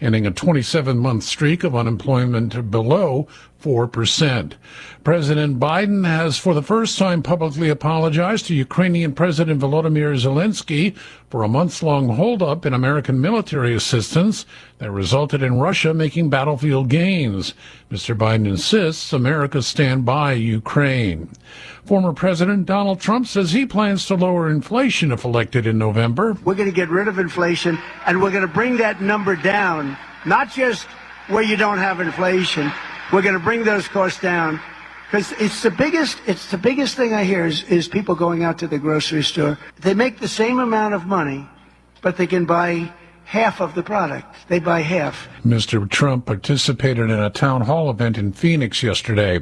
ending a 27-month streak of unemployment below 4%. President Biden has for the first time publicly apologized to Ukrainian President Volodymyr Zelensky for a months-long holdup in American military assistance that resulted in Russia making battlefield gains. Mr. Biden insists America stand by Ukraine. Former President Donald Trump says he plans to lower inflation if elected in November. We're going to get rid of inflation, and we're going to bring that number down, not just where you don't have inflation. We're going to bring those costs down, because it's the biggest thing I hear is people going out to the grocery store. They make the same amount of money, but they can buy half of the product. They buy half. Mr. Trump participated in a town hall event in Phoenix yesterday.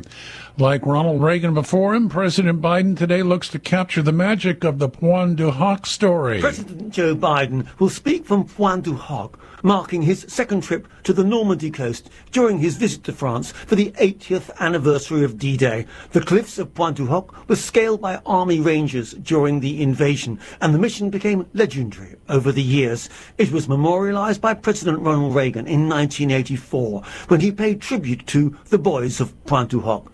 Like Ronald Reagan before him, President Biden today looks to capture the magic of the Pointe du Hoc story. President Joe Biden will speak from Pointe du Hoc, marking his second trip to the Normandy coast during his visit to France for the 80th anniversary of D-Day. The cliffs of Pointe du Hoc were scaled by Army Rangers during the invasion, and the mission became legendary over the years. It was memorialized by President Ronald Reagan in 1984, when he paid tribute to the boys of Pointe du Hoc.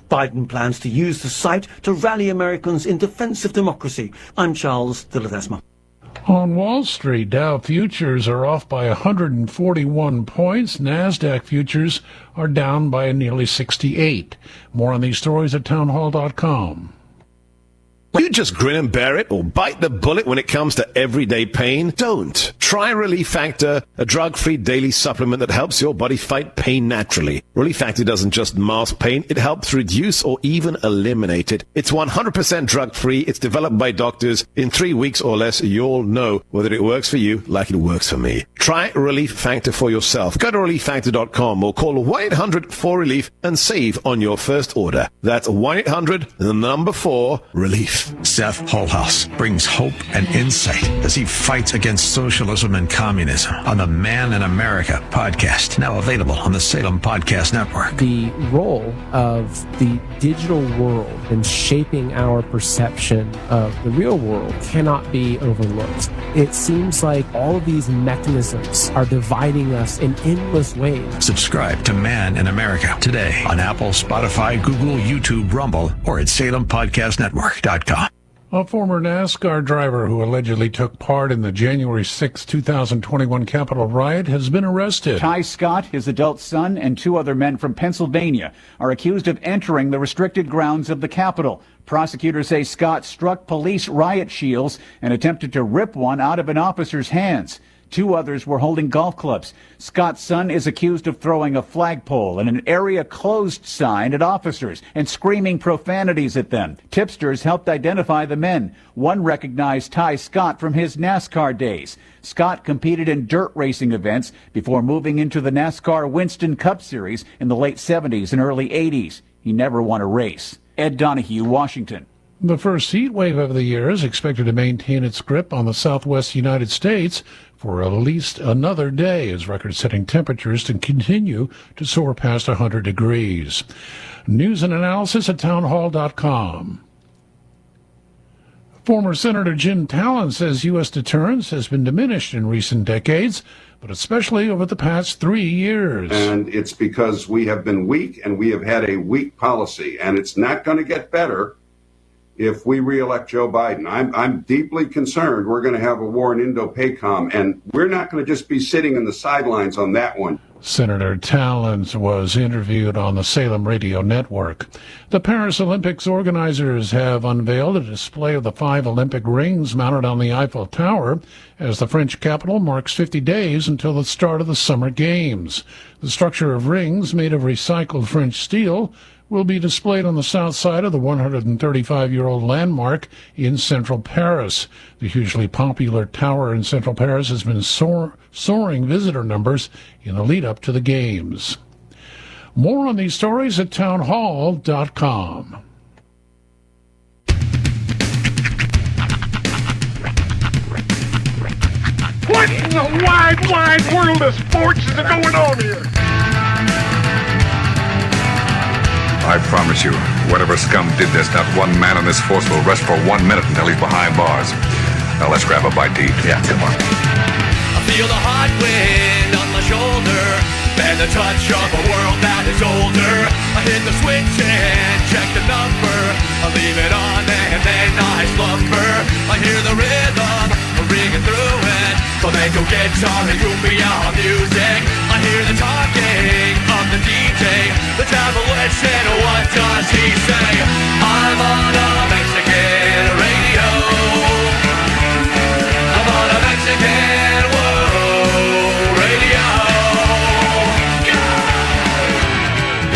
Biden plans to use the site to rally Americans in defense of democracy. I'm Charles de Ledesma. On Wall Street, Dow futures are off by 141 points. NASDAQ futures are down by nearly 68. More on these stories at townhall.com. You just grin and bear it or bite the bullet when it comes to everyday pain? Don't. Try Relief Factor, a drug-free daily supplement that helps your body fight pain naturally. Relief Factor doesn't just mask pain, it helps reduce or even eliminate it. It's 100% drug-free, it's developed by doctors. In 3 weeks or less, you'll know whether it works for you like it works for me. Try Relief Factor for yourself. Go to relieffactor.com or call 1-800-4RELIEF and save on your first order. That's 1-800-4-RELIEF. Seth Holthouse brings hope and insight as he fights against socialism and communism on the Man in America podcast, now available on the Salem Podcast Network. The role of the digital world in shaping our perception of the real world cannot be overlooked. It seems like all of these mechanisms are dividing us in endless ways. Subscribe to Man in America today on Apple, Spotify, Google, YouTube, Rumble, or at SalemPodcastNetwork.com. A former NASCAR driver who allegedly took part in the January 6, 2021 Capitol riot has been arrested. Ty Scott, his adult son, and 2 other men from Pennsylvania are accused of entering the restricted grounds of the Capitol. Prosecutors say Scott struck police riot shields and attempted to rip one out of an officer's hands. 2 others were holding golf clubs. Scott's son is accused of throwing a flagpole and an area closed sign at officers and screaming profanities at them. Tipsters helped identify the men. One recognized Ty Scott from his NASCAR days. Scott competed in dirt racing events before moving into the NASCAR Winston Cup Series in the late 70s and early 80s. He never won a race. Ed Donahue, Washington. The first heat wave of the year is expected to maintain its grip on the southwest United States for at least another day as record-setting temperatures to continue to soar past 100 degrees. News and analysis at townhall.com. Former Senator Jim Talon says U.S. deterrence has been diminished in recent decades, but especially over the past 3 years. And it's because we have been weak and we have had a weak policy, and it's not going to get better if we reelect Joe Biden. I'm deeply concerned we're going to have a war in Indo-PACOM, and we're not going to just be sitting in the sidelines on that one. Senator Talon was interviewed on the Salem Radio Network. The Paris Olympics organizers have unveiled a display of the 5 Olympic rings mounted on the Eiffel Tower as the French capital marks 50 days until the start of the Summer Games. The structure of rings made of recycled French steel will be displayed on the south side of the 135-year-old landmark in central Paris. The hugely popular tower in central Paris has been soaring visitor numbers in the lead-up to the Games. More on these stories at townhall.com. What in the wide, wide world of sports is going on here? I promise you, whatever scum did this, not one man on this force will rest for 1 minute until he's behind bars. Now let's grab a bite to eat. Yeah, come on. I feel the hot wind on my shoulder. and the touch of a world that is older. I hit the switch and check the number. I leave it on and then I slumber. I hear the rhythm ringing through it. Flamenco guitar and cumbia music. I hear the talking of the DJ. The devil listen, what does he say? I'm on a Mexican radio. I'm on a Mexican radio.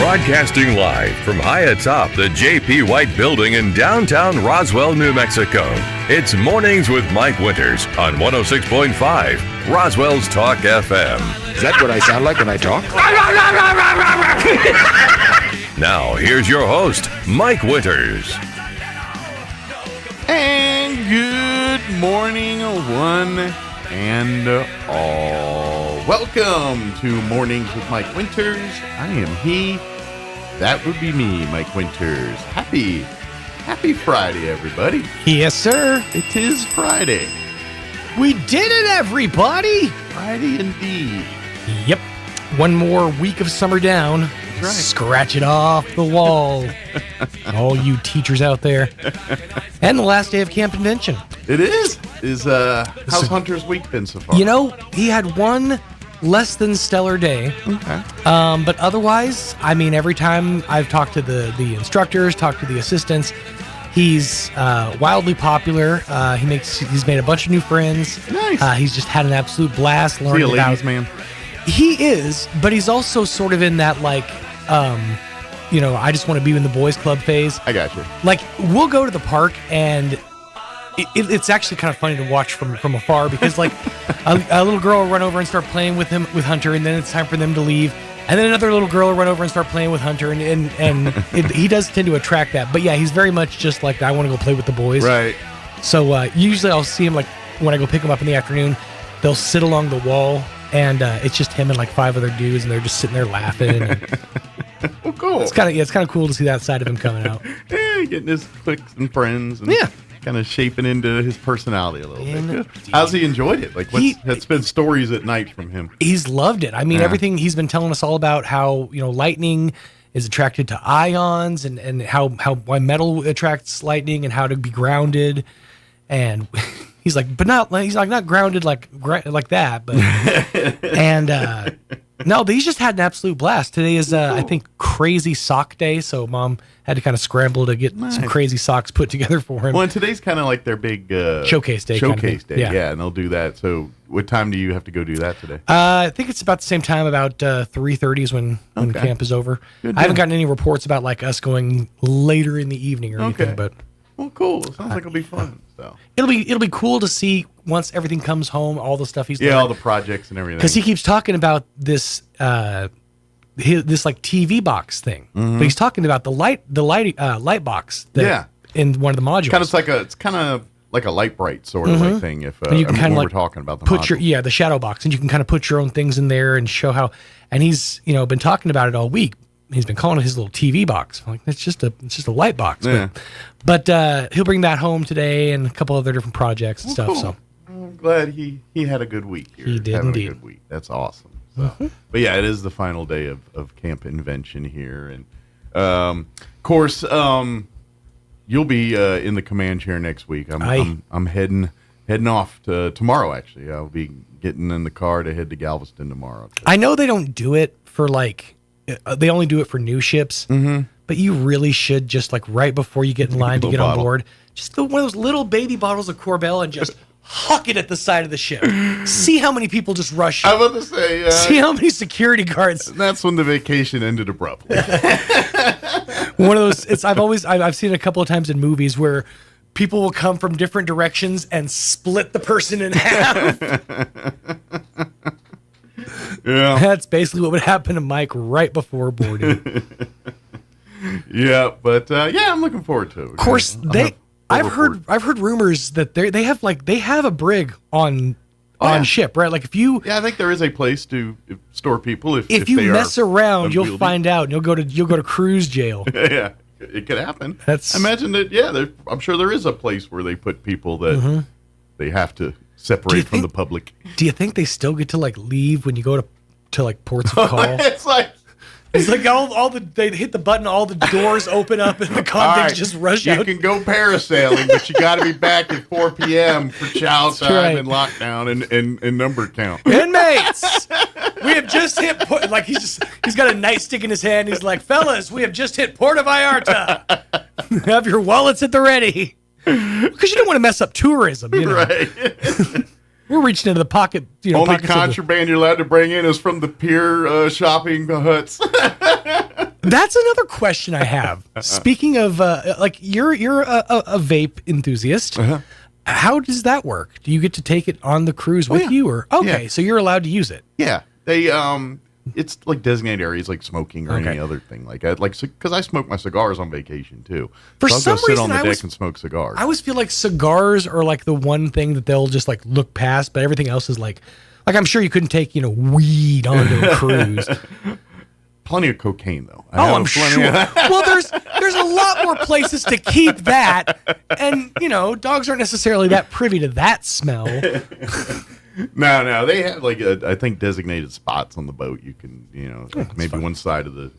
Broadcasting live from high atop the J.P. White Building in downtown Roswell, New Mexico. It's Mornings with Mike Winters on 106.5 Roswell's Talk FM. Is that what I sound like when I talk? Now, here's your host, Mike Winters. And good morning, one and all. Welcome to Mornings with Mike Winters. I am he. That would be me, Mike Winters. Happy Friday, everybody. Yes, sir. It is Friday. We did it, everybody. Friday indeed. Yep. One more week of summer down. That's right. Scratch it off the wall. All you teachers out there. And the last day of camp convention. It is. How's Hunter's week been so far? You know, he had one less than stellar day. Okay. But otherwise, I mean, every time I've talked to the instructors, talked to the assistants, he's wildly popular. He's made a bunch of new friends. Nice. He's just had an absolute blast learning about. Is he a ladies' man? He is, but he's also sort of in that I just want to be in the boys club phase. I got you. Like, we'll go to the park and it's actually kind of funny to watch from afar because like a little girl will run over and start playing with Hunter, and then it's time for them to leave. And then another little girl will run over and start playing with Hunter, and he does tend to attract that. But yeah, he's very much just like, I want to go play with the boys. Right. So usually I'll see him, like, when I go pick him up in the afternoon, they'll sit along the wall, and it's just him and like 5 other dudes, and they're just sitting there laughing. And well, cool. It's kind of cool to see that side of him coming out. Yeah, getting his cliques and friends. And kind of shaping into his personality a little bit. How's he enjoyed it? Like, it's been stories at night from him. He's loved it. I mean, everything he's been telling us all about how, lightning is attracted to ions and why metal attracts lightning and how to be grounded. And he's like, not grounded like that, but and no, but he's just had an absolute blast. Today is I think crazy sock day, so Mom had to kind of scramble to get some crazy socks put together for him. Well, and today's kind of like their big showcase day. Yeah, and they'll do that. So what time do you have to go do that today? I think it's about the same time, about 3:30 is when camp is over. I haven't gotten any reports about like us going later in the evening or anything, but well, cool. It sounds like it'll be fun. So it'll be cool to see once everything comes home, all the stuff he's done. all the projects and everything. Because he keeps talking about this this like TV box thing, but he's talking about the light light box. In one of the modules. It's kind of like a light bright sort of like thing. If you can kind of we're talking about the put module. the shadow box, and you can kind of put your own things in there and show how. And he's been talking about it all week. He's been calling it his little TV box. I'm like, it's just a light box. Yeah. But he'll bring that home today and a couple other different projects and stuff. Cool. So I'm glad he had a good week here. He did indeed. A good week. That's awesome. So. But yeah, it is the final day of camp invention here, and of course you'll be in the command chair next week. I'm heading off to tomorrow. Actually, I'll be getting in the car to head to Galveston tomorrow. I know they don't do it for like. They only do it for new ships, but you really should just like right before you get in line to get on board, just go one of those little baby bottles of Corbel and just huck it at the side of the ship. See how many people just rush. I was about to say, see how many security guards. That's when the vacation ended abruptly. One of those. I've seen it a couple of times in movies where people will come from different directions and split the person in half. Yeah, that's basically what would happen to Mike right before boarding. Yeah, but I'm looking forward to it. Of course, I've heard rumors that they have a brig on ship, right? Like if you, I think there is a place to store people. If you mess around, you'll find out, and you'll go to cruise jail. Yeah, it could happen. I imagine that. Yeah, I'm sure there is a place where they put people that they have to separate from the public. Do you think they still get to like leave when you go to to like ports of call. It's like they hit the button, all the doors open up, and the convicts just rush out. You can go parasailing, but you got to be back at 4 p.m. for chow time and lockdown and number count. Inmates, we have just hit he's got a nightstick in his hand. He's like, fellas, we have just hit Puerto Vallarta. Have your wallets at the ready, because you don't want to mess up tourism, right? We're reaching into the pocket. Only contraband you're allowed to bring in is from the pier shopping huts. That's another question I have. Speaking of, you're a vape enthusiast. Uh-huh. How does that work? Do you get to take it on the cruise with you, or so you're allowed to use it? Yeah, they it's like designated areas like smoking or any other thing like that. Like, because I smoke my cigars on vacation too. For so I'll some go sit reason, on the deck and smoke cigars. I always feel like cigars are like the one thing that they'll just like look past, but everything else is like I'm sure you couldn't take weed onto a cruise. Plenty of cocaine though. I'm sure. Well, there's a lot more places to keep that, and dogs aren't necessarily that privy to that smell. No, they have I think designated spots on the boat. You can, maybe one side of the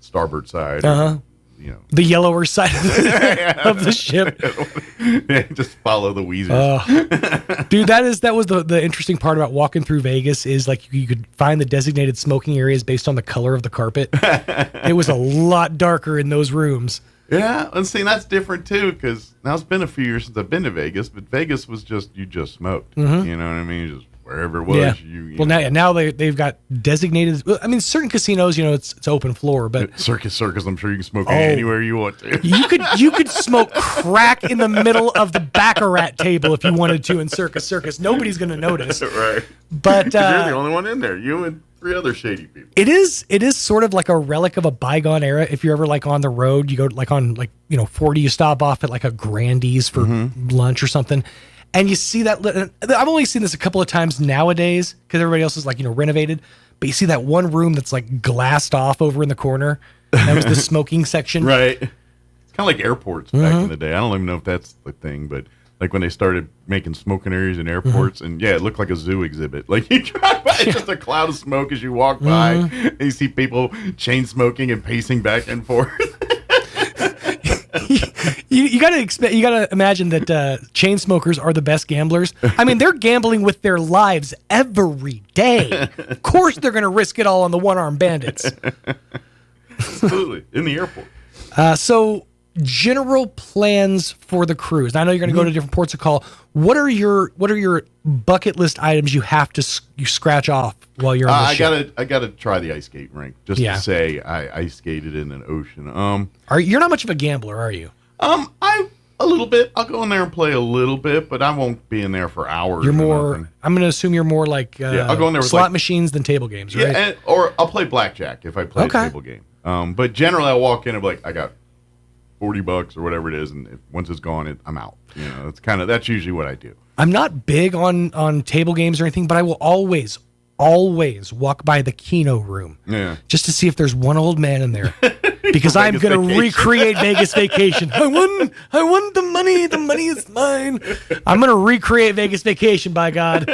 starboard side. Uh-huh. The yellower side of the ship. Yeah, just follow the Weezers. Dude, that was the interesting part about walking through Vegas is you could find the designated smoking areas based on the color of the carpet. It was a lot darker in those rooms. Yeah, and see, that's different too, because now it's been a few years since I've been to Vegas, but Vegas was you just smoked. Mm-hmm. You know what I mean? Just wherever it was. Yeah. Now they've got designated. I mean, certain casinos, it's open floor, but Circus, I'm sure you can smoke anywhere you want to. You could smoke crack in the middle of the baccarat table if you wanted to in Circus. Nobody's going to notice. Right. But you're the only one in there. You and 3 other shady people. It is sort of like a relic of a bygone era. If you're ever on the road, you go on 40, you stop off at a Grandy's for lunch or something. And you see that, I've only seen this a couple of times nowadays because everybody else is renovated. But you see that one room that's glassed off over in the corner. That was the smoking section. Right. It's kind of like airports back in the day. I don't even know if that's the thing, but when they started making smoking areas in airports, and it looked like a zoo exhibit. You drive by, it's just a cloud of smoke as you walk by, and you see people chain smoking and pacing back and forth. You gotta imagine that chain smokers are the best gamblers. I mean, they're gambling with their lives every day. Of course, they're gonna risk it all on the one-armed bandits. Absolutely, in the airport. So, general plans for the cruise. Now, I know you're gonna go to different ports of call. What are your bucket list items you have to scratch off while you're on the ship? I gotta try the ice skate rink just to say I ice skated in an ocean. You're not much of a gambler, are you? I a little bit. I'll go in there and play a little bit, but I won't be in there for hours. You're more. I'm going to assume you're more like I'll go in there with slot machines than table games, right? Yeah, or I'll play blackjack if I play a table game. But generally, I'll walk in and be like, I got $40 or whatever it is, and once it's gone, I'm out. That's usually what I do. I'm not big on table games or anything, but I will always walk by the Keno room just to see if there's one old man in there. Because I'm going to recreate Vegas Vacation. I won the money. The money is mine. I'm going to recreate Vegas Vacation, by God.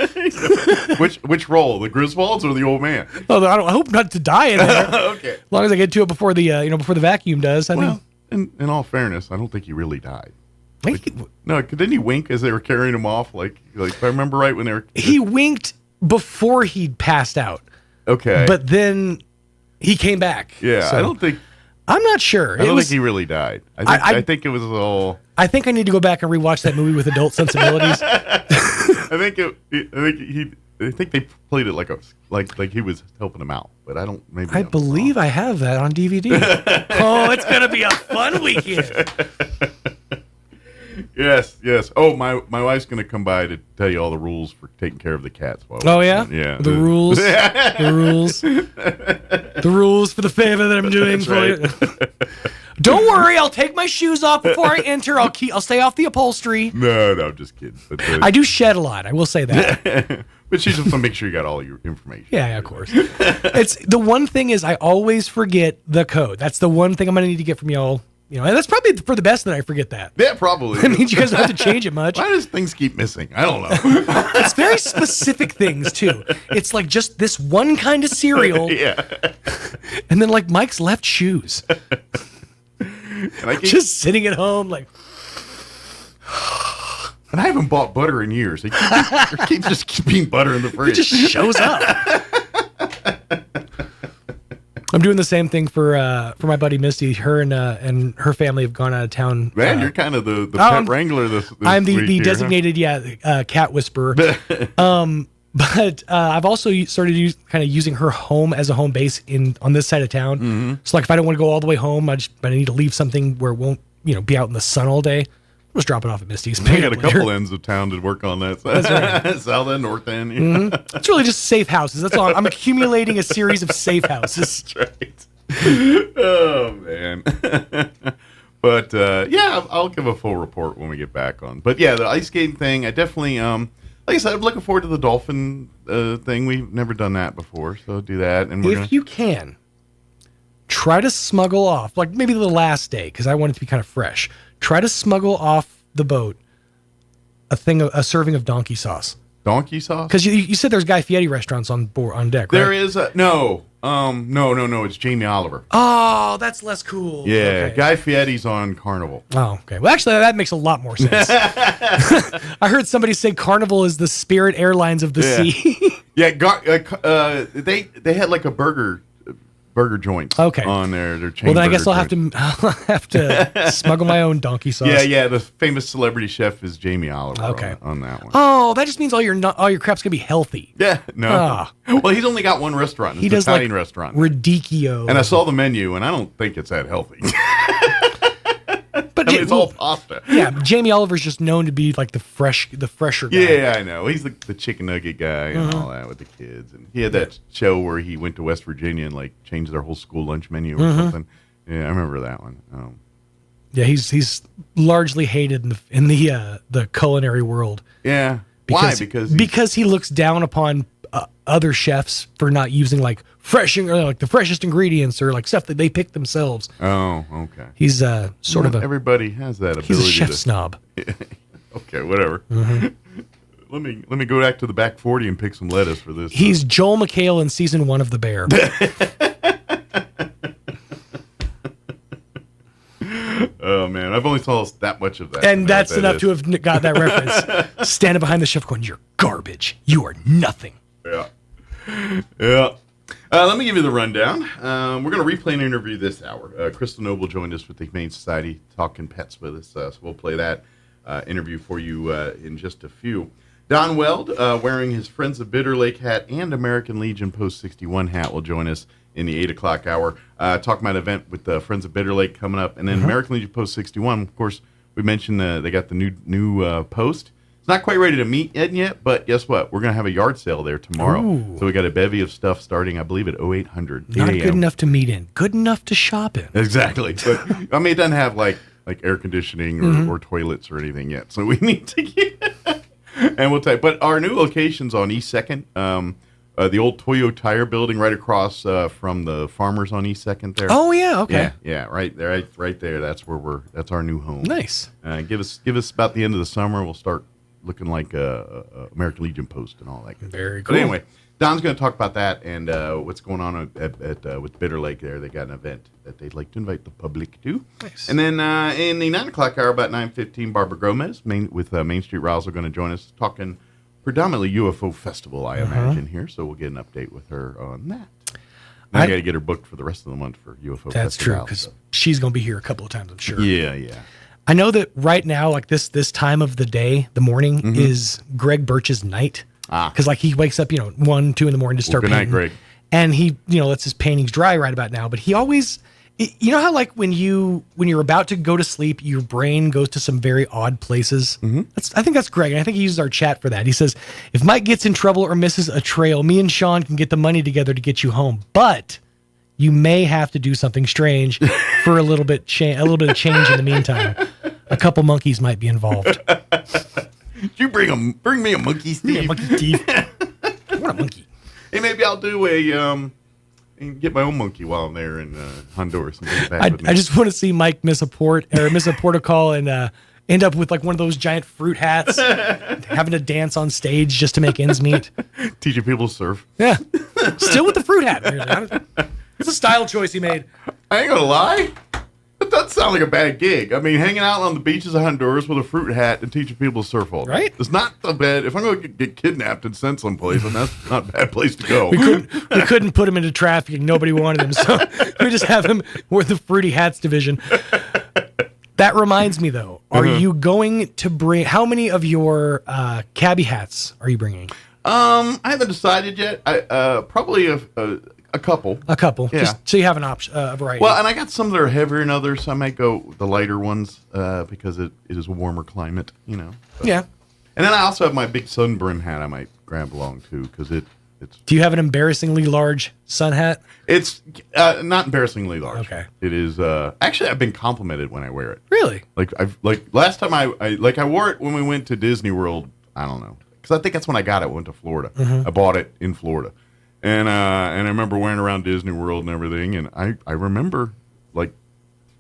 Which role, the Griswolds or the old man? Oh, I hope not to die in there. Okay. As long as I get to it before the vacuum does. I think. In all fairness, I don't think he really died. Didn't he wink as they were carrying him off? If I remember right, when they were. He winked before he'd passed out. Okay. But then he came back. Yeah, so. I don't think. I'm not sure. I don't think he really died. I think it was all. I think I need to go back and rewatch that movie with adult sensibilities. I think they played it like he was helping him out, but I don't. Maybe I believe I have that on DVD. Oh, it's gonna be a fun weekend. Yes. Oh, my wife's gonna come by to tell you all the rules for taking care of the cats. Yeah. The rules. The rules. The rules for the favor that I'm doing for you. Don't worry, I'll take my shoes off before I enter. I'll stay off the upholstery. No, I'm just kidding. But, I do shed a lot. I will say that. But she just want to make sure you got all your information. Yeah, of course. It's the one thing is I always forget the code. That's the one thing I'm gonna need to get from y'all You know, and that's probably for the best that I forget that. Yeah, probably. That means you guys don't have to change it much. Why does things keep missing? I don't know. It's very specific things too. It's like just this one kind of cereal. Yeah. And then like Mike's left shoes. And I keep, just sitting at home like. And I haven't bought butter in years. It keeps just keeping butter in the fridge. It just shows up. I'm doing the same thing for my buddy Misty. Her and her family have gone out of town. Man, you're kind of the pet wrangler this I'm the week here, designated cat whisperer. But I've also started using her home as a home base on this side of town. Mm-hmm. So like if I don't want to go all the way home, I need to leave something where it won't be out in the sun all day. Just drop it off at Misty's. I got a couple ends of town to work on that. That's right. South end, north end. Yeah. Mm-hmm. It's really just safe houses. That's all. I'm accumulating a series of safe houses. That's right. Oh man. But yeah, I'll give a full report when we get back on. But yeah, the ice skating thing, I definitely like I said, I'm looking forward to the dolphin thing. We've never done that before, so do that. And if you can, try to smuggle off, like maybe the last day, because I want it to be kind of fresh. Try to smuggle off the boat a serving of donkey sauce. Donkey sauce? Because you said there's Guy Fieri restaurants on deck, right? There is no. It's Jamie Oliver. Oh, that's less cool. Yeah, okay. Guy Fieri's on Carnival. Oh, okay. Well, actually, that makes a lot more sense. I heard somebody say Carnival is the Spirit Airlines of the sea. Yeah, they had like a burger joint on their chain. Well, then I guess I'll joint. have to smuggle my own donkey sauce. Yeah. The famous celebrity chef is Jamie Oliver. Okay. on that one. Oh, that just means all your crap's gonna be healthy. Yeah, no. Well, he's only got one restaurant. It's He does an Italian like restaurant. Radicchio. And I saw the menu, and I don't think it's that healthy. But it's all pasta. Yeah, Jamie Oliver's just known to be like the fresher guy. Yeah, I know. He's the chicken nugget guy and all that with the kids. And he had that show where he went to West Virginia and like changed their whole school lunch menu or something. Yeah, I remember that one. Yeah, he's largely hated in the culinary world. Yeah. Why? Because he looks down upon other chefs for not using like the freshest ingredients or like stuff that they pick themselves. Oh, okay. He's everybody has that ability. He's a chef snob. Okay, whatever. Let me go back to the back 40 and pick some lettuce for this. He's Joel McHale in season 1 of The Bear. Oh man, I've only saw that much of that. And that's enough to have got that reference. Standing behind the chef going, "You're garbage. You are nothing." Yeah. Let me give you the rundown. We're going to replay an interview this hour. Crystal Noble joined us with the Humane Society, talking pets with us. So we'll play that interview for you in just a few. Don Weld, wearing his Friends of Bitter Lake hat and American Legion Post 61 hat, will join us in the 8 o'clock hour. Talking about an event with the Friends of Bitter Lake coming up. And then American Legion Post 61, of course, we mentioned they got the new post. It's not quite ready to meet yet, but guess what? We're going to have a yard sale there tomorrow. Ooh. So we got a bevy of stuff starting, I believe, at 0800. Not good enough to meet in. Good enough to shop in. Exactly. But, I mean, it doesn't have like air conditioning or toilets or anything yet. So we need to get and we'll type. But our new location's on East 2nd, the old Toyo Tire building right across from the Farmers on East 2nd there. Oh, yeah. Okay. Yeah, right there. Right there. That's that's our new home. Nice. Give us about the end of the summer. We'll start looking like American Legion Post and all that good stuff. Very cool. But anyway, Don's going to talk about that and what's going on at with Bitter Lake there. They got an event that they'd like to invite the public to. Nice. And then in the 9 o'clock hour, about 9:15, Barbara Gomez with Main Street Roswell going to join us talking predominantly UFO Festival, I imagine, here. So we'll get an update with her on that. I got to get her booked for the rest of the month for UFO Festival. That's true, because she's going to be here a couple of times, I'm sure. Yeah. I know that right now, like this time of the day, the morning, is Greg Birch's night. Because like he wakes up, 1, 2 in the morning to start painting. Good night, Greg. And he, lets his paintings dry right about now. But he always, how like when you're about to go to sleep, your brain goes to some very odd places. I think that's Greg, and I think he uses our chat for that. He says, if Mike gets in trouble or misses a trail, me and Sean can get the money together to get you home. But you may have to do something strange for a little bit of change in the meantime. A couple monkeys might be involved. Did you bring me a monkey, Steve? Yeah, monkey Steve. What a monkey. Hey, maybe I'll do and get my own monkey while I'm there in Honduras. And bring it back with me. I just want to see Mike miss a protocol and end up with like one of those giant fruit hats, having to dance on stage just to make ends meet. Teaching people to surf. Yeah. Still with the fruit hat. Really. It's a style choice he made. I ain't gonna lie. That doesn't sound like a bad gig. I mean, hanging out on the beaches of Honduras with a fruit hat and teaching people to surf all day. Right? It's not so bad. If I'm going to get kidnapped and sent someplace, then that's not a bad place to go. We couldn't put him into trafficking. Nobody wanted him. So we just have him with the fruity hats division. That reminds me, though. Are you going to bring... How many of your cabbie hats are you bringing? I haven't decided yet. Probably a couple. A couple. Yeah. Just so you have an option, a variety. Well, and I got some that are heavier than others, so I might go the lighter ones because it is a warmer climate, you know. So. Yeah. And then I also have my big sunbrim hat I might grab along, too, because it's... Do you have an embarrassingly large sun hat? It's not embarrassingly large. Okay. It is... actually, I've been complimented when I wear it. Really? Last time I wore it when we went to Disney World, I don't know. Because I think that's when I got it. I went to Florida. I bought it in Florida. And I remember wearing around Disney World and everything, and I remember like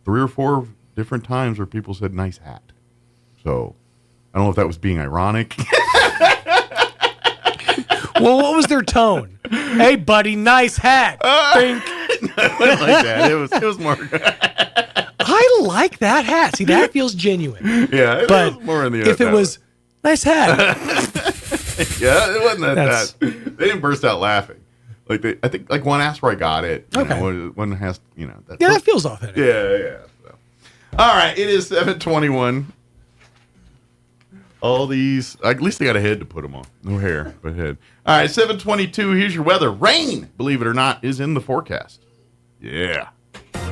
3 or 4 different times where people said "nice hat." So I don't know if that was being ironic. Well, what was their tone? Hey, buddy, nice hat. Think. No, it wasn't like that. It was more. I like that hat. See, that feels genuine. Yeah, it was more in the. If it was nice hat. Yeah, it wasn't that. They didn't burst out laughing. Like I think like one asked where I got it. Okay. One has that feels authentic. Yeah. So. All right, it is 7:21. All these, at least I got a head to put them on. No hair, but head. All right, 7:22. Here's your weather. Rain, believe it or not, is in the forecast. Yeah.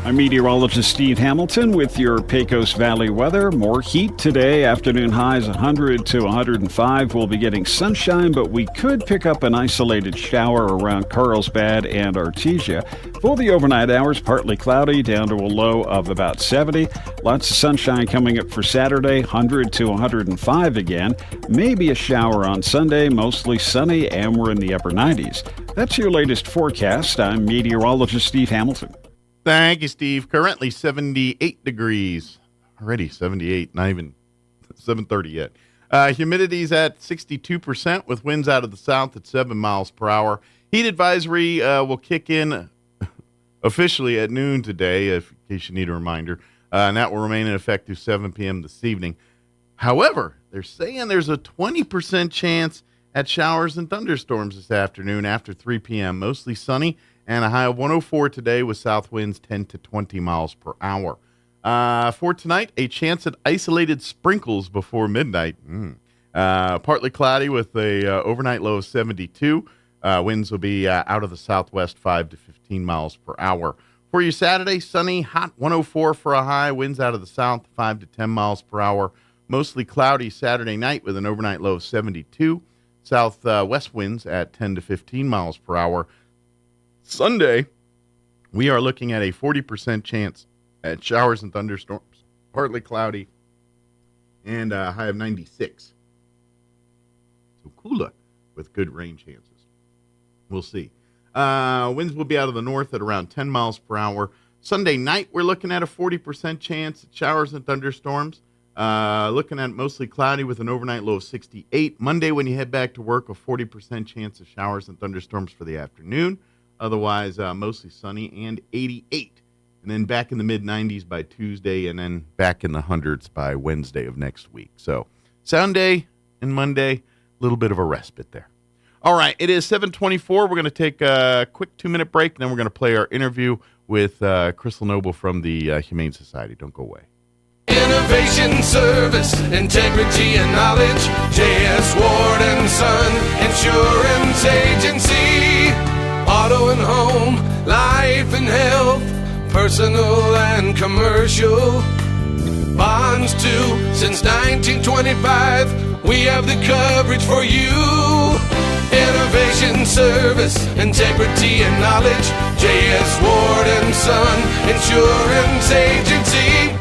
I'm meteorologist Steve Hamilton with your Pecos Valley weather. More heat today. Afternoon highs 100 to 105. We'll be getting sunshine, but we could pick up an isolated shower around Carlsbad and Artesia. For the overnight hours, partly cloudy down to a low of about 70. Lots of sunshine coming up for Saturday, 100 to 105 again. Maybe a shower on Sunday, mostly sunny, and we're in the upper 90s. That's your latest forecast. I'm meteorologist Steve Hamilton. Thank you, Steve. Currently 78 degrees. Already 78, not even 7:30 yet. Humidity's at 62% with winds out of the south at 7 miles per hour. Heat advisory will kick in officially at noon today, in case you need a reminder. And that will remain in effect through 7 p.m. this evening. However, they're saying there's a 20% chance at showers and thunderstorms this afternoon after 3 p.m. Mostly sunny. And a high of 104 today with south winds 10 to 20 miles per hour. For tonight, a chance at isolated sprinkles before midnight. Partly cloudy with a overnight low of 72. Winds will be out of the southwest 5 to 15 miles per hour. For your Saturday, sunny, hot 104 for a high. Winds out of the south 5 to 10 miles per hour. Mostly cloudy Saturday night with an overnight low of 72. Southwest winds at 10 to 15 miles per hour. Sunday, we are looking at a 40% chance at showers and thunderstorms, partly cloudy, and a high of 96. So cooler with good rain chances. We'll see. Winds will be out of the north at around 10 miles per hour. Sunday night, we're looking at a 40% chance at showers and thunderstorms. Looking at mostly cloudy with an overnight low of 68. Monday, when you head back to work, a 40% chance of showers and thunderstorms for the afternoon. Otherwise, mostly sunny and 88. And then back in the mid-90s by Tuesday, and then back in the hundreds by Wednesday of next week. So Sunday and Monday, a little bit of a respite there. All right, it is 7:24. We're going to take a quick 2-minute break, and then we're going to play our interview with Crystal Noble from the Humane Society. Don't go away. Innovation, service, integrity, and knowledge. J.S. Ward & Son Insurance Agency. Auto and home, life and health, personal and commercial. Bonds too, since 1925, we have the coverage for you. Innovation, service, integrity, and knowledge. J.S. Ward & Son Insurance Agency.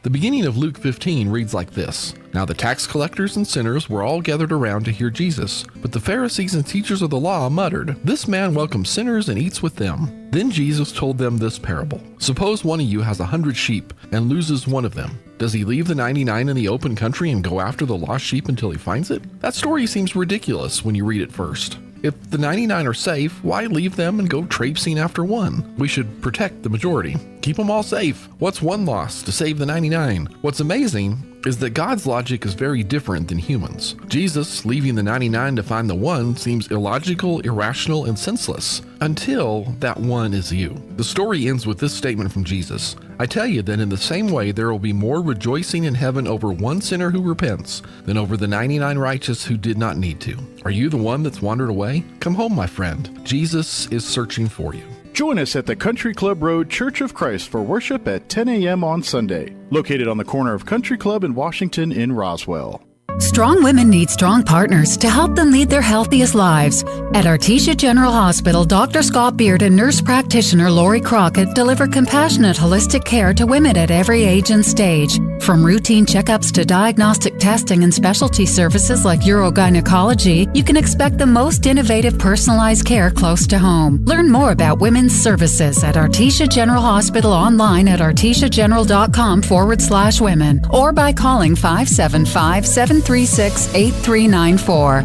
The beginning of Luke 15 reads like this. Now the tax collectors and sinners were all gathered around to hear Jesus. But the Pharisees and teachers of the law muttered, This man welcomes sinners and eats with them. Then Jesus told them this parable. Suppose one of you has 100 sheep and loses one of them. Does he leave the 99 in the open country and go after the lost sheep until he finds it? That story seems ridiculous when you read it first. If the 99 are safe, why leave them and go traipsing after one? We should protect the majority. Keep them all safe. What's one loss to save the 99? What's amazing is that God's logic is very different than humans. Jesus leaving the 99 to find the one seems illogical, irrational, and senseless, until that one is you. The story ends with this statement from Jesus. I tell you that in the same way there will be more rejoicing in heaven over one sinner who repents than over the 99 righteous who did not need to. Are you the one that's wandered away? Come home, my friend. Jesus is searching for you. Join us at the Country Club Road Church of Christ for worship at 10 a.m. on Sunday, located on the corner of Country Club and Washington in Roswell. Strong women need strong partners to help them lead their healthiest lives. At Artesia General Hospital, Dr. Scott Beard and nurse practitioner Lori Crockett deliver compassionate, holistic care to women at every age and stage. From routine checkups to diagnostic testing and specialty services like urogynecology, you can expect the most innovative, personalized care close to home. Learn more about women's services at Artesia General Hospital online at artesiageneral.com/women or by calling 575-736-8394.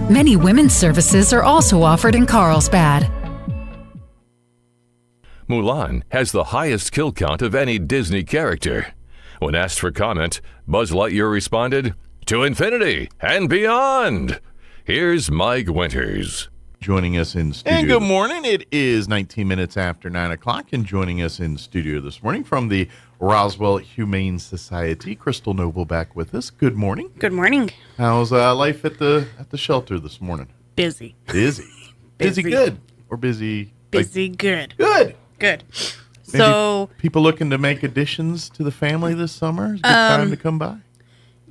Many women's services are also offered in Carlsbad. Mulan has the highest kill count of any Disney character. When asked for comment, Buzz Lightyear responded, "To infinity and beyond." Here's Mike Winters. Joining us in studio. And good morning. It is 19 minutes after 9 o'clock, and joining us in studio this morning from the Roswell Humane Society, Crystal Noble back with us. Good morning. Good morning. How's life at the shelter this morning? Busy. Busy. Busy good. Or busy? Busy good. Good. Good. Maybe So people looking to make additions to the family this summer? Is it time to come by?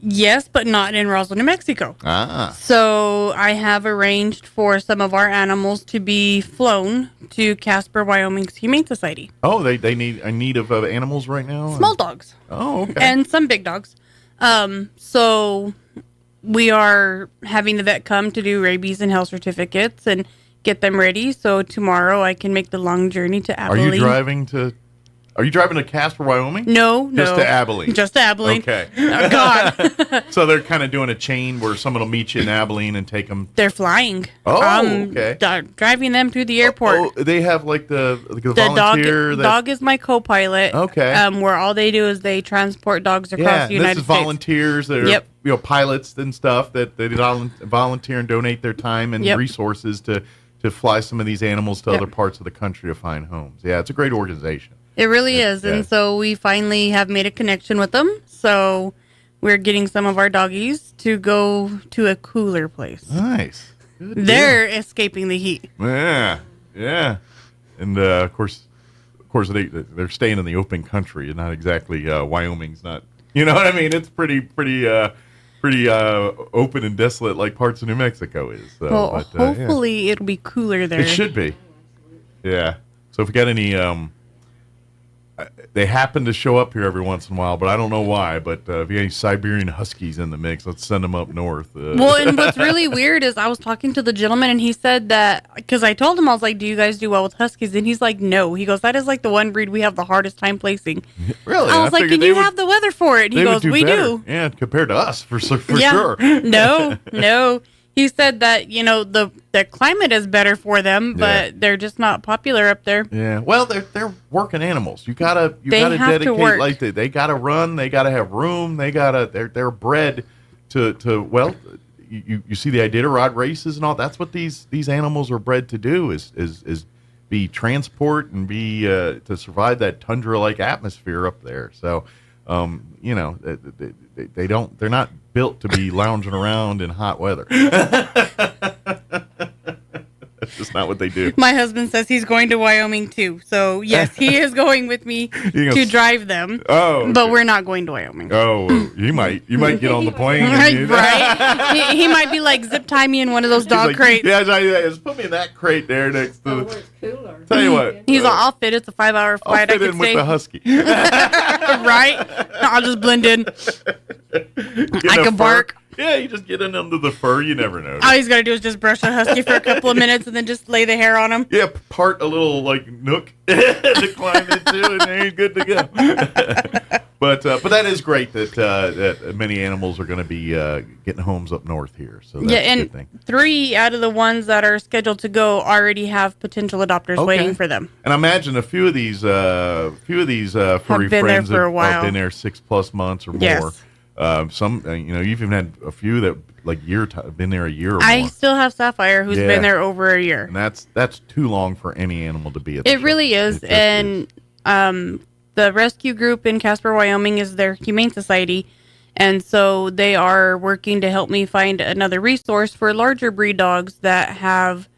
Yes, but not in Roswell, New Mexico. Ah. So I have arranged for some of our animals to be flown to Casper, Wyoming's Humane Society. Oh, they need a need of animals right now? Small dogs. Oh, okay. And some big dogs. So we are having the vet come to do rabies and health certificates and get them ready. So tomorrow I can make the long journey to Abilene. Are you driving to Casper, Wyoming? No. Just to Abilene? Just to Abilene. Okay. Oh, God. So they're kind of doing a chain where someone will meet you in Abilene and take them. They're flying. Oh, okay. Driving them to the airport. Oh, they have like the volunteer. Dog is my co-pilot. Okay. Where all they do is they transport dogs across the United this is States. volunteers that are pilots and stuff that they volunteer and donate their time and resources to fly some of these animals to other parts of the country to find homes. Yeah, it's a great organization. It really is. And so we finally have made a connection with them. So we're getting some of our doggies to go to a cooler place. Nice. Good They're escaping the heat. Yeah. And of course they're staying in the open country and not exactly Wyoming's not. You know what I mean? It's pretty open and desolate like parts of New Mexico is. So, well, hopefully it'll be cooler there. It should be. Yeah. So if we got any they happen to show up here every once in a while, but I don't know why. But if you got any Siberian Huskies in the mix, let's send them up north. Well, and what's really weird is I was talking to the gentleman, and he said that, because I told him, I was like, do you guys do well with Huskies? And he's like, no. He goes, that is like the one breed we have the hardest time placing. Really? I was like, and you have the weather for it? And he goes, we do. Yeah, compared to us, for sure. No. He said that, the climate is better for them, but they're just not popular up there. Yeah. Well, they're working animals. You gotta dedicate like that. They gotta run. They gotta have room. They're bred to well. You see the Iditarod races and all. That's what these animals are bred to do is be transport and be to survive that tundra-like atmosphere up there. So, they're not built to be lounging around in hot weather. That's just not what they do. My husband says he's going to Wyoming too. So yes, he is going with me to drive them. Oh, okay. But we're not going to Wyoming. Oh, you might get on the plane. Right. He might be like, zip tie me in one of those dog crates. Yeah, just put me in that crate there next to. Tell you what. He's all, I'll fit. It's a 5-hour flight. I'll fit in with the Husky. Right? I'll just blend in. I can bark. Yeah, you just get in under the fur. You never know. All he's got to do is just brush a husky for a couple of minutes and then just lay the hair on him. Yeah, part a little nook to climb into, and then you're good to go. But that is great that many animals are going to be getting homes up north here. So that's a good thing. 3 out of the ones that are scheduled to go already have potential adopters waiting for them. And I imagine a few of these furry friends have been there 6+ months or more. Yes. Some, you've even had a few that been there a year or more. I still have Sapphire, who's been there over a year. And that's too long for any animal to be at. It really is, and the rescue group in Casper, Wyoming, is their humane society, and so they are working to help me find another resource for larger breed dogs that have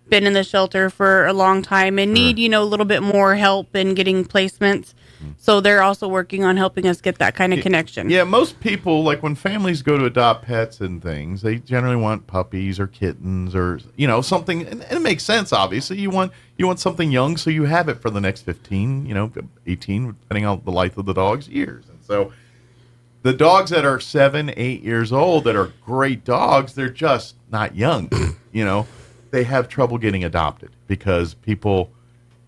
been in the shelter for a long time and need a little bit more help in getting placements. So they're also working on helping us get that kind of connection. Yeah, most people, like when families go to adopt pets and things, they generally want puppies or kittens or something, and it makes sense. Obviously, you want something young, so you have it for the next 15, 18, depending on the life of the dog's years. And so the dogs that are 7, 8 years old that are great dogs, they're just not young. They have trouble getting adopted because people,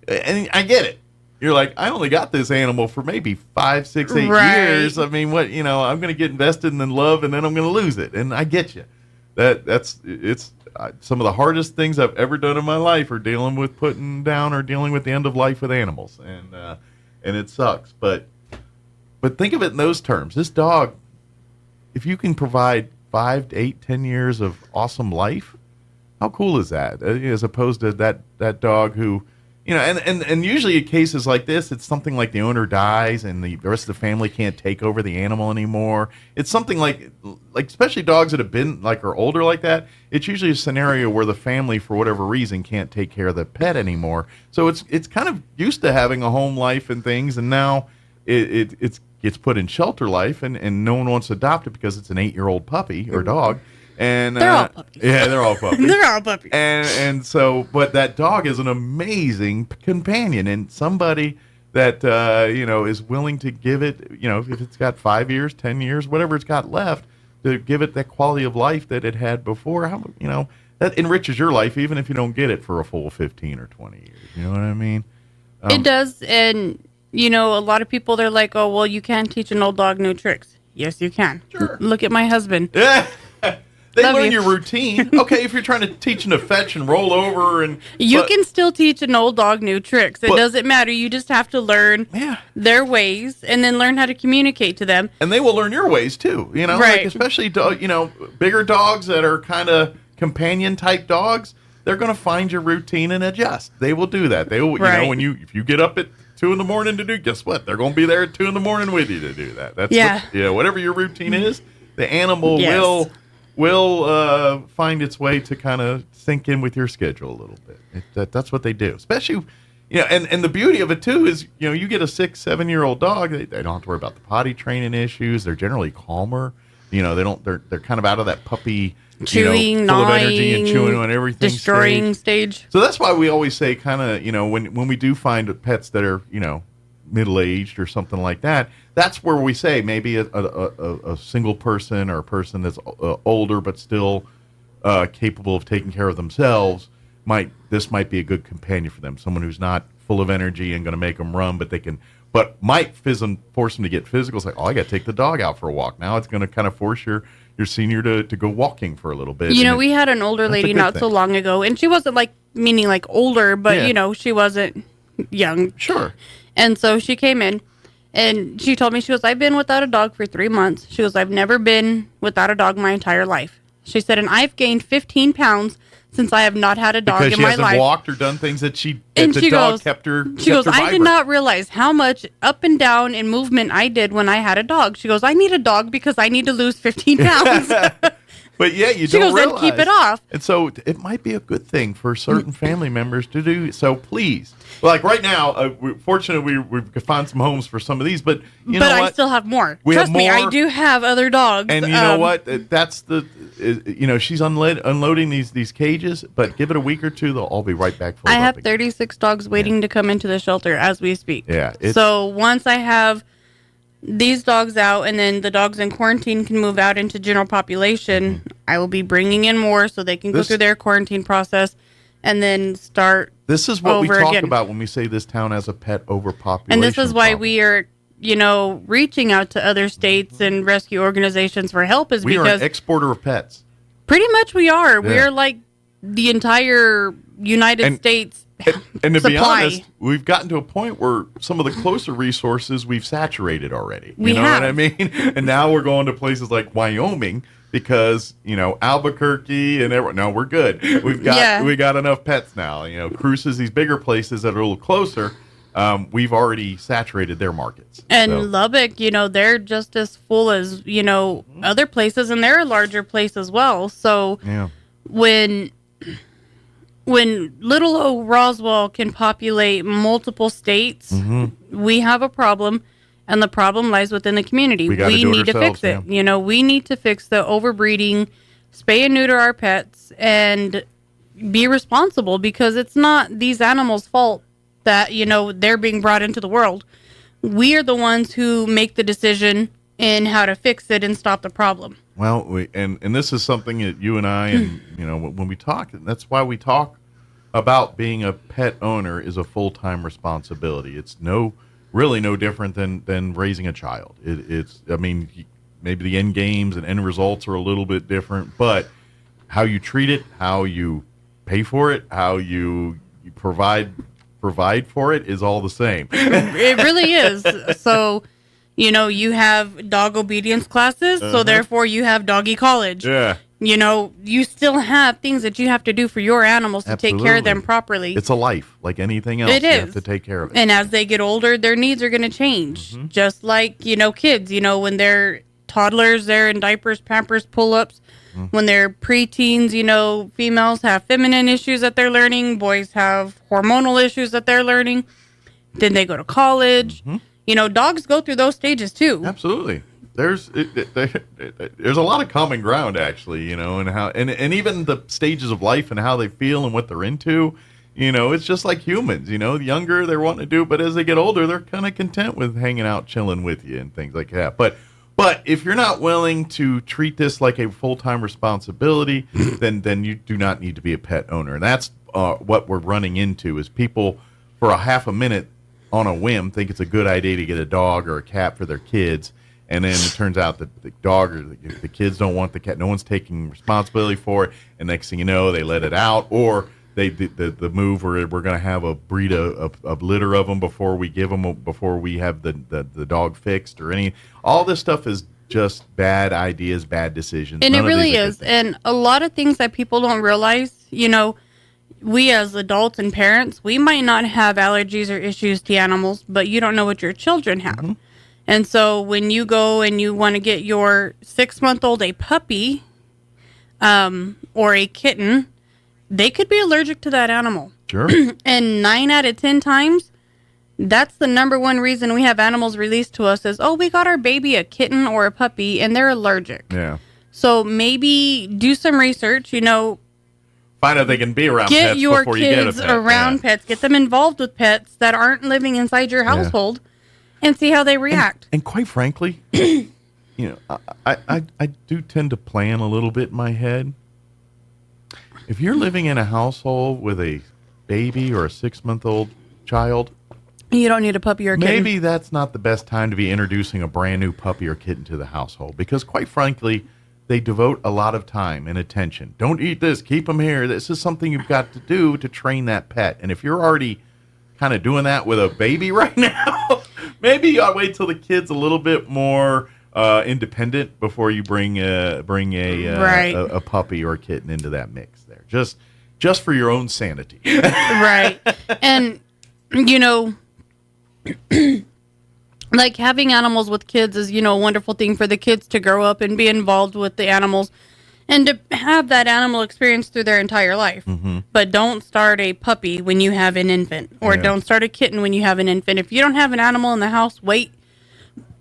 and I get it. You're like, I only got this animal for maybe 5, 6, 8 years. I mean, what, I'm going to get invested and then love, and then I'm going to lose it. And I get you. It's some of the hardest things I've ever done in my life are dealing with putting down or dealing with the end of life with animals. And it sucks. But think of it in those terms. This dog, if you can provide 5 to 8, 10 years of awesome life, how cool is that? As opposed to that dog who, and usually in cases like this, it's something like the owner dies and the rest of the family can't take over the animal anymore. It's something like especially dogs that have been are older like that. It's usually a scenario where the family, for whatever reason, can't take care of the pet anymore. So it's kind of used to having a home life and things, and now it gets put in shelter life, and no one wants to adopt it because it's an 8-year-old puppy or dog. And they're all puppies. Yeah, they're all puppies. They're all puppies. And so, but that dog is an amazing companion, and somebody that is willing to give it, if it's got 5 years, 10 years, whatever it's got left, to give it that quality of life that it had before. That enriches your life, even if you don't get it for a full 15 or 20 years. You know what I mean? It does, and a lot of people, they're like, "Oh, well, you can't teach an old dog new tricks." Yes, you can. Sure. Look at my husband. Yeah. They Love learn you. your routine. Okay, if you're trying to teach them to fetch and roll over You can still teach an old dog new tricks. It doesn't matter. You just have to learn their ways and then learn how to communicate to them. And they will learn your ways too. Right. Especially bigger dogs that are kind of companion type dogs. They're going to find your routine and adjust. They will do that. They will. If you get up at 2 a.m. to do, guess what? They're going to be there at 2 a.m. with you to do that. That's whatever your routine is, the animal will find its way to kind of sink in with your schedule a little bit. That's what they do. Especially, and the beauty of it too is, you get a 6, 7-year-old dog, they don't have to worry about the potty training issues. They're generally calmer. They're kind of out of that puppy chewing, full of gnawing, energy and chewing on everything, destroying stage. So that's why we always say kind of, when we do find pets that are, middle-aged or something like that, that's where we say maybe a single person or a person that's older but still capable of taking care of themselves might be a good companion for them. Someone who's not full of energy and going to make them run, but might force them to get physical. It's like, I got to take the dog out for a walk. Now it's going to kind of force your senior to go walking for a little bit. We had an older lady not so long ago, and she wasn't meaning older, but she wasn't young. Sure. And so she came in and she told me, she goes, I've been without a dog for 3 months. She goes, I've never been without a dog my entire life. She said, and I've gained 15 pounds since I have not had a dog in my life. Because she hasn't walked or done things that the dog kept her She goes, I vibrant. did not realize how much up and down and movement I did when I had a dog. She goes, I need a dog because I need to lose 15 pounds. But yeah, you she don't goes, realize. Then keep it off. And so it might be a good thing for certain family members to do. So please, like right now, fortunately, we could find some homes for some of these. But you know what? I still have more. We Trust have me, more. I do have other dogs. And you know what? That's she's unloading these cages. But give it a week or two, they'll all be right back full. I have 36 dogs waiting to come into the shelter as we speak. Yeah. So once I have these dogs out, and then the dogs in quarantine can move out into general population, I will be bringing in more so they can go through their quarantine process and then start. This is what we over talk again. about when we say this town has a pet overpopulation. And this is why problem. we are, reaching out to other states and rescue organizations for help, is We are because an exporter of pets. pretty much we are. Yeah. We're like the entire United States And to be supply. honest, we've gotten to a point where some of the closer resources we've saturated already. We You know have. what I mean? And now we're going to places like Wyoming because, Albuquerque and everyone. No, we're good. We got enough pets now. Cruces, these bigger places that are a little closer, we've already saturated their markets. And So, Lubbock, they're just as full as, other places, and they're a larger place as well. So yeah. when little old Roswell can populate multiple states, we have a problem, and the problem lies within the community. We gotta do it need to fix ourselves, it. We need to fix the overbreeding, spay and neuter our pets, and be responsible, because it's not these animals' fault that, they're being brought into the world. We are the ones who make the decision in how to fix it and stop the problem. Well, and this is something that you and I, and when we talk, that's why we talk about being a pet owner is a full-time responsibility. It's really no different than raising a child. Maybe the end games and end results are a little bit different, but how you treat it, how you pay for it, how you provide for it is all the same. It really is. So, you have dog obedience classes, so therefore you have doggy college. Yeah. You still have things that you have to do for your animals to take care of them properly. It's a life, like anything else. It You is. have to take care of it. And as they get older, their needs are going to change. Just like, kids, when they're toddlers, they're in diapers, Pampers, pull-ups. When they're preteens, females have feminine issues that they're learning. Boys have hormonal issues that they're learning. Then they go to college. Dogs go through those stages too. Absolutely. There's a lot of common ground, actually, and how and even the stages of life and how they feel and what they're into. It's just like humans. The younger they're wanting to do, but as they get older, they're kind of content with hanging out, chilling with you, and things like that. But if you're not willing to treat this like a full-time responsibility, then you do not need to be a pet owner. And that's what we're running into is people for a half a minute on a whim think it's a good idea to get a dog or a cat for their kids. And then it turns out that the dog or the kids don't want the cat. No one's taking responsibility for it. And next thing you know, they let it out, or the move where we're going to have a breed a litter of them before we have the dog fixed or any. All this stuff is just bad ideas, bad decisions. And None it of really these are good is. things. And a lot of things that people don't realize, we as adults and parents, we might not have allergies or issues to animals, but you don't know what your children have. And so when you go and you want to get your 6-month-old a puppy or a kitten, they could be allergic to that animal. Sure. And 9 out of 10 times, that's the number one reason we have animals released to us is, we got our baby a kitten or a puppy, and they're allergic. Yeah. So maybe do some research, Find out they can be around get pets your before you get a kids pet. around pets, get them involved with pets that aren't living inside your household, and see how they react. And quite frankly, I do tend to plan a little bit in my head. If you're living in a household with a baby or a 6-month-old child, You don't need a puppy or a kitten. maybe that's not the best time to be introducing a brand new puppy or kitten to the household, because quite frankly, they devote a lot of time and attention. Don't eat this, keep them here. This is something you've got to do to train that pet. And if you're already kind of doing that with a baby right now, maybe you ought to wait till the kid's a little bit more independent before you bring a puppy or a kitten into that mix there. Just for your own sanity. Right. And, like having animals with kids is, a wonderful thing for the kids to grow up and be involved with the animals and to have that animal experience through their entire life. But don't start a puppy when you have an infant, or don't start a kitten when you have an infant. If you don't have an animal in the house, wait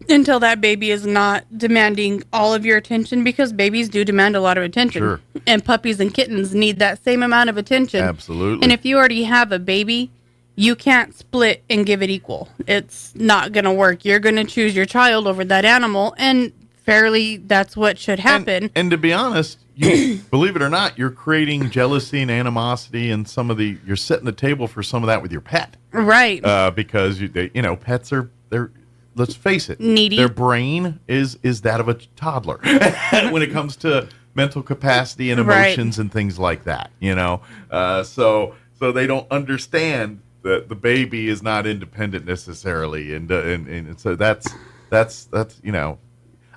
until that baby is not demanding all of your attention, because babies do demand a lot of attention. Sure. And puppies and kittens need that same amount of attention. Absolutely. And if you already have a baby you can't split and give it equal. It's not going to work. You're going to choose your child over that animal, and fairly, that's what should happen. And to be honest, you, believe it or not, you're creating jealousy and animosity, and you're setting the table for some of that with your pet, right? Because pets they're let's face it, needy. Their brain is that of a toddler when it comes to mental capacity and emotions and things like that. So they don't understand that the baby is not independent necessarily, and so that's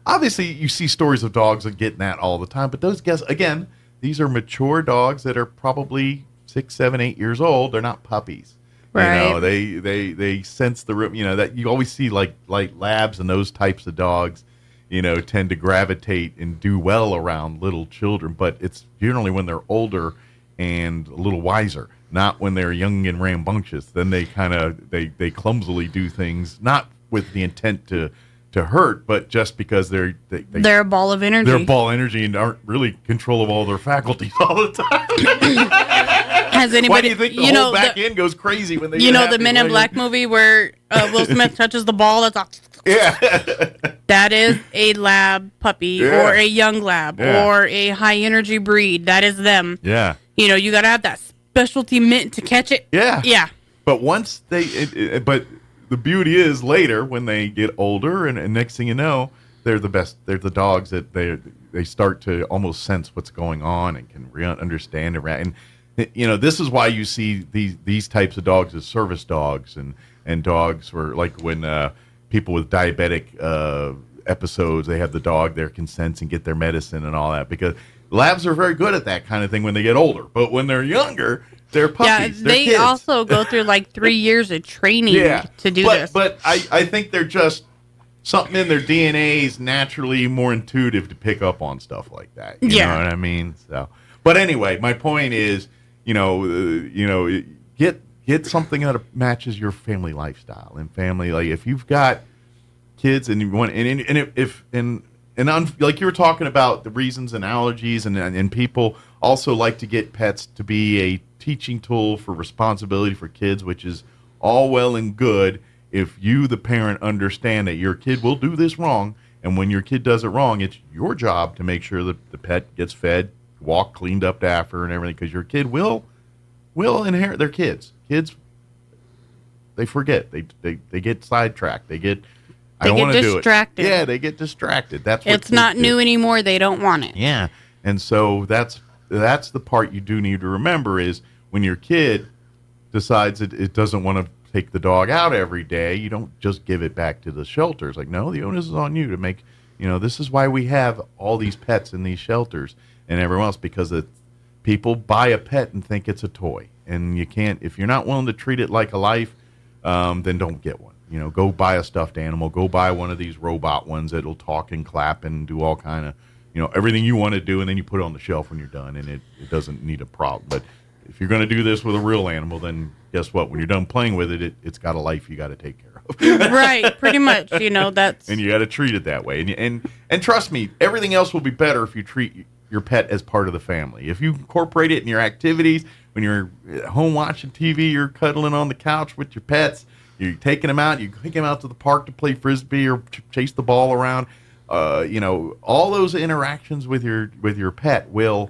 obviously you see stories of dogs that getting that all the time, but those guys, again, these are mature dogs that are probably 6, 7, 8 years old. They're not puppies. Right. They sense the room. That you always see like labs and those types of dogs, tend to gravitate and do well around little children. But it's generally when they're older and a little wiser, not when they're young and rambunctious. Then they they clumsily do things, not with the intent to hurt, but just because they're a ball of energy. They're a ball of energy and aren't really control of all their faculties all the time. Has anybody? Why do you think the whole back end goes crazy when they? The Men in Black movie where Will Smith touches the ball? That's all. Yeah. That is a lab puppy or a young lab or a high energy breed. That is them. Yeah. You got to have that specialty mitt to catch it. Yeah. Yeah. But once but the beauty is later when they get older and next thing you know, they're the best. They're the dogs that they start to almost sense what's going on and can understand it. And this is why you see these types of dogs as service dogs and dogs were like when people with diabetic episodes, they have the dog there can sense and get their medicine and all that, because labs are very good at that kind of thing when they get older. But when they're younger, they're puppies. Yeah, they also go through like 3 years of training to do this. But I think they're just something in their DNA is naturally more intuitive to pick up on stuff like that. You know what I mean? So, but anyway, my point is, get something that matches your family lifestyle and family. Like if you've got kids and you want, like you were talking about the reasons and allergies, and people also like to get pets to be a teaching tool for responsibility for kids, which is all well and good if you, the parent, understand that your kid will do this wrong, and when your kid does it wrong, it's your job to make sure that the pet gets fed, walked, cleaned up after, and everything, because your kid will inherit their kids. Kids, they forget. They get sidetracked. They get distracted. Yeah, they get distracted. That's what it's not new anymore. They don't want it. Yeah, and so that's the part you do need to remember is when your kid decides it doesn't want to take the dog out every day, you don't just give it back to the shelters. Like, no, the onus is on you to make. This is why we have all these pets in these shelters and everyone else, because people buy a pet and think it's a toy, and you can't. If you're not willing to treat it like a life, then don't get one. Go buy a stuffed animal. Go buy one of these robot ones that'll talk and clap and do all kind of, everything you want to do, and then you put it on the shelf when you're done, and it doesn't need a problem. But if you're going to do this with a real animal, then guess what? When you're done playing with it, it's got a life you got to take care of. Right, pretty much. That's and you got to treat it that way. And trust me, everything else will be better if you treat your pet as part of the family. If you incorporate it in your activities, when you're at home watching TV, you're cuddling on the couch with your pets. You're taking them out. You take them out to the park to play frisbee or chase the ball around. All those interactions with your pet will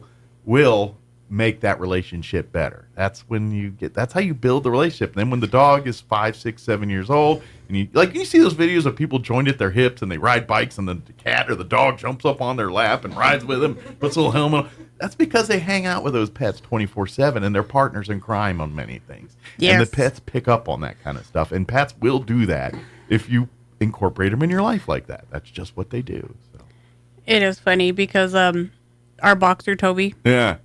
make that relationship better. That's how you build the relationship. And then when the dog is 5, 6, 7 years old, and you see those videos of people joined at their hips and they ride bikes, and the cat or the dog jumps up on their lap and rides with them, puts a little helmet on. That's because they hang out with those pets 24/7, and they're partners in crime on many things. Yes. And the pets pick up on that kind of stuff, and pets will do that if you incorporate them in your life like that. That's just what they do. So. It is funny because our boxer Toby,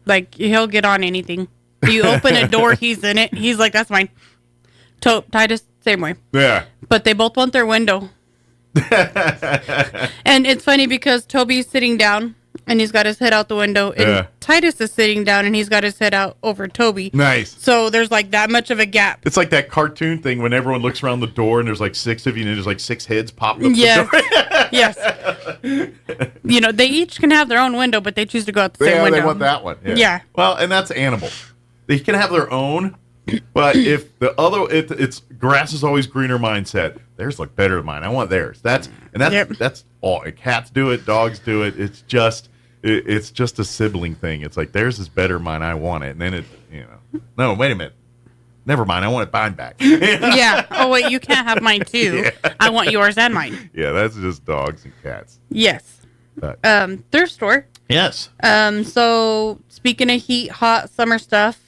like he'll get on anything. You open a door, he's in it. He's like, "That's mine." Titus, same way. Yeah. But they both want their window. And it's funny because Toby's sitting down and he's got his head out the window, and Titus is sitting down and he's got his head out over Toby. Nice. So there's like that much of a gap. It's like that cartoon thing when everyone looks around the door and there's like 6 of you and there's like 6 heads popping up the door. Yes. They each can have their own window, but they choose to go out the same window. They want that one. Yeah. Yeah. Well, and that's animals. They can have their own, But if the other, it's grass is always greener mindset. Theirs look better than mine. I want theirs. That's all. Cats do it. Dogs do it. It's just a sibling thing. It's like theirs is better than mine. I want it. And then no, wait a minute. Never mind. I want mine back. Yeah. Oh wait, you can't have mine too. Yeah. I want yours and mine. Yeah, that's just dogs and cats. Yes. Thrift store. Yes. So speaking of heat, hot summer stuff,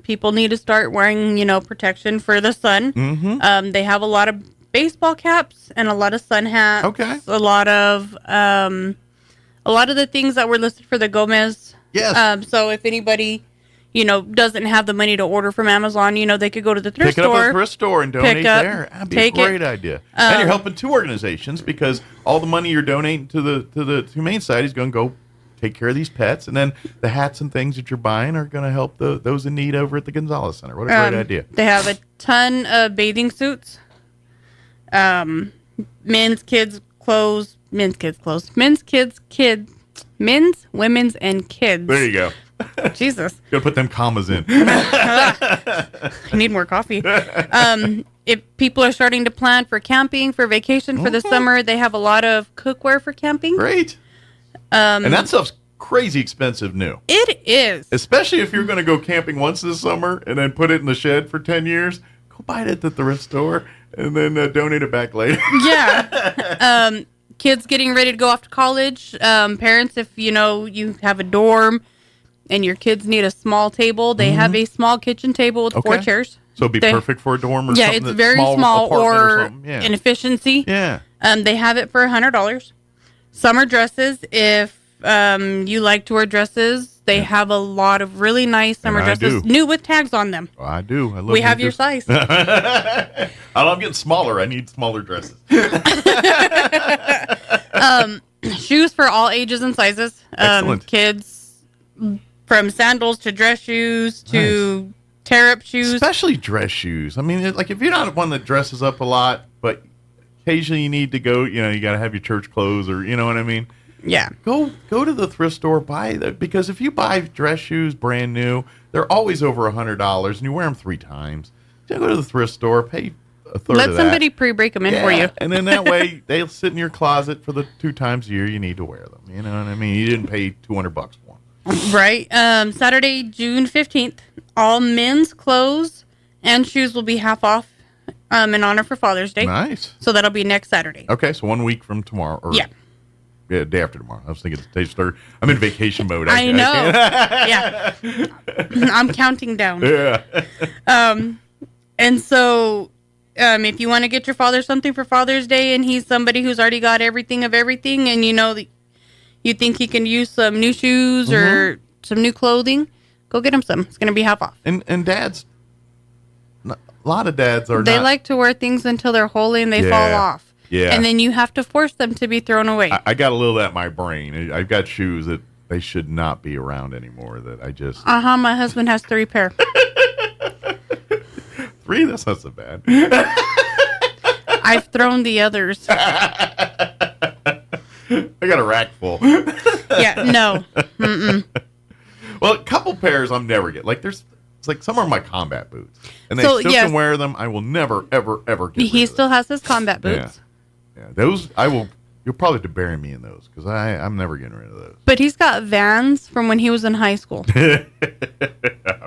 people need to start wearing, protection for the sun. Mm-hmm. They have a lot of baseball caps and a lot of sun hats. Okay. A lot of the things that were listed for the Gomez. Yes. So if anybody, doesn't have the money to order from Amazon, they could go to the thrift store. Pick it up at a thrift store and donate there. That'd be a great idea. And you're helping two organizations because all the money you're donating to the Humane Society is going to go take care of these pets, and then the hats and things that you're buying are going to help those in need over at the Gonzalez Center. What a great idea. They have a ton of bathing suits, men's, women's, and kids. There you go. Jesus. Gotta put them commas in. I need more coffee. If people are starting to plan for camping, for vacation, for the summer, they have a lot of cookware for camping. Great. And that stuff's crazy expensive new. It is. Especially if you're going to go camping once this summer and then put it in the shed for 10 years. Go buy it at the thrift store and then donate it back later. Yeah. Kids getting ready to go off to college. Parents, if you have a dorm and your kids need a small table, they have a small kitchen table with 4 chairs. So it'd be perfect for a dorm or something. Yeah, it's very small or yeah. inefficiency. Yeah. They have it for $100. Summer dresses, if you like to wear dresses, they have a lot of really nice summer dresses, new with tags on them. Oh, I do. I love we have your size. I'm getting smaller. I need smaller dresses. Shoes for all ages and sizes. Excellent. Kids, from sandals to dress shoes to tear-up shoes. Especially dress shoes. I mean, if you're not one that dresses up a lot, but occasionally you need to go, you got to have your church clothes or, you know what I mean? Yeah. Go to the thrift store, buy that, because if you buy dress shoes brand new, they're always over $100 and you wear them 3 times. So go to the thrift store, pay a third Let of that. somebody pre-break them in for you. And then that way they'll sit in your closet for the 2 times a year you need to wear them. You know what I mean? You didn't pay $200 for them. Right. Saturday, June 15th, all men's clothes and shoes will be half off in honor for Father's Day. Nice. So that'll be next Saturday. Okay, so 1 week from tomorrow. Or, yeah. Yeah, day after tomorrow. I was thinking today's third. I'm in vacation mode. I know. Yeah. I'm counting down. Yeah. And so if you want to get your father something for Father's Day and he's somebody who's already got everything of everything and you think he can use some new shoes or some new clothing, go get him some. It's going to be half off. And dads, a lot of dads They like to wear things until they're holy and they fall off. Yeah. And then you have to force them to be thrown away. I got a little of that in my brain. I've got shoes that they should not be around anymore that I just... My husband has 3 pair. 3? That's not so bad. I've thrown the others. I got a rack full. Yeah, no. Mm-mm. Well, a couple pairs I'm never get. It's like some are my combat boots, and they still can wear them. I will never, ever, ever get. He still has his combat boots. Yeah, those I will. You'll probably have to bury me in those because I'm never getting rid of those. But he's got Vans from when he was in high school. I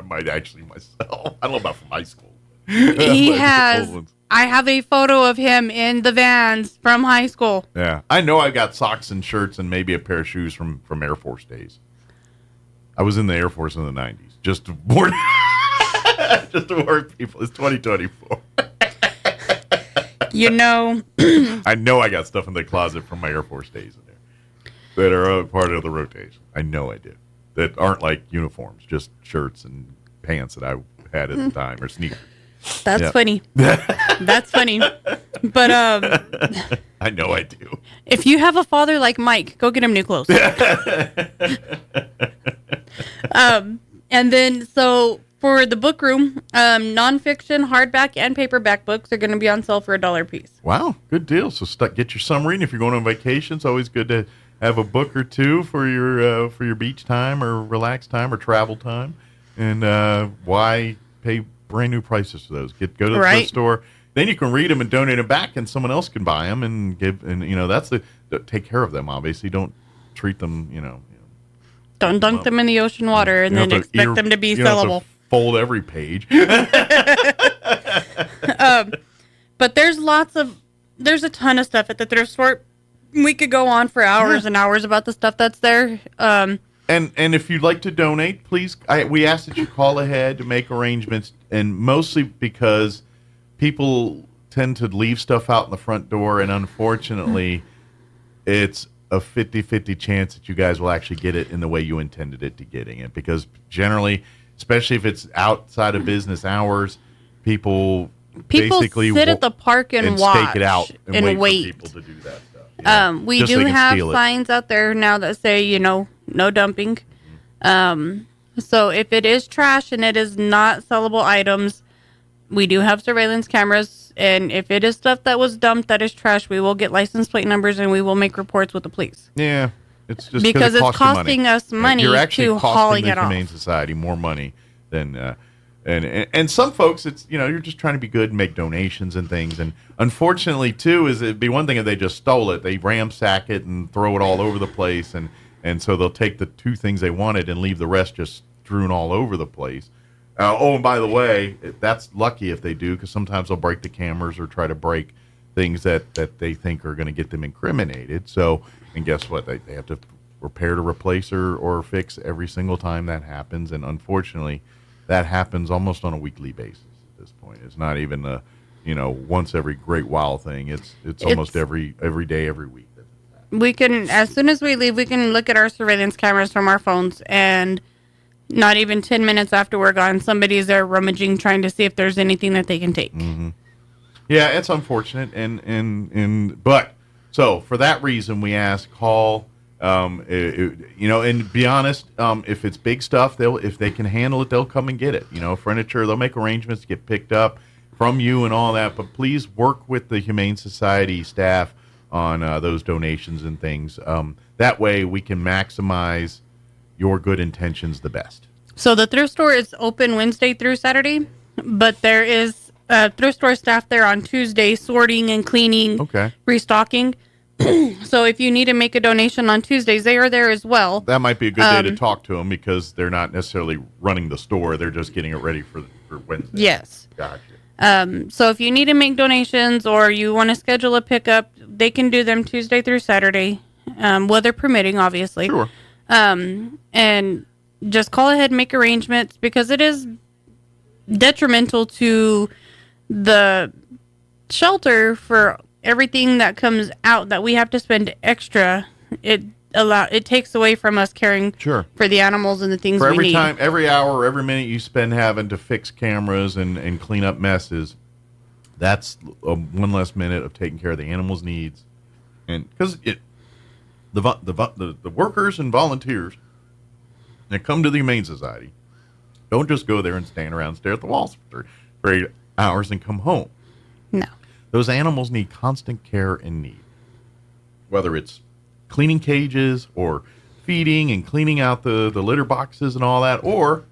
might actually myself. I don't know about from high school. He has. I have a photo of him in the Vans from high school. Yeah, I know I got socks and shirts and maybe a pair of shoes from Air Force days. I was in the Air Force in the 90s. Just to warn people. It's 2024. I know I got stuff in the closet from my Air Force days in there that are a part of the rotation. I know I did. That aren't like uniforms, just shirts and pants that I had at the time, or sneakers. That's funny. That's funny. But I know I do. If you have a father like Mike, go get him new clothes. And then so for the book room, nonfiction, hardback, and paperback books are going to be on sale for $1 a piece. Wow, good deal. So get your summer reading. If you're going on vacation, it's always good to have a book or two for your beach time or relaxed time or travel time. And why pay brand new prices for those. Go to the Right. thrift store. Then you can read them and donate them back, and someone else can buy them and give. And that's take care of them. Obviously, don't treat them. Don't dunk them in the ocean water and then expect them to be you don't have sellable. to fold every page. But there's a ton of stuff at the thrift store. We could go on for hours and hours about the stuff that's there. And if you'd like to donate, please, we ask that you call ahead to make arrangements, and mostly because people tend to leave stuff out in the front door, and unfortunately, it's a 50-50 chance that you guys will actually get it in the way you intended it to getting it, because generally, especially if it's outside of business hours, people basically sit at the park and watch stake it out and wait for people to do that stuff. We Just so do they can have steal it. signs out there now that say, no dumping. So if it is trash and it is not sellable items, we do have surveillance cameras. And if it is stuff that was dumped that is trash, we will get license plate numbers and we will make reports with the police. Yeah. It's just because it it's costs you costing us money You're actually to hauling costing it the off. Humane Society more money than and some folks, it's you're just trying to be good and make donations and things. And unfortunately, too, it'd be one thing if they just stole it, they ransack it and throw it all over the place, and so they'll take the two things they wanted and leave the rest just strewn all over the place. And by the way, that's lucky if they do, because sometimes they'll break the cameras or try to break things that they think are going to get them incriminated. So, and guess what? They have to repair to replace or fix every single time that happens. And unfortunately, that happens almost on a weekly basis at this point. It's not even a, once every great while thing. It's almost every day, every week. We can, as soon as we leave, we can look at our surveillance cameras from our phones, and not even 10 minutes after we're gone, somebody's there rummaging, trying to see if there's anything that they can take. Mm-hmm. Yeah, it's unfortunate, but so for that reason, we ask, call, and be honest, if it's big stuff, if they can handle it, they'll come and get it. Furniture, they'll make arrangements to get picked up from you and all that. But please work with the Humane Society staff on those donations and things. That way, we can maximize your good intentions the best. So the thrift store is open Wednesday through Saturday, but there is thrift store staff there on Tuesday sorting and cleaning, restocking. So if you need to make a donation on Tuesdays, they are there as well. That might be a good day to talk to them, because they're not necessarily running the store. They're just getting it ready for Wednesday. Yes. Gotcha. So if you need to make donations or you want to schedule a pickup, they can do them Tuesday through Saturday, weather permitting, obviously. Sure. And just call ahead and make arrangements, because it is detrimental to the shelter for everything that comes out that we have to spend extra. It takes away from us caring for the animals and the things for we every need. time, every hour, every minute you spend having to fix cameras and clean up messes, that's one less minute of taking care of the animals' needs. And because the workers and volunteers that come to the Humane Society don't just go there and stand around and stare at the walls for 8 hours and come home. No. Those animals need constant care and need. Whether it's cleaning cages or feeding and cleaning out the litter boxes and all that, or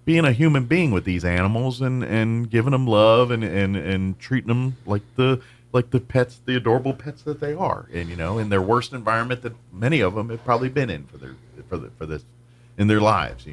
being a human being with these animals and giving them love and treating them like the pets, the adorable pets that they are, and in their worst environment that many of them have probably been in for this in their lives,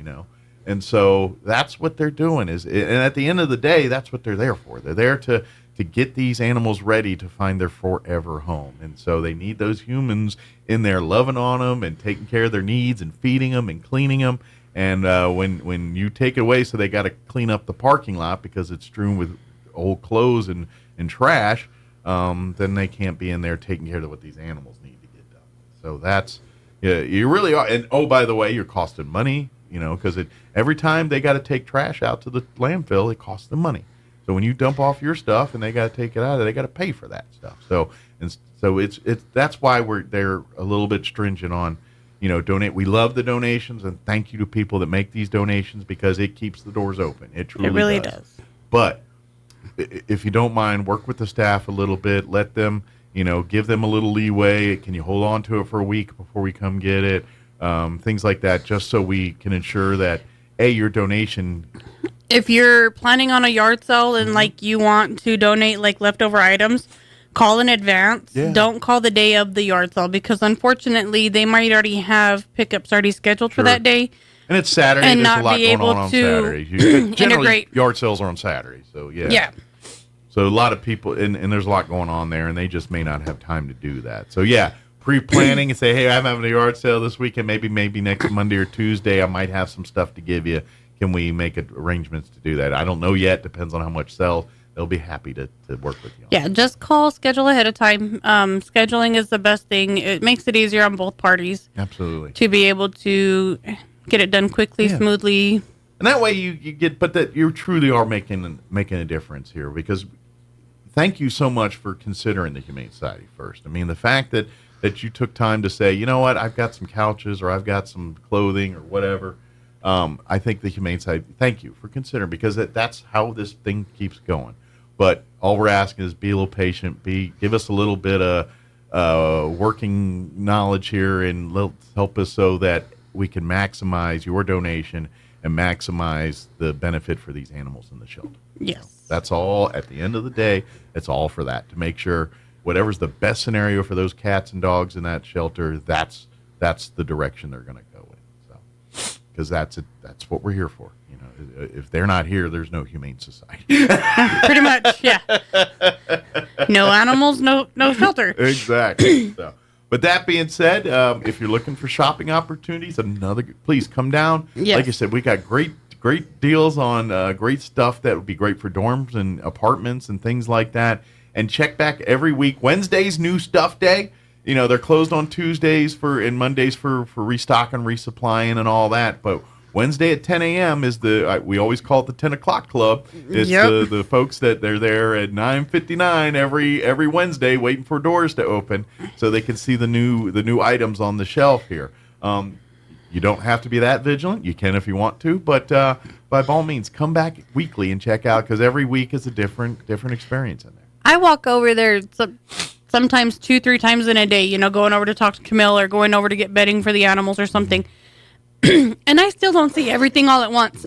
and so that's what they're doing and at the end of the day, that's what they're there for. They're there to get these animals ready to find their forever home, and so they need those humans in there loving on them and taking care of their needs and feeding them and cleaning them. And when you take it away, so they got to clean up the parking lot because it's strewn with old clothes and trash. Then they can't be in there taking care of what these animals need to get done. So that's, you really are. And by the way, you're costing money, because every time they got to take trash out to the landfill, it costs them money. So when you dump off your stuff and they got to take it out, they got to pay for that stuff. So it's that's why they're a little bit stringent on, donate. We love the donations, and thank you to people that make these donations, because it keeps the doors open. It truly really does. But if you don't mind, work with the staff a little bit. Let them, give them a little leeway. Can you hold on to it for a week before we come get it? Things like that, just so we can ensure that, your donation If you're planning on a yard sale and like you want to donate like leftover items, call in advance. Yeah. Don't call the day of the yard sale because unfortunately they might already have pickups already scheduled for that day. And it's Saturday. And There's not a lot be going able on to Saturday. Generally, integrate. yard sales are on Saturday. So, yeah. Yeah. So, a lot of people, and there's a lot going on there, and they just may not have time to do that. So, yeah, pre-planning and say, hey, I'm having a yard sale this weekend. Maybe next Monday or Tuesday I might have some stuff to give you. Can we make arrangements to do that? I don't know yet. Depends on how much sells. They'll be happy to work with you. Yeah, just call, schedule ahead of time. Scheduling is the best thing. It makes it easier on both parties. Absolutely. To be able to get it done quickly, smoothly. And that way you get, but that you truly are making a difference here, because thank you so much for considering the Humane Society first. I mean, the fact that you took time to say, you know what, I've got some couches or I've got some clothing or whatever. I think the Humane Society, thank you for considering, because that's how this thing keeps going. But all we're asking is be a little patient, give us a little bit of working knowledge here, and help us so that we can maximize your donation and maximize the benefit for these animals in the shelter. Yes. That's all. At the end of the day, it's all for that, to make sure whatever's the best scenario for those cats and dogs in that shelter, that's the direction they're going to go in. So, because that's what we're here for. You know, if they're not here, there's no Humane Society. Pretty much, yeah. No animals, no shelter. Exactly. So, but that being said, if you're looking for shopping opportunities, please come down. Yes. Like I said, we got great deals on great stuff that would be great for dorms and apartments and things like that. And check back every week. Wednesday's new stuff day. You know, they're closed on Tuesdays and Mondays for restocking, resupplying, and all that. But Wednesday at 10 a.m. is we always call it the 10 o'clock club. It's the folks that they're there at 9:59 every Wednesday waiting for doors to open so they can see the new items on the shelf here. You don't have to be that vigilant. You can if you want to, but by all means, come back weekly and check out, because every week is a different experience in there. I walk over there sometimes 2-3 times in a day, you know, going over to talk to Camille or going over to get bedding for the animals or something. And I still don't see everything all at once.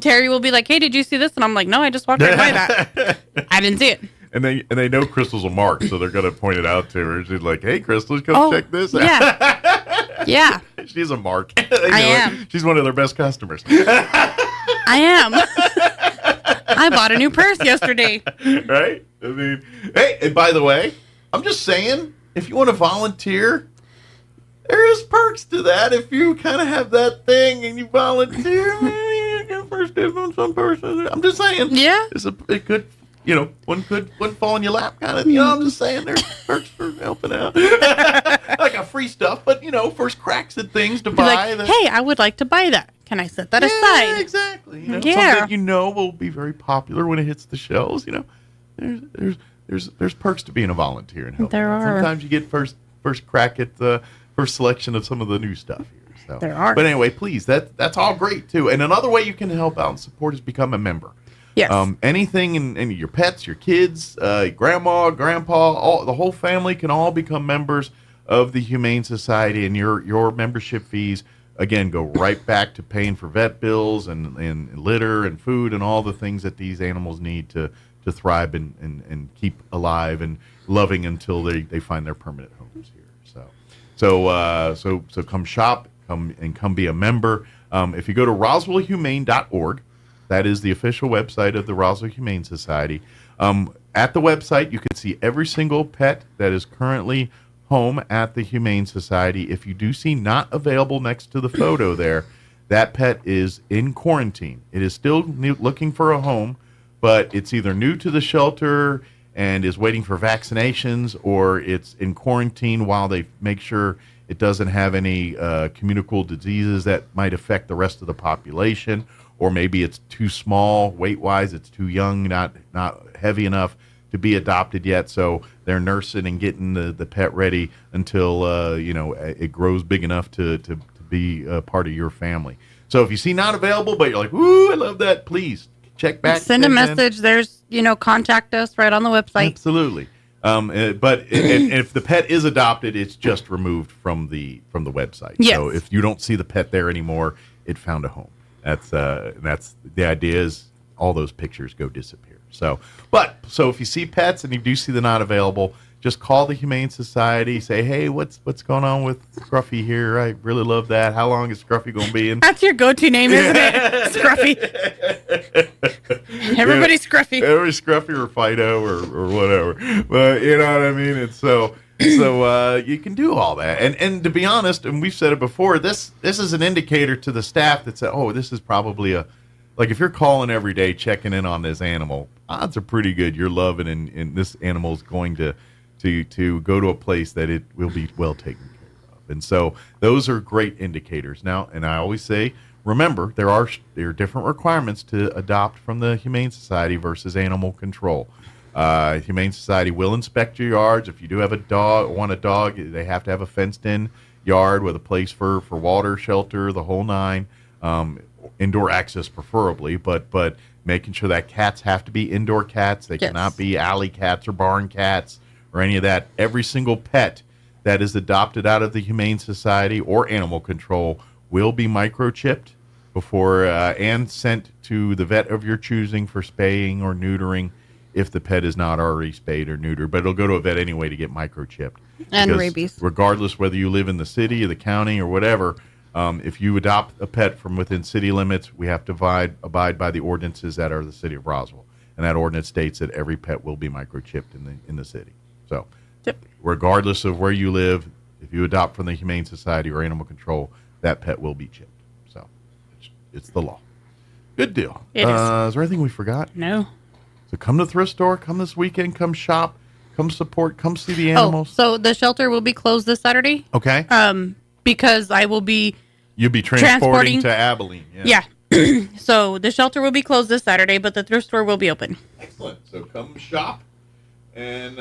Terry will be like, hey, did you see this? And I'm like, no, I just walked right by that. I didn't see it. And they know Crystal's a mark, so they're going to point it out to her. She's like, hey, Crystal, come check this out. Yeah. Yeah. She's a mark. I am. She's one of their best customers. I am. I bought a new purse yesterday. Right? I mean, hey, and by the way, I'm just saying, if you want to volunteer, there is perks to that. If you kind of have that thing and you volunteer, maybe you get first dibs on some person. I'm just saying. Yeah. It could, you know, one fall in your lap kind of, you know, I'm just saying there's perks for helping out. Like a free stuff, but, you know, first cracks at things to buy. Like, hey, I would like to buy that. Can I set that aside? Exactly. You know, something you know will be very popular when it hits the shelves. You know, there's perks to being a volunteer and helping. There are. Sometimes you get first crack at the first selection of some of the new stuff here. So. There are. But anyway, please, that's all great too. And another way you can help out and support is become a member. Yes. Anything in your pets, your kids, grandma, grandpa, the whole family can all become members of the Humane Society, and your membership fees, again, go right back to paying for vet bills and litter and food and all the things that these animals need to thrive and keep alive and loving until they find their permanent homes here. So come shop, come be a member. If you go to roswellhumane.org, that is the official website of the Roswell Humane Society. At the website, you can see every single pet that is currently home at the Humane Society. If you do see not available next to the photo there, that pet is in quarantine. It is still looking for a home, but it's either new to the shelter and is waiting for vaccinations, or it's in quarantine while they make sure it doesn't have any communicable diseases that might affect the rest of the population, or maybe it's too small weight-wise, it's too young, not heavy enough to be adopted yet, so they're nursing and getting the pet ready until it grows big enough to be a part of your family. So if you see not available, but you're like, ooh, I love that, please check back. Send a message. There's, contact us right on the website. Absolutely. But if the pet is adopted, it's just removed from the website. Yes. So if you don't see the pet there anymore, it found a home. That's the idea is all those pictures go disappear. So if you see pets and you do see they're not available, just call the Humane Society. Say, hey, what's going on with Scruffy here? I really love that. How long is Scruffy going to be in? That's your go-to name, isn't it? Scruffy. Everybody's Scruffy. Everybody's Scruffy or Fido or whatever. But you know what I mean? It's so you can do all that. And to be honest, and we've said it before, this is an indicator to the staff that said, oh, this is probably like if you're calling every day checking in on this animal, odds are pretty good you're loving and this animal is going to go to a place that it will be well taken care of. And so those are great indicators. Now, and I always say, remember, there are different requirements to adopt from the Humane Society versus animal control. Humane Society will inspect your yards. If you do have a dog, they have to have a fenced-in yard with a place for water, shelter, the whole nine. Indoor access preferably, but making sure that cats have to be indoor cats. They cannot be alley cats or barn cats or any of that. Every single pet that is adopted out of the Humane Society or animal control will be microchipped before and sent to the vet of your choosing for spaying or neutering if the pet is not already spayed or neutered. But it'll go to a vet anyway to get microchipped. And rabies. Regardless whether you live in the city or the county or whatever, if you adopt a pet from within city limits, we have to abide by the ordinances that are the city of Roswell. And that ordinance states that every pet will be microchipped in the city. So regardless of where you live, if you adopt from the Humane Society or Animal Control, that pet will be chipped. So it's the law. Good deal. It is. Is there anything we forgot? No. So come to the thrift store, come this weekend, come shop, come support, come see the animals. Oh, so the shelter will be closed this Saturday. Okay. Because I will be... You'll be transporting to Abilene. Yeah. So the shelter will be closed this Saturday, but the thrift store will be open. Excellent. So come shop and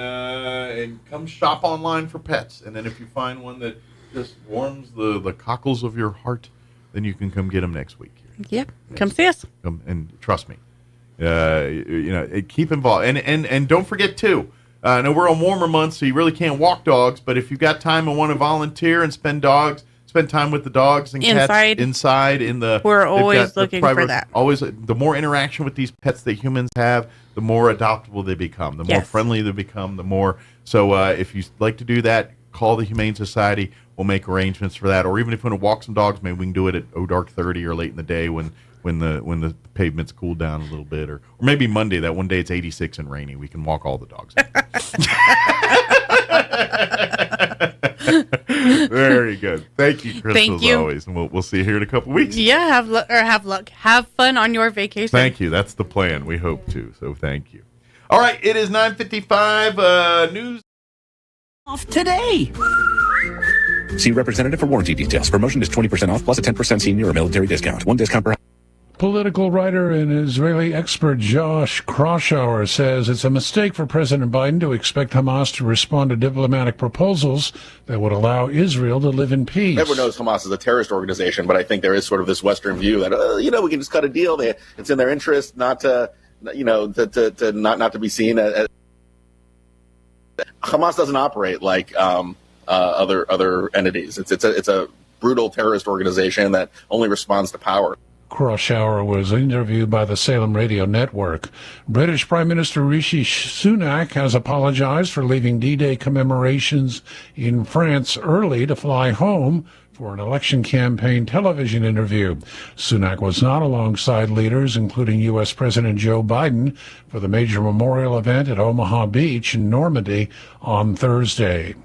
come shop online for pets. And then if you find one that just warms the cockles of your heart, then you can come get them next week. Yep. Come see us. And trust me, keep involved. And don't forget too. I know we're on warmer months, so you really can't walk dogs. But if you've got time and want to volunteer and spend time with the dogs and cats inside in the. We're always looking for that. Always, the more interaction with these pets that humans have, the more adoptable they become, the more friendly they become, the more. So if you like to do that, call the Humane Society. We'll make arrangements for that. Or even if you want to walk some dogs, maybe we can do it at dark 30 or late in the day when the pavement's cooled down a little bit, or maybe Monday, that one day it's 86 and rainy. We can walk all the dogs. Very good. Thank you, Crystal, as always. And we'll see you here in a couple weeks. Yeah, have luck. Have fun on your vacation. Thank you. That's the plan. We hope to. So thank you. All right, it is 9:55. News off today. See representative for warranty details. Promotion is 20% off plus a 10% senior or military discount. One discount per. Political writer and Israeli expert Josh Kroshauer says it's a mistake for President Biden to expect Hamas to respond to diplomatic proposals that would allow Israel to live in peace. Everyone knows Hamas is a terrorist organization, but I think there is sort of this Western view that, we can just cut a deal. It's in their interest not to be seen as. Hamas doesn't operate like other entities. It's a brutal terrorist organization that only responds to power. Kroshauer was interviewed by the Salem Radio Network. British Prime Minister Rishi Sunak has apologized for leaving D-Day commemorations in France early to fly home for an election campaign television interview. Sunak was not alongside leaders, including U.S. President Joe Biden, for the major memorial event at Omaha Beach in Normandy on Thursday.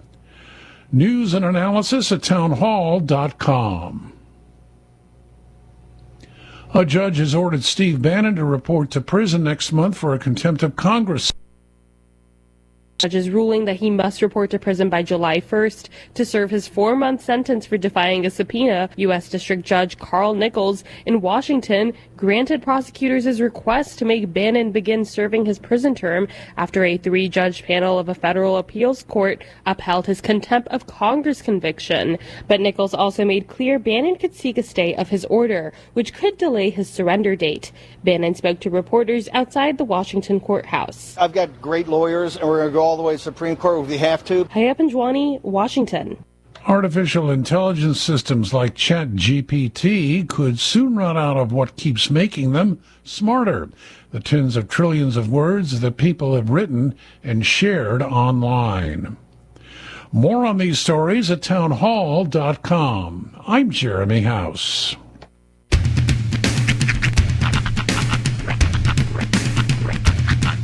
News and analysis at townhall.com. A judge has ordered Steve Bannon to report to prison next month for a contempt of Congress. Judge is ruling that he must report to prison by July 1st to serve his 4-month sentence for defying a subpoena. U.S. District Judge Carl Nichols in Washington granted prosecutors his request to make Bannon begin serving his prison term after a 3-judge panel of a federal appeals court upheld his contempt of Congress conviction. But Nichols also made clear Bannon could seek a stay of his order, which could delay his surrender date. Bannon spoke to reporters outside the Washington courthouse. I've got great lawyers, and we're going to go all the way to the Supreme Court if we have to. Hayat Panjwani, Washington. Artificial intelligence systems like ChatGPT could soon run out of what keeps making them smarter, the tens of trillions of words that people have written and shared online. More on these stories at townhall.com. I'm Jeremy House.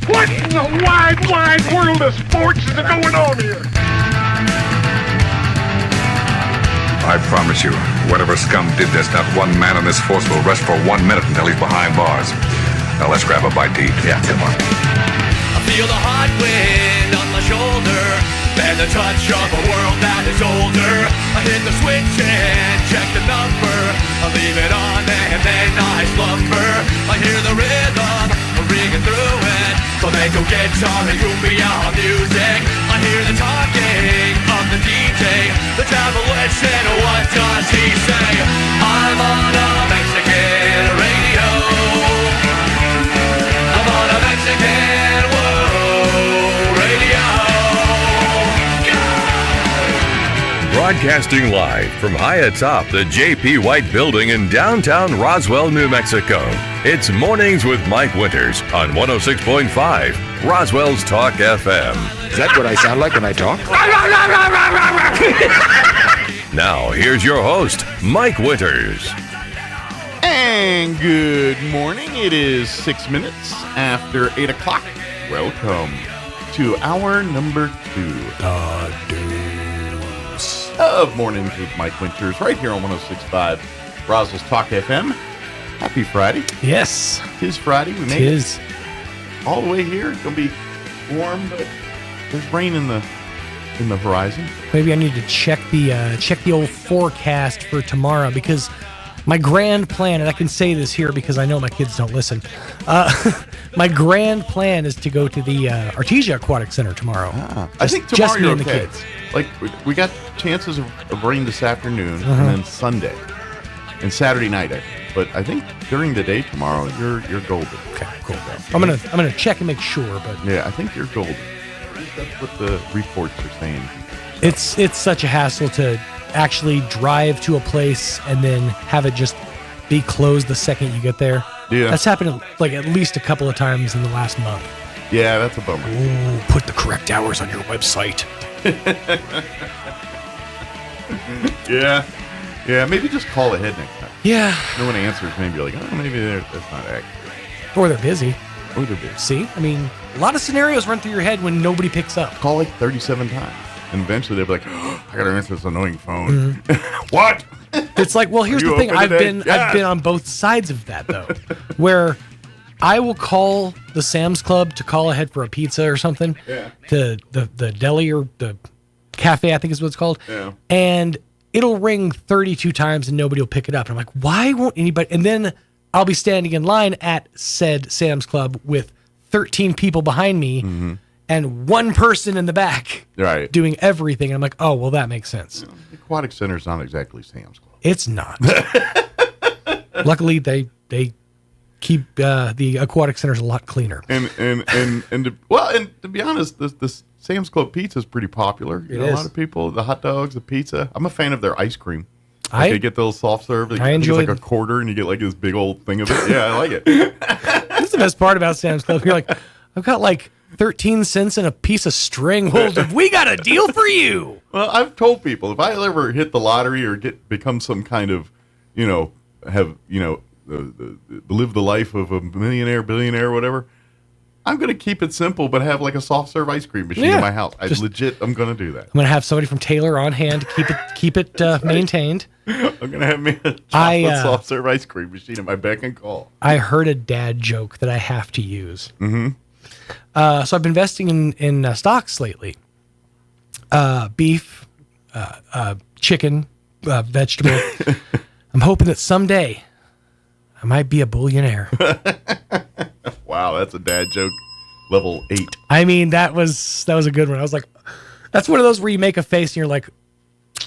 What in the wide, wide world of sports is going on here? I promise you, whatever scum did this, not one man in this force will rest for 1 minute until he's behind bars. Now let's grab a bite to eat. Yeah, come on. I feel the hot wind on my shoulder and the touch of a world that is older. I hit the switch and check the number. I leave it on and then I slumber. I hear the rhythm ringing through it. Flamenco guitar and cumbia music. I hear the talking of the DJ. The tabloid said, what does he say? I'm on a Mexican radio. I'm on a Mexican world radio. Broadcasting live from high atop the J.P. White Building in downtown Roswell, New Mexico. It's Mornings with Mike Winters on 106.5 Roswell's Talk FM. Is that what I sound like when I talk? Now, here's your host, Mike Winters. And good morning. It is 6 minutes after 8 o'clock. Welcome to hour number 2 of Mornings with Mike Winters, right here on 106.5 Roswell's Talk FM. Happy Friday. Yes. Tis Friday. We made it all the way here. It's going to be warm, but there's rain in the horizon. Maybe I need to check the old forecast for tomorrow, because my grand plan, and I can say this here because I know my kids don't listen, my grand plan is to go to the Artesia Aquatic Center tomorrow. I think tomorrow just me you're and the okay. kids. Like, we got chances of rain this afternoon, and then Sunday and Saturday night. But I think during the day tomorrow you're golden. Okay, cool. I'm gonna check and make sure, but yeah, I think you're golden. That's what the reports are saying. It's such a hassle to actually drive to a place and then have it just be closed the second you get there. Yeah, that's happened like at least a couple of times in the last month. Yeah, that's a bummer. Ooh, put the correct hours on your website. Yeah, maybe just call ahead next time. Yeah. No one answers. Maybe you're like, oh, maybe that's not accurate. Or they're busy. See? I mean, a lot of scenarios run through your head when nobody picks up. Call like 37 times. And eventually they'll be like, oh, I got to answer this annoying phone. What? It's like, well, here's the thing. I've been on both sides of that, though, where I will call the Sam's Club to call ahead for a pizza or something. Yeah. To the deli or the cafe, I think is what it's called. Yeah. And it'll ring 32 times and nobody will pick it up. And I'm like, why won't anybody? And then I'll be standing in line at said Sam's Club with 13 people behind me and one person in the back doing everything. And I'm like, oh, well, that makes sense. The Aquatic Center's not exactly Sam's Club. It's not. Luckily, they keep the Aquatic Centers a lot cleaner. And to be honest, this Sam's Club pizza is pretty popular. You know, a lot of people, the hot dogs, the pizza. I'm a fan of their ice cream. They get those soft serve. I enjoy it. It's like a quarter, and you get like this big old thing of it. Yeah, I like it. This is the best part about Sam's Club. You're like, I've got like 13 cents and a piece of string. Well, we got a deal for you. Well, I've told people if I ever hit the lottery or become some kind of, live the life of a millionaire, billionaire, whatever, I'm going to keep it simple, but have like a soft serve ice cream machine in my house. I'm going to do that. I'm going to have somebody from Taylor on hand to keep it maintained. I'm going to have me a chocolate soft serve ice cream machine at my beck and call. I heard a dad joke that I have to use. So I've been investing in stocks lately. Beef, chicken, vegetable. I'm hoping that someday I might be a billionaire. Wow, that's a dad joke level 8. I mean, that was a good one. I was like, that's one of those where you make a face and you're like,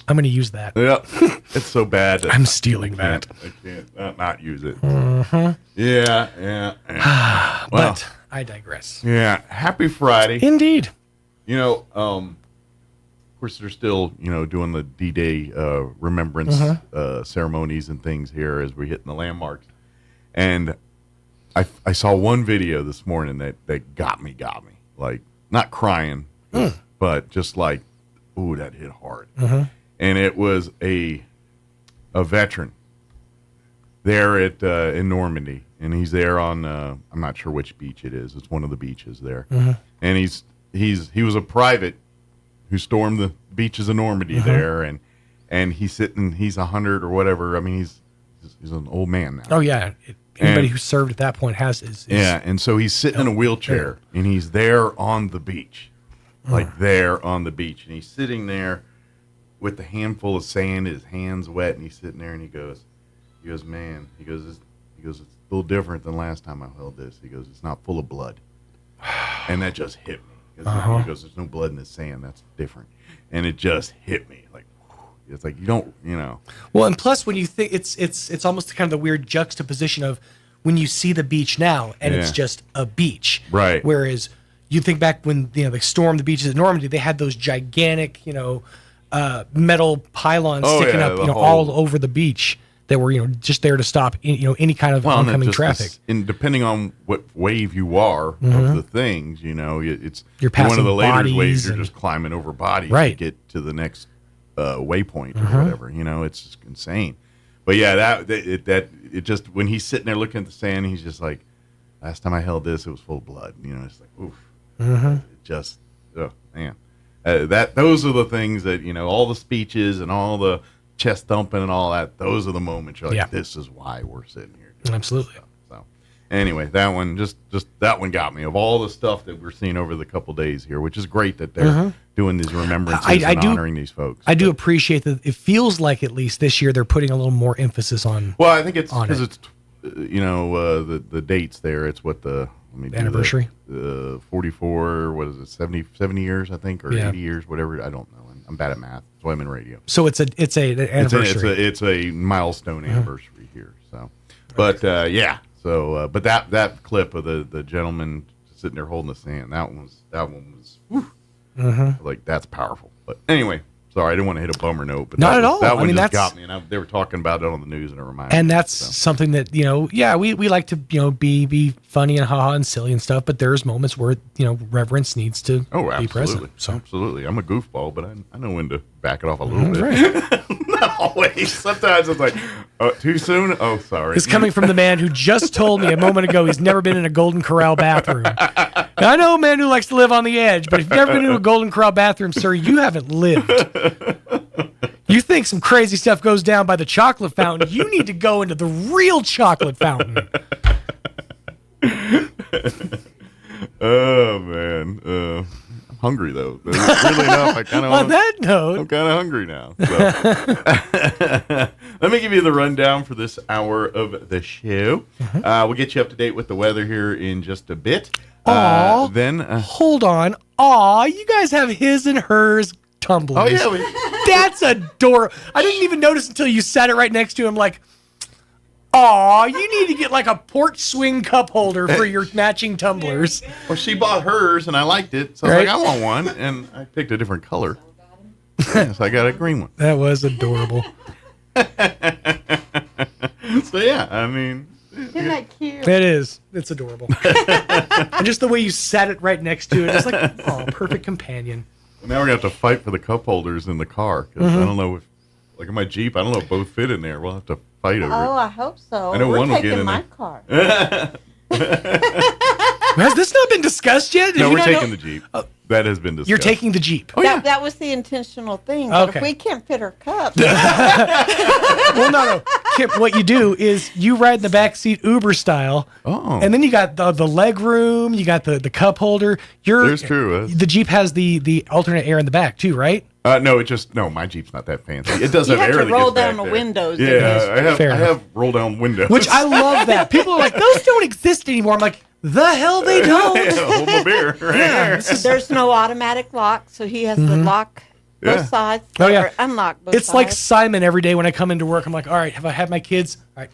I'm going to use that. Yeah, it's so bad. I'm stealing that. I can't not use it. Yeah. Well, but I digress. Yeah, happy Friday. Indeed. of course, they're still, doing the D-Day remembrance ceremonies and things here as we're hitting the landmarks. And I saw one video this morning that got me, like not crying, but just like, ooh, that hit hard. And it was a veteran there at in Normandy, and he's there on I'm not sure which beach it is. It's one of the beaches there, and he was a private who stormed the beaches of Normandy there, and he's sitting. He's 100 or whatever. I mean, he's an old man now. Oh yeah. Anybody who served at that point has is and so he's sitting in a wheelchair, and he's there on the beach, like there on the beach, and he's sitting there with a handful of sand, his hands wet, and he's sitting there, and he goes, man, it's a little different than last time I held this. He goes, it's not full of blood, and that just hit me. He goes, there's no blood in the sand. That's different, and it just hit me like. It's like you don't. Well, and plus when you think it's almost kind of the weird juxtaposition of when you see the beach now and it's just a beach, right? Whereas you think back when they stormed the beaches at Normandy, they had those gigantic metal pylons sticking up all over the beach that were just there to stop any kind of oncoming traffic. And depending on what wave you are of the things, it's you're passing one of the later waves. and You're just climbing over bodies to get to the next. Waypoint or whatever, it's just insane. But yeah, it just when he's sitting there looking at the sand, he's just like, last time I held this, it was full of blood. It's like, oof. It just, oh man, those are the things that all the speeches and all the chest thumping and all that. Those are the moments you're like, this is why we're sitting here. Absolutely. So anyway, that one just that one got me. Of all the stuff that we're seeing over the couple days here, which is great that they're doing these remembrances and honoring these folks. I do appreciate that. It feels like at least this year they're putting a little more emphasis on. Well, I think it's because it's the dates there. It's what the anniversary. 44. What is it? 70 years I think, or 80 years, whatever. I don't know. I'm bad at math. That's why I'm in radio. So it's an anniversary. It's a milestone anniversary here. So, but So, but that clip of the gentleman sitting there holding the sand, that one was. Whew, like that's powerful. But anyway, sorry, I didn't want to hit a bummer note, but not at all. That one just got me, and they were talking about it on the news, and it reminded me. And that's something that we like to be funny and haha and silly and stuff, but there's moments where reverence needs to be present. So absolutely, I'm a goofball, but I know when to back it off a little bit. Right. Not always. Sometimes it's like, too soon. Oh, sorry. It's coming from the man who just told me a moment ago he's never been in a Golden Corral bathroom. Now, I know a man who likes to live on the edge, but if you've never been to a Golden Corral bathroom, sir, you haven't lived. You think some crazy stuff goes down by the chocolate fountain. You need to go into the real chocolate fountain. Oh, man. I'm hungry, though. Really enough, on that note, I'm kind of hungry now. So. Let me give you the rundown for this hour of the show. We'll get you up to date with the weather here in just a bit. Then hold on. You guys have his and hers tumblers. Oh yeah, that's adorable. I didn't even notice until you sat it right next to him. Like, you need to get like a porch swing cup holder for your matching tumblers. Well, she bought hers and I liked it, so I was like, I want one, and I picked a different color. So I got a green one. That was adorable. So yeah, I mean. Isn't that cute? It is. It's adorable. And just the way you sat it right next to it, it's like, perfect companion. Now we're going to have to fight for the cup holders in the car. Because I don't know if, like in my Jeep, I don't know if both fit in there. We'll have to fight over it. Oh, I hope so. I know We're one will get in my there. car. Has this not been discussed yet? No, we're taking the Jeep. That has been discussed. You're taking the Jeep. Oh, yeah. That was the intentional thing. But if we can't fit our cups. Well, no. Kip, what you do is you ride in the back seat Uber style. Oh. And then you got the leg room, you got the cup holder. There's true. The Jeep has the alternate air in the back too, right? No, my Jeep's not that fancy. It does have air that gets back there. You have to roll down the windows. Yeah, I have roll down windows. Which I love that. People are like, those don't exist anymore. I'm like, the hell they don't. Hold my beer. Yeah, There's no automatic lock, so he has the lock Both sides. Oh, yeah. Unlock both It's sides. like Simon every day when I come into work. I'm like, all right, have I had my kids? All right,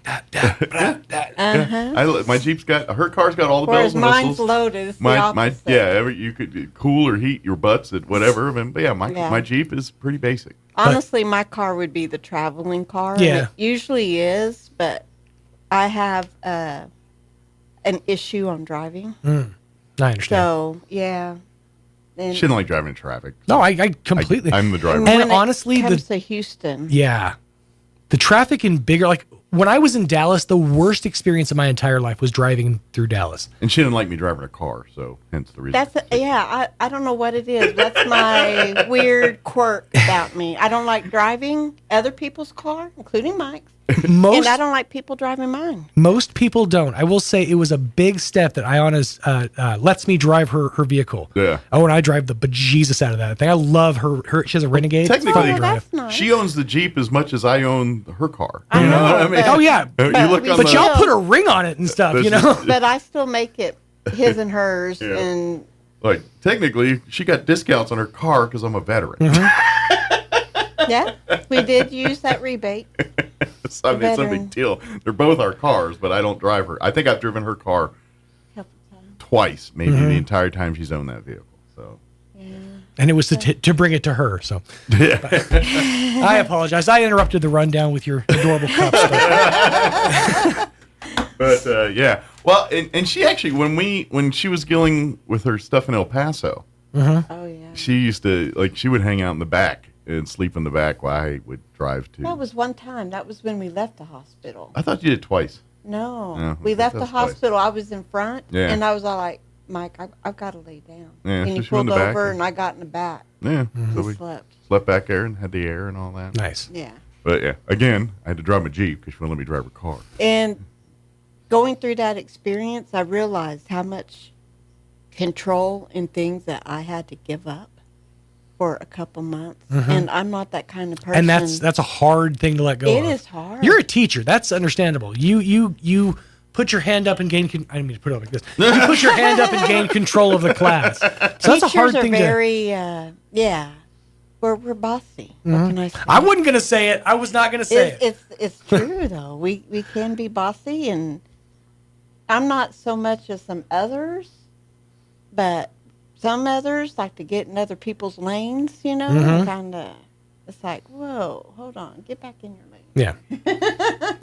My Jeep's got, her car's got all the Whereas bells and whistles. mine's loaded. It's the My opposite. you could cool or heat your butts at whatever. But yeah, my Jeep is pretty basic. Honestly, my car would be the traveling car. Yeah. And it usually is, but I have an issue on driving. I understand. So, yeah. And She didn't like driving in traffic. No, I completely. I'm the driver. And honestly, it comes to Houston. Yeah. The traffic in bigger, like when I was in Dallas, the worst experience of my entire life was driving through Dallas. And she didn't like me driving a car, so hence the reason. I don't know what it is. That's my weird quirk about me. I don't like driving other people's car, including Mike's. And I don't like people driving mine. Most people don't. I will say it was a big step that Ayana lets me drive her vehicle. Yeah. Oh, and I drive the bejesus out of that thing. I love her. She has a Renegade. Technically, It's fun to drive. she owns the Jeep as much as I own her car. I know, what I mean? Oh yeah. But y'all put a ring on it and stuff, you know. But I still make it his and hers, Yeah. and Like, technically, she got discounts on her car because I'm a veteran. yeah, we did use that rebate. So, I mean, it's no big deal. They're both our cars, but I don't drive her. I think I've driven her car twice, maybe the entire time she's owned that vehicle. So, And it was to bring it to her. So I apologize. I interrupted the rundown with your adorable cups. But yeah, well, and she actually when she was dealing with her stuff in El Paso, Oh yeah. she used to she would hang out in the back and sleep in the back while I would drive to. That was one time. That was when we left the hospital. I thought you did twice. No, Yeah, we left the that's twice. hospital. I was in front, Yeah. and I was all like, "Mike, I've got to lay down." Yeah, and so he she went in pulled the back over, and- and I got in the back. Yeah, so and we slept. back there and had the air and all that. Nice. Yeah. But yeah, again, I had to drive my Jeep because she wouldn't let me drive her car. And going through that experience, I realized how much control and things that I had to give up for a couple months. And I'm not that kind of person. And that's a hard thing to let go It of. is hard. You're a teacher. That's understandable. You put your hand up and gain. I didn't mean to put it up like this. You put your hand up and gain control of the class. So that's a hard Teachers thing are to. very, yeah. We're bossy. What can I say? I wasn't gonna say it. I was not gonna say it. It's true though. We can be bossy, and I'm not so much as some others, but some others like to get in other people's lanes. You know, kind of. It's like, whoa, hold on, get back in your lane. Yeah.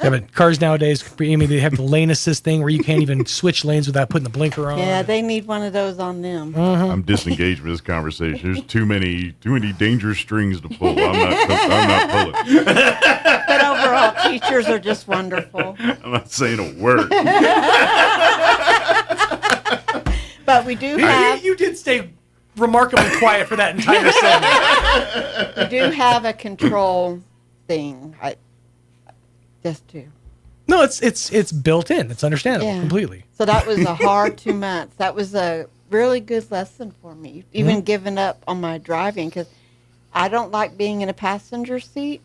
Yeah, but cars nowadays, I mean, they have the lane assist thing where you can't even switch lanes without putting the blinker on. Yeah, they need one of those on them. I'm disengaged from this conversation. There's too many dangerous strings to pull. I'm not pulling. But overall, teachers are just wonderful. I'm not saying a word. But we do have. You did stay remarkably quiet for that entire segment. We do have a control thing. Just to. No, it's built in. It's understandable completely. So that was a hard 2 months. That was a really good lesson for me, even giving up on my driving, because I don't like being in a passenger seat.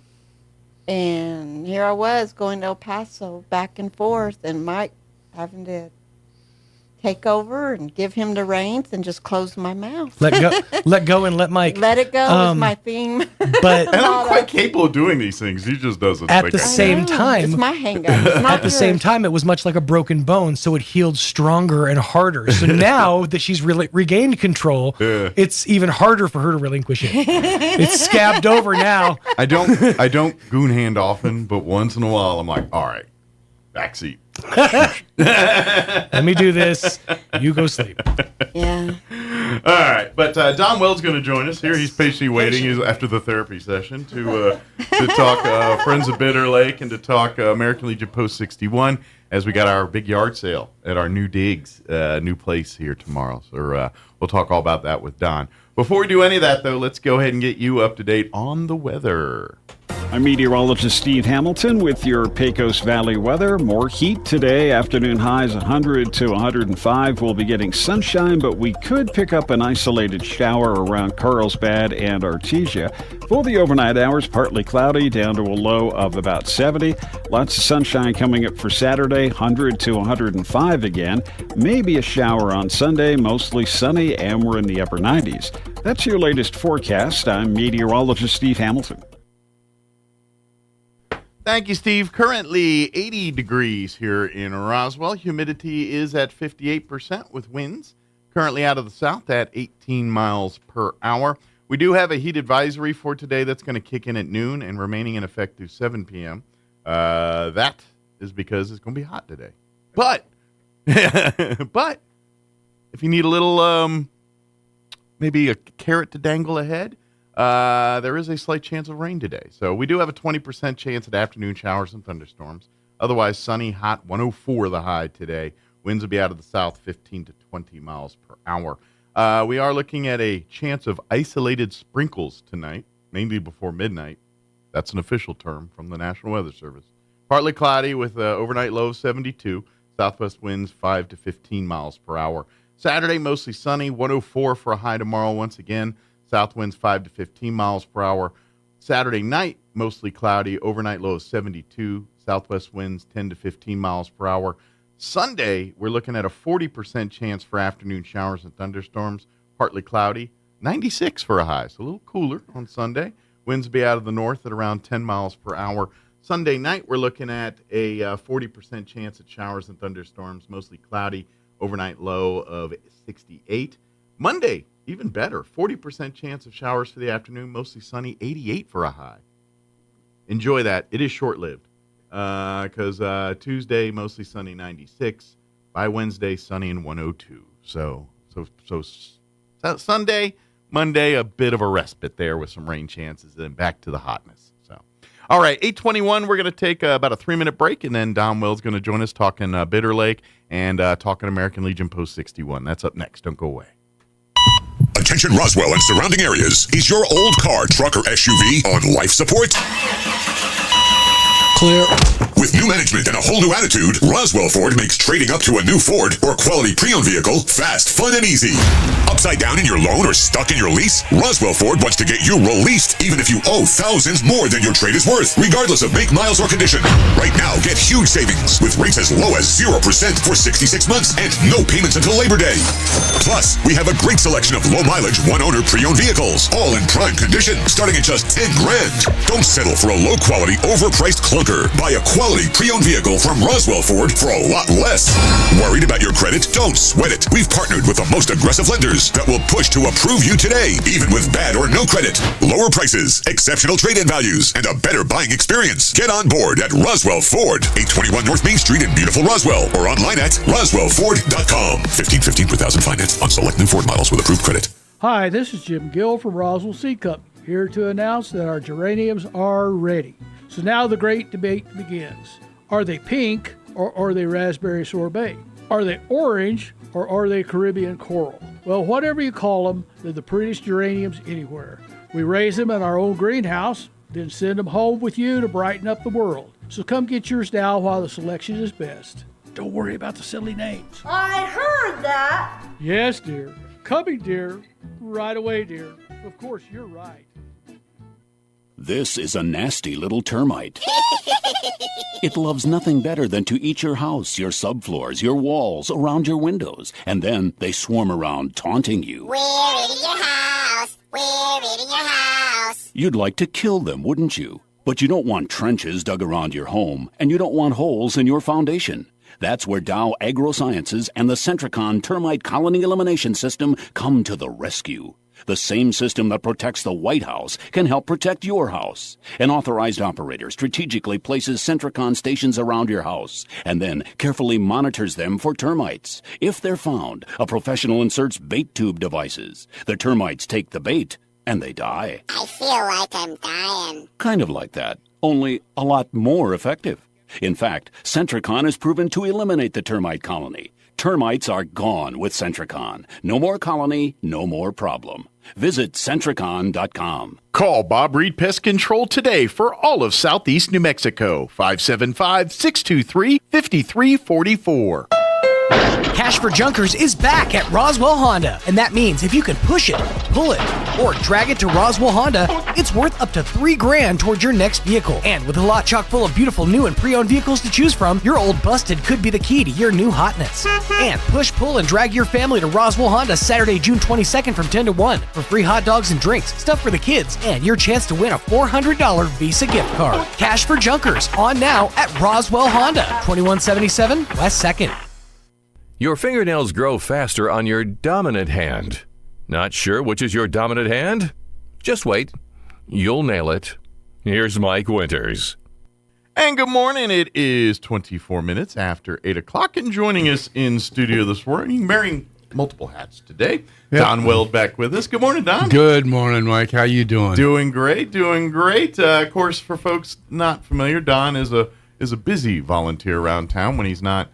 And here I was going to El Paso back and forth, and Mike having to take over and give him the reins and just close my mouth. Let go and let Mike. Let it go is my theme. But And I'm quite capable of doing these things. He just doesn't. at think the I same can. time, It's my hang-up. It's not at the same time, it was much like a broken bone, so it healed stronger and harder. So now that she's regained control, it's even harder for her to relinquish it. It's scabbed over now. I don't goon hand often, but once in a while, I'm like, all right, backseat. Let me do this. You go sleep. Yeah. All right, but Don Wells going to join us here. He's patiently waiting after the therapy session to talk Friends of Bitter Lake and to talk American Legion Post 61 as we got our big yard sale at our new digs, new place here tomorrow. So we'll talk all about that with Don. Before we do any of that, though, let's go ahead and get you up to date on the weather. I'm meteorologist Steve Hamilton with your Pecos Valley weather. More heat today. Afternoon highs 100 to 105. We'll be getting sunshine, but we could pick up an isolated shower around Carlsbad and Artesia. For the overnight hours, partly cloudy down to a low of about 70. Lots of sunshine coming up for Saturday, 100 to 105 again. Maybe a shower on Sunday, mostly sunny, and we're in the upper 90s. That's your latest forecast. I'm meteorologist Steve Hamilton. Thank you, Steve. Currently 80 degrees here in Roswell. Humidity is at 58% with winds currently out of the south at 18 miles per hour. We do have a heat advisory for today that's going to kick in at noon and remaining in effect through 7 p.m. That is because it's going to be hot today. But if you need a little, maybe a carrot to dangle ahead, there is a slight chance of rain today. So we do have a 20% chance at afternoon showers and thunderstorms. Otherwise, sunny, hot, 104 the high today. Winds will be out of the south, 15 to 20 miles per hour. We are looking at a chance of isolated sprinkles tonight, mainly before midnight. That's an official term from the National Weather Service. Partly cloudy with overnight low of 72. Southwest winds 5 to 15 miles per hour. Saturday, mostly sunny, 104 for a high tomorrow once again. South winds 5 to 15 miles per hour. Saturday night, mostly cloudy, overnight low of 72. Southwest winds 10 to 15 miles per hour. Sunday, we're looking at a 40% chance for afternoon showers and thunderstorms, partly cloudy, 96 for a high, so a little cooler on Sunday. Winds will be out of the north at around 10 miles per hour. Sunday night, we're looking at a 40% chance at showers and thunderstorms, mostly cloudy, overnight low of 68. Monday, even better, 40% chance of showers for the afternoon, mostly sunny, 88 for a high. Enjoy that. It is short-lived because Tuesday, mostly sunny, 96. By Wednesday, sunny and 102. So Sunday, Monday, a bit of a respite there with some rain chances, then back to the hotness. So, all right, 8:21, we're going to take about a 3-minute break, and then Don Will's going to join us talking Bitter Lake and talking American Legion Post 61. That's up next. Don't go away. Attention Roswell and surrounding areas. Is your old car, truck, or SUV on life support? Clear. With new management and a whole new attitude, Roswell Ford makes trading up to a new Ford or quality pre-owned vehicle fast, fun, and easy. Upside down in your loan or stuck in your lease? Roswell Ford wants to get you released even if you owe thousands more than your trade is worth, regardless of make, miles, or condition. Right now, get huge savings with rates as low as 0% for 66 months and no payments until Labor Day. Plus, we have a great selection of low-mileage, one-owner pre-owned vehicles, all in prime condition, starting at just $10,000. Don't settle for a low-quality, overpriced clunker. Buy a quality pre-owned vehicle from Roswell Ford for a lot less. Worried about your credit? Don't sweat it. We've partnered with the most aggressive lenders that will push to approve you today, even with bad or no credit. Lower prices, exceptional trade-in values, and a better buying experience. Get on board at Roswell Ford, 821 North Main Street in beautiful Roswell, or online at roswellford.com. $15.15 per thousand finance on select new Ford models with approved credit. Hi, this is Jim Gill from Roswell Seed Company, here to announce that our geraniums are ready. So now the great debate begins. Are they pink or are they raspberry sorbet? Are they orange or are they Caribbean coral? Well, whatever you call them, they're the prettiest geraniums anywhere. We raise them in our own greenhouse, then send them home with you to brighten up the world. So come get yours now while the selection is best. Don't worry about the silly names. I heard that. Yes, dear. Coming, dear. Right away, dear. Of course, you're right. This is a nasty little termite. It loves nothing better than to eat your house, your subfloors, your walls, around your windows, and then they swarm around taunting you. We're eating your house. We're eating your house. You'd like to kill them, wouldn't you? But you don't want trenches dug around your home, and you don't want holes in your foundation. That's where Dow AgroSciences and the Centricon Termite Colony Elimination System come to the rescue. The same system that protects the White House can help protect your house. An authorized operator strategically places Centricon stations around your house and then carefully monitors them for termites. If they're found, a professional inserts bait tube devices. The termites take the bait and they die. I feel like I'm dying. Kind of like that, only a lot more effective. In fact, Centricon is proven to eliminate the termite colony. Termites are gone with Centricon. No more colony, no more problem. Visit Centricon.com. Call Bob Reed Pest Control today for all of Southeast New Mexico. 575-623-5344. Cash for Junkers is back at Roswell Honda, and that means if you can push it, pull it, or drag it to Roswell Honda, it's worth up to $3,000 towards your next vehicle. And with a lot chock full of beautiful new and pre-owned vehicles to choose from, your old busted could be the key to your new hotness. And push, pull, and drag your family to Roswell Honda Saturday, June 22nd from 10 to 1 for free hot dogs and drinks, stuff for the kids, and your chance to win a $400 Visa gift card. Cash for Junkers on now at Roswell Honda, 2177 West 2nd. Your fingernails grow faster on your dominant hand. Not sure which is your dominant hand? Just wait. You'll nail it. Here's Mike Winters. And good morning. It is 24 minutes after 8 o'clock, and joining us in studio this morning, wearing multiple hats today, Don Weld back with us. Good morning, Don. Good morning, Mike. How you doing? Doing great, doing great. Of course, for folks not familiar, Don is a busy volunteer around town when he's not.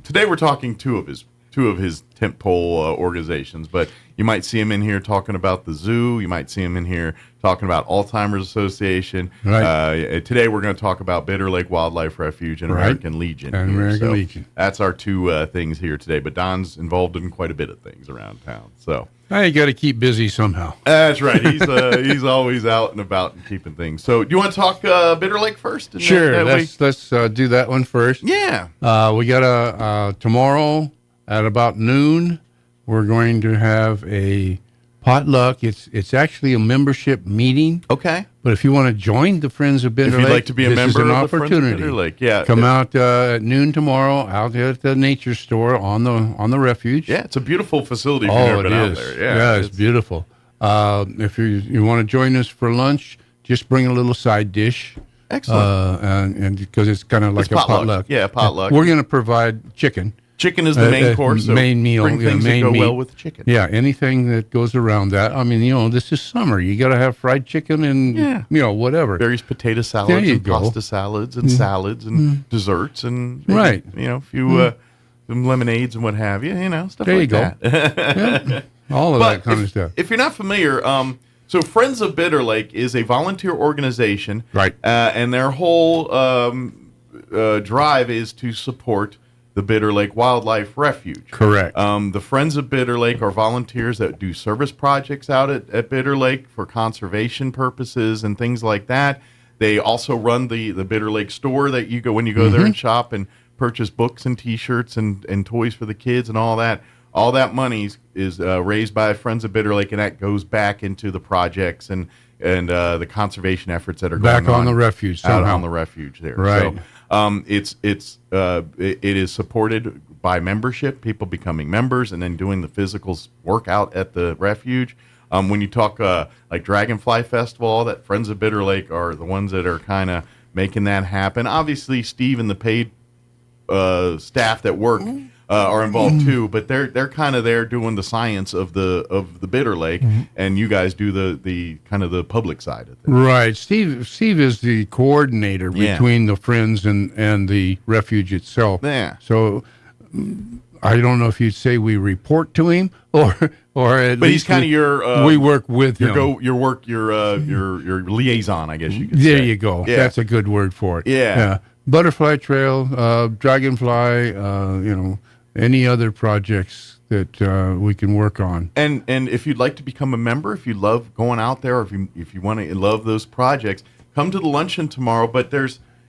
Today we're talking two of his tentpole organizations, but you might see him in here talking about the zoo. You might see him in here talking about Alzheimer's Association. Right. Today we're going to talk about Bitter Lake Wildlife Refuge and American Legion. And American Legion. That's our two things here today. But Don's involved in quite a bit of things around town. So you got to keep busy somehow. That's right. He's always out and about and keeping things. So do you want to talk Bitter Lake first? And sure. Let's do that one first. Yeah. We got tomorrow at about noon. We're going to have a potluck. It's actually a membership meeting. Okay. But if you want to join the Friends of Bitter Lake, if you'd like to be a member of the Friends of Bitter Lake, come out at noon tomorrow out at the nature store on the refuge. Yeah, it's a beautiful facility. If you've never been out there. Yeah, it's beautiful. If you want to join us for lunch, just bring a little side dish. Excellent. And because it's kind of like a potluck. Yeah, potluck. We're going to provide chicken. Chicken is the main course. So main meal. Bring things that go well with chicken. Yeah, anything that goes around that. I mean, this is summer. You got to have fried chicken and, whatever. Various potato salads and pasta salads and salads and desserts and, maybe, a few some lemonades and what have you, stuff there like that. Yeah. All of that kind of stuff. If you're not familiar, so Friends of Bitter Lake is a volunteer organization. Right. And their whole drive is to support the Bitter Lake Wildlife Refuge. Correct. The Friends of Bitter Lake are volunteers that do service projects out at Bitter Lake for conservation purposes and things like that. They also run the Bitter Lake store that you go when you go there and shop and purchase books and T-shirts and toys for the kids and all that. All that money is raised by Friends of Bitter Lake, and that goes back into the projects and the conservation efforts that are going on. Back on the refuge out somehow. on the refuge there. Right. So, it is supported by membership, people becoming members, and then doing the physical workout at the refuge. When you talk like Dragonfly Festival, that Friends of Bitter Lake are the ones that are kind of making that happen. Obviously, Steve and the paid staff that work are involved too, but they're kind of there doing the science of the Bitter Lake, and you guys do the kind of the public side of things. Right. Steve is the coordinator between the Friends and the refuge itself. Yeah. So I don't know if you'd say we report to him or at but least he's kind of your we work with him. Your liaison, I guess you could say. There you go. Yeah. That's a good word for it. Yeah. Butterfly Trail, Dragonfly, any other projects that we can work on. And if you'd like to become a member, if you love going out there, or if you want to love those projects, come to the luncheon tomorrow. But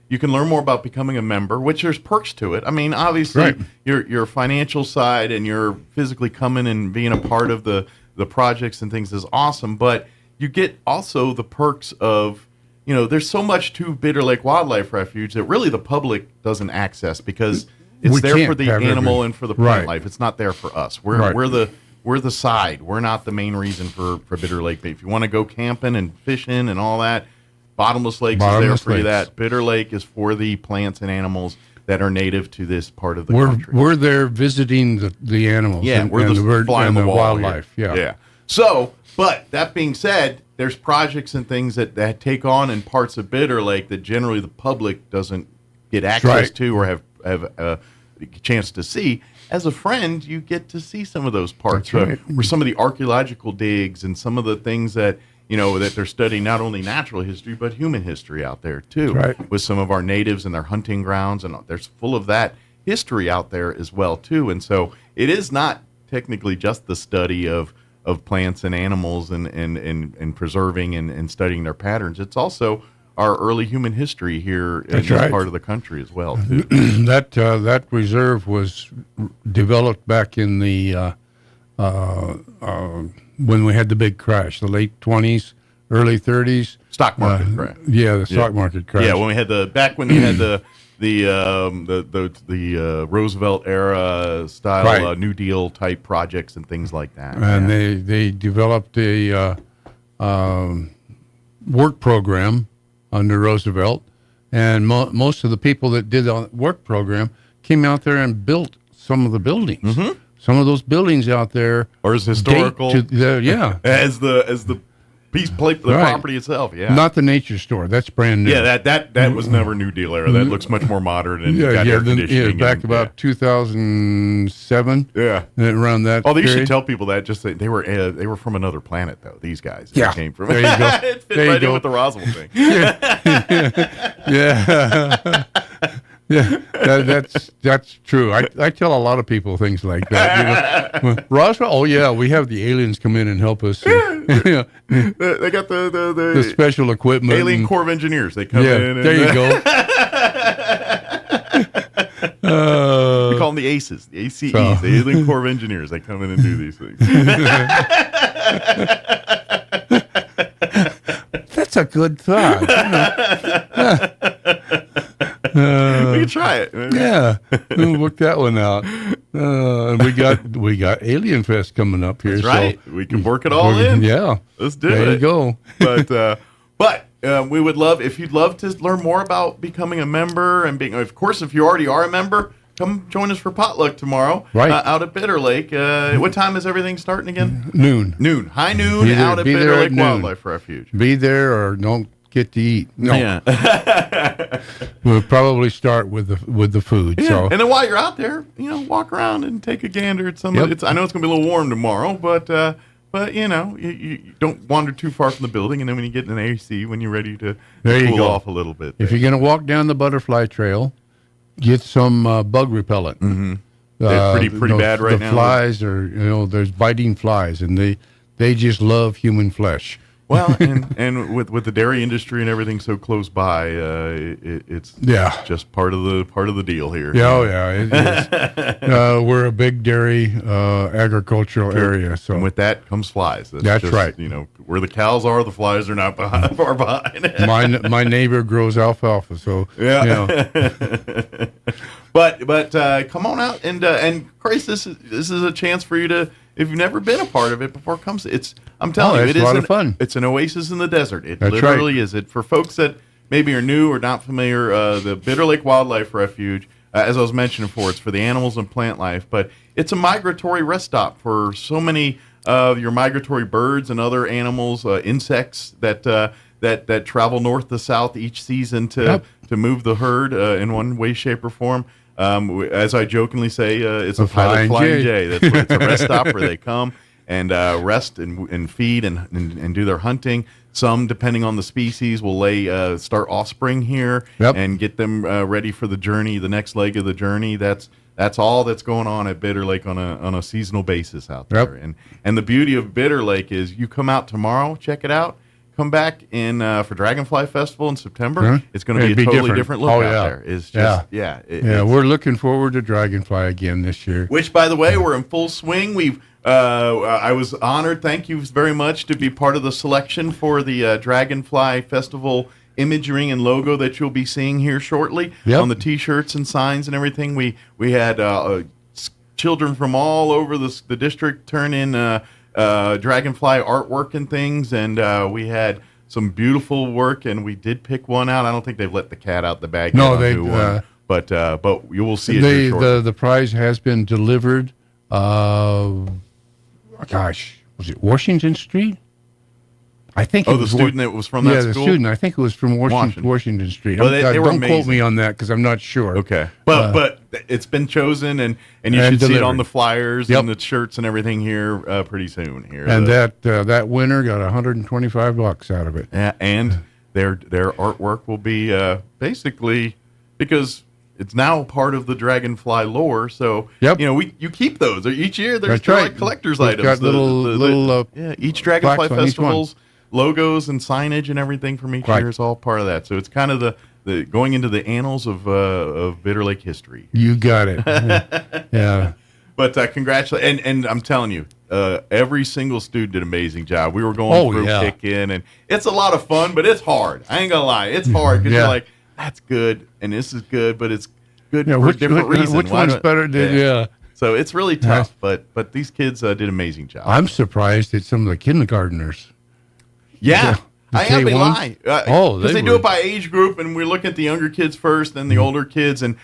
you can learn more about becoming a member, which there's perks to it. I mean, obviously, your financial side and your physically coming and being a part of the projects and things is awesome. But you get also the perks of, there's so much to Bitter Lake Wildlife Refuge that really the public doesn't access because it's there for the animal and for the plant life. It's not there for us. We're the side. We're not the main reason for Bitter Lake. But if you want to go camping and fishing and all that, Bottomless Lakes is there for you. That Bitter Lake is for the plants and animals that are native to this part of the country. We're there visiting the animals. Yeah, and, we're and the bird fly on and the the wall wildlife. here. Yeah. So, but that being said, there's projects and things that take on in parts of Bitter Lake that generally the public doesn't get access to or have a chance to see. As a friend, you get to see some of those parts where some of the archaeological digs and some of the things that that they're studying, not only natural history but human history out there too, with some of our natives and their hunting grounds, and there's full of that history out there as well too. And so it is not technically just the study of plants and animals and preserving and studying their patterns. It's also our early human history here in this part of the country as well too. That reserve was developed back in the when we had the big crash, the late 20s, early 30s. Stock market crash. Yeah, the stock market crash. Yeah, when we had the Roosevelt era style New Deal type projects and things like that. And they developed a work program under Roosevelt, and most of the people that did the work program came out there and built some of the buildings. Mm-hmm. Some of those buildings out there are as historical as the property itself. Yeah, not the nature store. That's brand new. Yeah, that was never New Deal era. That looks much more modern and got air conditioning. Back about 2007. Yeah, around that. Oh, they period. should tell people that just they were from another planet though. These guys, yeah, came from. There you go. It fit right in with the Roswell thing. Yeah. Yeah, that's true. I tell a lot of people things like that. You know, Roswell. Oh yeah, we have the aliens come in and help us. And, they got the special equipment. Alien Corps of Engineers. They come in. And, there you go. We call them the ACEs, the ACEs, the Alien Corps of Engineers. They come in and do these things. That's a good thought. We can try it. Yeah, we'll work that one out. And we got Alien Fest coming up here. That's right. So we can work it all in. Yeah, let's do it. There you go. But we would love if you'd love to learn more about becoming a member and being. Of course, if you already are a member, come join us for potluck tomorrow. Right out at Bitter Lake. What time is everything starting again? Noon. High noon out at Bitter Lake Wildlife Refuge. Be there or don't get to eat. No. Yeah. We'll probably start with the food. Yeah. So and then while you're out there, walk around and take a gander at some. Yep. I know it's going to be a little warm tomorrow, but you don't wander too far from the building, and then when you get in an AC, when you're ready to cool off a little bit. If you're going to walk down the butterfly trail, get some bug repellent. Mm-hmm. They're pretty bad right now. The flies are, there's biting flies, and they just love human flesh. Well, and with the dairy industry and everything so close by, it's just part of the deal here. Yeah, oh yeah, it is. We're a big dairy agricultural area, so and with that comes flies. That's right. Where the cows are, the flies are not far behind. my neighbor grows alfalfa, so yeah. But come on out and Christ, this is a chance for you to. If you've never been a part of it before, I'm telling you, it is a lot of fun. It's an oasis in the desert. It That's literally is. It for folks that maybe are new or not familiar. The Bitter Lake Wildlife Refuge, as I was mentioning before, it's for the animals and plant life, but it's a migratory rest stop for so many of your migratory birds and other animals, insects that travel north to south each season to Yep. move the herd in one way, shape, or form. As I jokingly say, it's a pilot flying J. It's a rest stop where they come and rest and feed and do their hunting. Some, depending on the species, will start offspring here and get them ready for the journey, the next leg of the journey. That's all that's going on at Bitter Lake on a seasonal basis out there. Yep. And the beauty of Bitter Lake is you come out tomorrow, check it out. Come back in for Dragonfly Festival in September. Mm-hmm. It's going to be a totally different look out there. It's just we're looking forward to Dragonfly again this year. Which, by the way, we're in full swing. I was honored. Thank you very much to be part of the selection for the Dragonfly Festival imagery and logo that you'll be seeing here shortly on the T-shirts and signs and everything. We had children from all over the district turn in. Dragonfly artwork and things, and we had some beautiful work, and we did pick one out. I don't think they've let the cat out the bag. No, but you will see it here shortly. The prize has been delivered. Was it Washington Street? I think. The student that was from that school. Yeah, the student. I think it was from Washington Street. Well, they were don't amazing. quote me on that because I'm not sure. Okay, but it's been chosen, and you should see it on the flyers and the shirts and everything here pretty soon. Here, and that winner got $125 out of it. Yeah, and their artwork will be basically because it's now part of the Dragonfly lore. So Yep. you keep those each year. There's That's right. like collector's We've items. got little each Dragonfly plaques on each one. Festival's logos and signage and everything from each Right. year is all part of that. So it's kind of the going into the annals of Bitter Lake history. You got it. Yeah. But congratulations, and I'm telling you, every single student did an amazing job. We were going through pick-in, and it's a lot of fun, but it's hard. I ain't gonna lie, it's hard because you're like, that's good, and this is good, but it's good for different reasons. Which one's better? So it's really tough, but these kids did an amazing job. I'm surprised at some of the kindergartners. Yeah. The I have to K1s? lie. Because they do it by age group, and we look at the younger kids first, then the older kids, and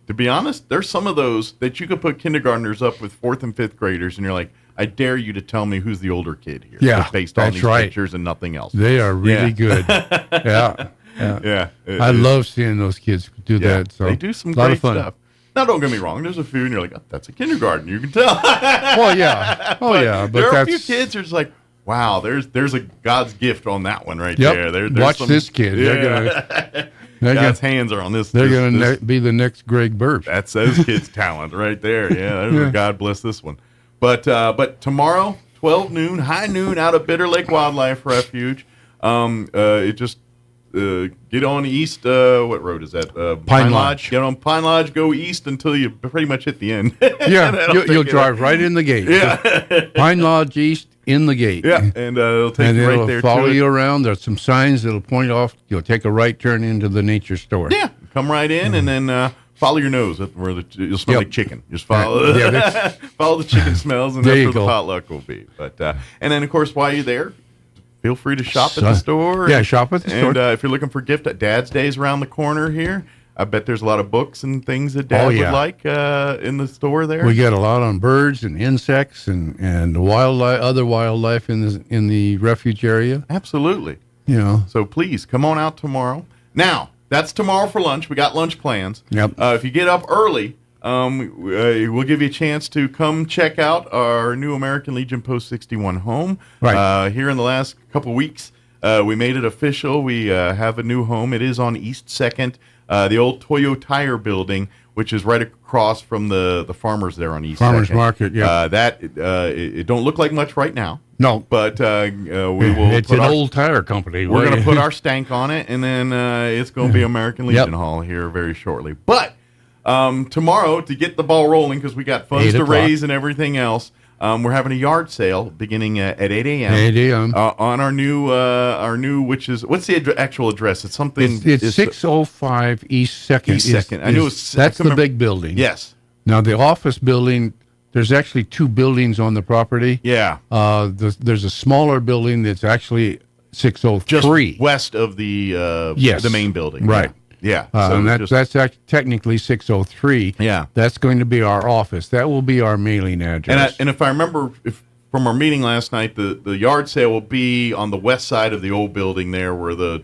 to be honest, there's some of those that you could put kindergartners up with 4th and 5th graders, and you're like, I dare you to tell me who's the older kid here. Yeah, just based on that's these right. pictures and nothing else. They are really good. Yeah. I love seeing those kids do that. So they do some a lot great of fun. stuff. Now, don't get me wrong. There's a few, and you're like, oh, that's a kindergarten. You can tell. Well, yeah. But there are a that's few kids who are just like, wow, there's a God's gift on that one right Yep. there. There's Watch some, this kid. Yeah. God's hands are on this. They're going to be the next Greg Burp. That's those kids' talent right there. Yeah, there's where God bless this one. But tomorrow, 12 noon, high noon, out of Bitter Lake Wildlife Refuge. Get on east. What road is that? Pine Lodge. Get on Pine Lodge. Go east until you pretty much hit the end. Yeah, you'll drive right in the gate. Yeah, Pine Lodge East in the gate. Yeah, and it'll take you right there. Follow you around. There's some signs that'll point off. You'll take a right turn into the nature store. Yeah, come right in and then follow your nose where you'll smell like chicken. Just follow. Follow the chicken smells, and that's where the potluck will be. But and then of course while you're there, feel free to shop at the store. Yeah, shop at the store. And if you're looking for gift, Dad's Day is around the corner here. I bet there's a lot of books and things that Dad would like in the store there. We got a lot on birds and insects and wildlife, other wildlife in the refuge area. Absolutely. So please come on out tomorrow. Now that's tomorrow for lunch. We got lunch plans. Yep. If you get up early, we'll give you a chance to come check out our new American Legion Post 61 home. Right. Here in the last couple of weeks, we made it official. We have a new home. It is on East 2nd, the old Toyo Tire building, which is right across from the farmers there on East 2nd. Farmers Market, yeah. It don't look like much right now. No. But we will. It's an old tire company. We're going to put our stank on it, and then it's going to be American Legion Hall here very shortly. But tomorrow, to get the ball rolling, because we got funds to raise and everything else, we're having a yard sale beginning at 8 a.m. 8 a.m. On our new, which is, what's the actual address? It's something. It's 605 East 2nd. East 2nd. I knew that's the big building. Yes. Now, the office building, there's actually 2 buildings on the property. Yeah. There's a smaller building that's actually 603. Just west of the the main building. Right. Yeah. And that's technically 603. Yeah. That's going to be our office. That will be our mailing address. And if I remember from our meeting last night, the yard sale will be on the west side of the old building there where the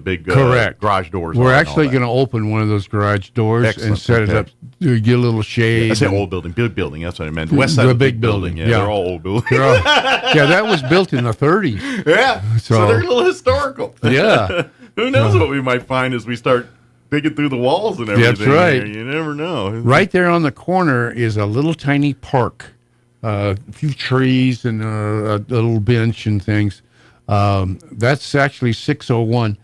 big garage doors We're are. actually going to open one of those garage doors and set it up to get a little shade. I said old building, big building. That's what I meant. The west side of the big building. Yeah, they're all old buildings. Yeah, that was built in the 30s. Yeah, so they're a little historical. Yeah. Who knows what we might find as we start digging through the walls and everything. That's right. Here. You never know. Right there on the corner is a little tiny park. A few trees and a little bench and things. That's actually 601.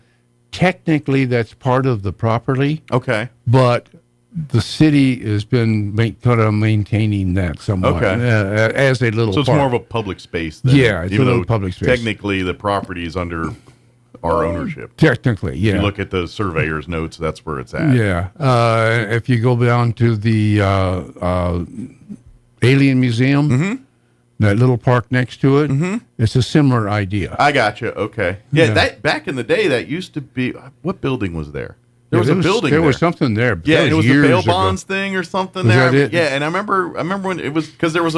Technically, that's part of the property. Okay. But the city has been kind of maintaining that somewhat as a little So it's park. more of a public space then. Yeah, it's even a little though public space. Technically, the property is under our ownership. Technically, yeah. If you look at the surveyor's notes, that's where it's at. Yeah. If you go down to the Alien Museum, that little park next to it, it's a similar idea. I got you. Okay. Yeah, that back in the day, that used to be, what building was there? There was a building there. There was something there. Yeah, it was the bail ago. bonds thing or something Was there. that it? Yeah, and I remember when it was, because there was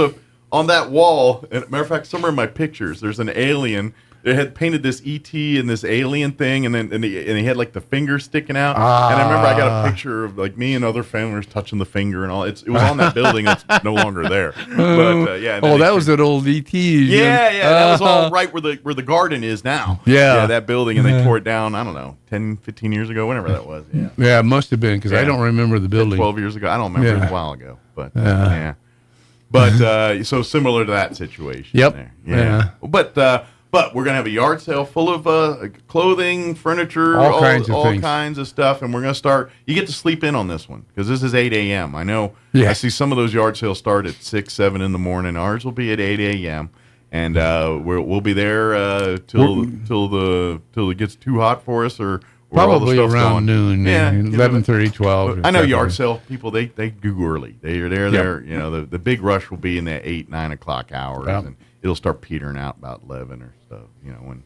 on that wall, and matter of fact, somewhere in my pictures, there's an alien they had painted this ET and this alien thing, and then he had like the finger sticking out. And I remember I got a picture of like me and other families touching the finger and all. It was on that building that's no longer there. But yeah. Oh, that was an old ET. Yeah. That was all right where the garden is now. Yeah. That building, and they tore it down. I don't know, 10, 15 years ago, whenever that was. Yeah. Yeah, it must have been because I don't remember the building. 12 years ago, I don't remember. It was a while ago, but yeah. But so similar to that situation. Yep. There. Yeah. But we're gonna have a yard sale full of clothing, furniture, all kinds of stuff, and we're gonna start. You get to sleep in on this one because this is 8 a.m. I know. Yeah. I see some of those yard sales start at 6, 7 in the morning. Ours will be at 8 a.m. and we'll be there till it gets too hot for us or. Probably around noon, 11:30, 12. I know yard sale people, they do early. They're there. You know, the big rush will be in the 8, 9 o'clock hours, and it'll start petering out about 11 or so, you know, when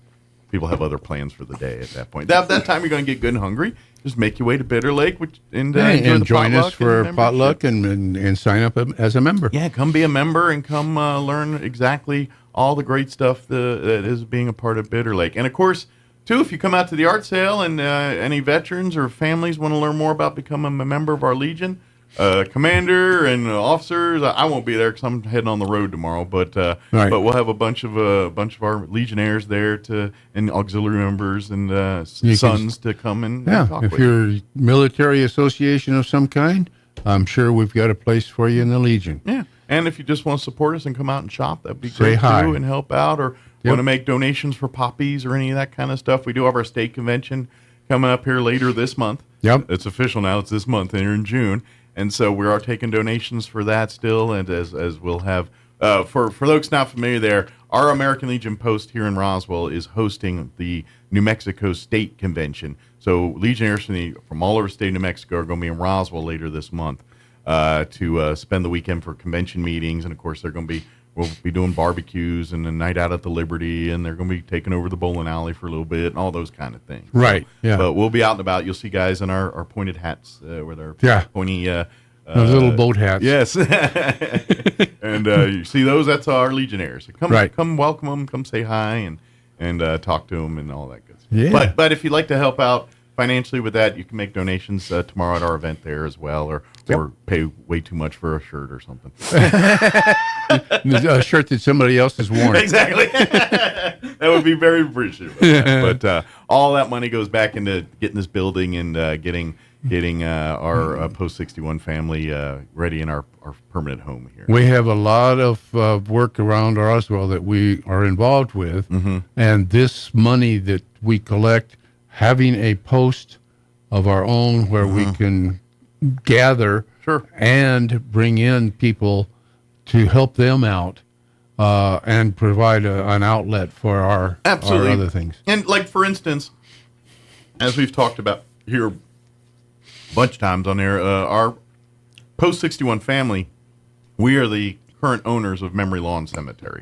people have other plans for the day at that point. That time you're going to get good and hungry. Just make your way to Bitter Lake and join us for potluck and sign up as a member. Yeah, come be a member and come learn exactly all the great stuff that is being a part of Bitter Lake. And, of course, too, if you come out to the art sale and any veterans or families want to learn more about becoming a member of our Legion, commander and officers, I won't be there because I'm heading on the road tomorrow. But we'll have a bunch of our Legionnaires there and auxiliary members and sons to come and talk with. If you're a military association of some kind, I'm sure we've got a place for you in the Legion. Yeah, and if you just want to support us and come out and shop, that'd be great too, and help out or. Want to make donations for poppies or any of that kind of stuff? We do have our state convention coming up here later this month. Yep. It's official now. It's this month here in June. And so we are taking donations for that still. And as we'll have, for those not familiar there, our American Legion post here in Roswell is hosting the New Mexico State Convention. So Legionnaires from all over the state of New Mexico are going to be in Roswell later this month to spend the weekend for convention meetings. And, of course, we'll be doing barbecues and a night out at the Liberty, and they're going to be taking over the bowling alley for a little bit and all those kind of things. Right, yeah. But we'll be out and about. You'll see guys in our pointed hats with our pointy... those little boat hats. Yes. And you see those, that's our Legionnaires. So come welcome them, come say hi, and talk to them and all that good stuff. Yeah. But if you'd like to help out financially with that, you can make donations tomorrow at our event there as well, or pay way too much for a shirt or something. A shirt that somebody else has worn. Exactly. That would be very appreciative. But all that money goes back into getting this building and getting our Post 61 family ready in our permanent home here. We have a lot of work around Roswell that we are involved with, and this money that we collect, having a post of our own where we can gather and bring in people to help them out and provide an outlet for our other things. And like, for instance, as we've talked about here a bunch of times on there, our Post 61 family, we are the current owners of Memory Lawn Cemetery.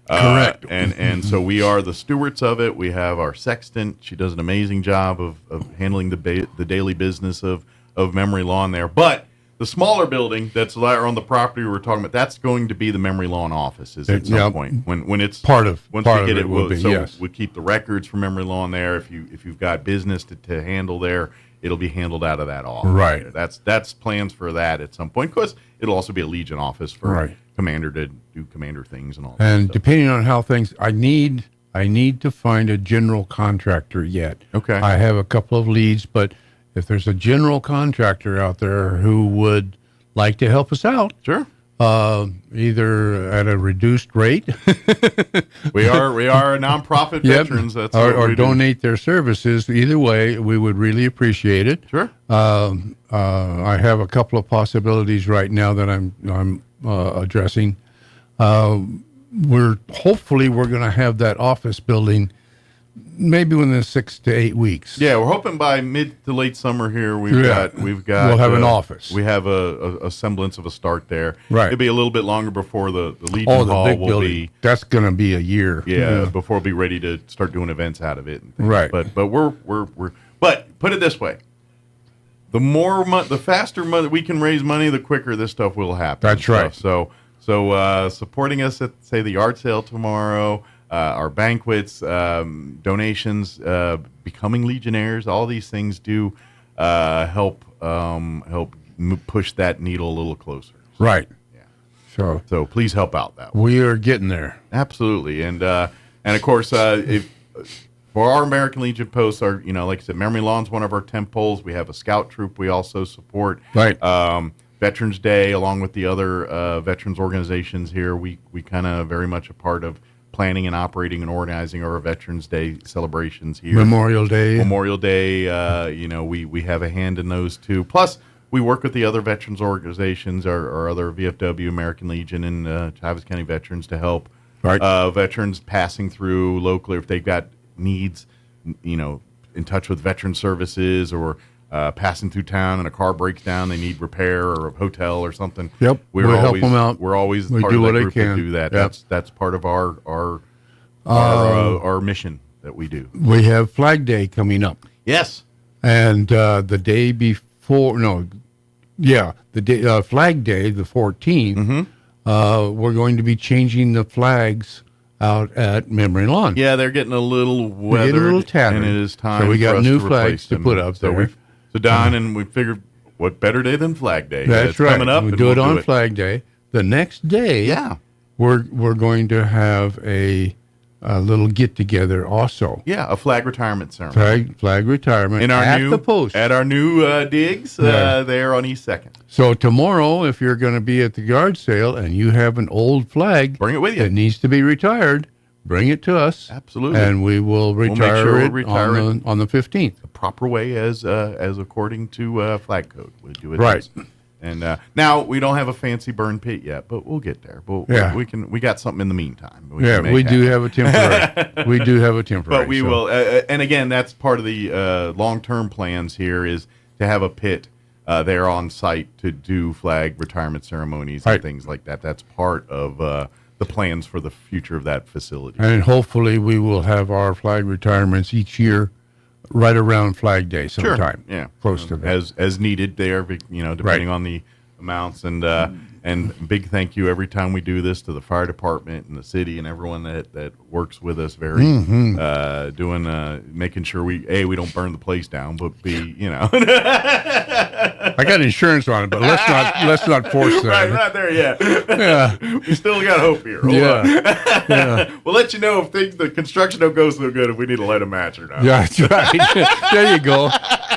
Correct. And so we are the stewards of it. We have our sextant. She does an amazing job of handling the daily business of Memory Lawn there. But the smaller building that's on the property we're talking about, that's going to be the Memory Lawn offices at some point. When it's once we get it, we keep the records for Memory Lawn there. If you've got business to handle there, it'll be handled out of that office. Right. That's plans for that at some point. Because it'll also be a Legion office for Commander to do Commander things and all that. And depending on how things, I need to find a general contractor yet. Okay. I have a couple of leads, but if there's a general contractor out there who would like to help us out, sure. Either at a reduced rate, we are a nonprofit veterans. That's or donate their services. Either way, we would really appreciate it. Sure. I have a couple of possibilities right now that I'm addressing. We're going to have that office building maybe within 6 to 8 weeks. Yeah, we're hoping by mid to late summer here we'll have an office. We have a semblance of a start there. Right. It'll be a little bit longer before the Legion Hall big will building. be. That's going to be a year. Yeah, before we'll be ready to start doing events out of it. And things. Right. But we're but put it this way. The faster we can raise money, the quicker this stuff will happen. That's right. So supporting us at, say, the art sale tomorrow, our banquets, donations, becoming Legionnaires. All these things do help push that needle a little closer. Right. So please help out that way. We are getting there. Absolutely. And of course, for our American Legion posts, like I said, Memory Lawn's one of our tent poles. We have a scout troop we also support. Right. Veterans Day, along with the other veterans organizations here, we kind of very much a part of planning and operating and organizing our Veterans Day celebrations here. Memorial Day. We have a hand in those too. Plus, we work with the other veterans organizations, our other VFW, American Legion, and Travis County Veterans to help veterans passing through locally if they've got needs, in touch with veteran services or passing through town and a car breaks down, they need repair or a hotel or something. Yep, we'll help them out. We're always we part do of that what group I can. to do that. Yep. That's part of our mission that we do. We have Flag Day coming up. Yes. And the day before, the day Flag Day, the 14th, we're going to be changing the flags out at Memory Lawn. Yeah, they're getting a little weathered, tattered. and it is time. So we got for us new to flags to them. put up there. So Don and we figured, what better day than Flag Day? That's It's right. Coming up, We and do we'll it on Flag Day. The next day, we're going to have a little get together also. Yeah, a flag retirement ceremony. Flag retirement In our at new the post. At our new digs there on East 2nd. So tomorrow, if you're going to be at the yard sale and you have an old flag, bring it with you. That needs to be retired, bring it to us. Absolutely. And we will retire it on the 15th. The proper way as according to flag code. We'll do it. Right. And now we don't have a fancy burn pit yet, but we'll get there. But we got something in the meantime. We do have a temporary. We do have a temporary. But we will. And again, that's part of the long-term plans here is to have a pit there on site to do flag retirement ceremonies and things like that. That's part of the plans for the future of that facility. And hopefully we will have our flag retirements each year right around Flag Day sometime. Sure. Yeah. Close to that. As needed there, depending on the amounts. And big thank you every time we do this to the fire department and the city and everyone that works with us very making sure we don't burn the place down, but B, I got insurance on it, but let's not force that. Right there, yeah. We still got hope here. Hold on. We'll let you know if the construction don't go so good if we need to light a match or not. Yeah, that's right. There you go.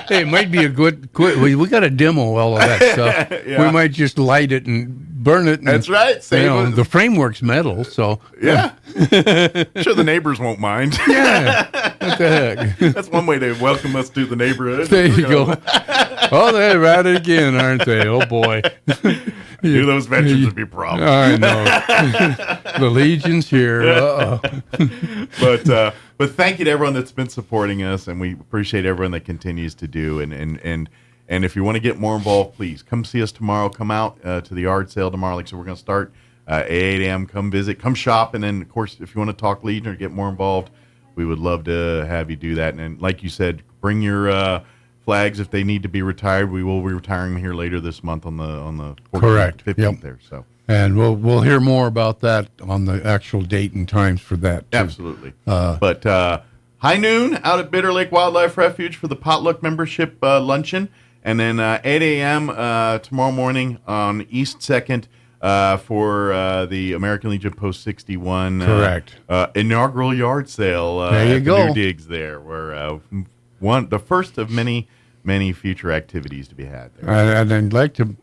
Hey, it might be a good we got to demo all of that stuff. We might just light it and burn it. And, that's right. The framework's metal, so sure the neighbors won't mind. Yeah. What the heck? That's one way to welcome us to the neighborhood. There you go. Oh, they're at it again, aren't they? Oh boy. Knew those veterans would be a problem. I know. The Legion's here. But thank you to everyone that's been supporting us, and we appreciate everyone that continues to do. And if you want to get more involved, please come see us tomorrow. Come out to the yard sale tomorrow. Like so, we're going to start at 8 a.m. Come visit, come shop, and then of course, if you want to talk Legion or get more involved, we would love to have you do that. And like you said, bring your flags if they need to be retired. We will be retiring them here later this month on the 14th, correct 15th there. So. And we'll hear more about that on the actual date and times for that, too. Absolutely. But high noon out at Bitter Lake Wildlife Refuge for the potluck membership luncheon. And then 8 a.m. Tomorrow morning on East 2nd for the American Legion Post 61. Correct. Inaugural yard sale. There you at go. The new digs there. Where the first of many future activities to be had there. And I'd like to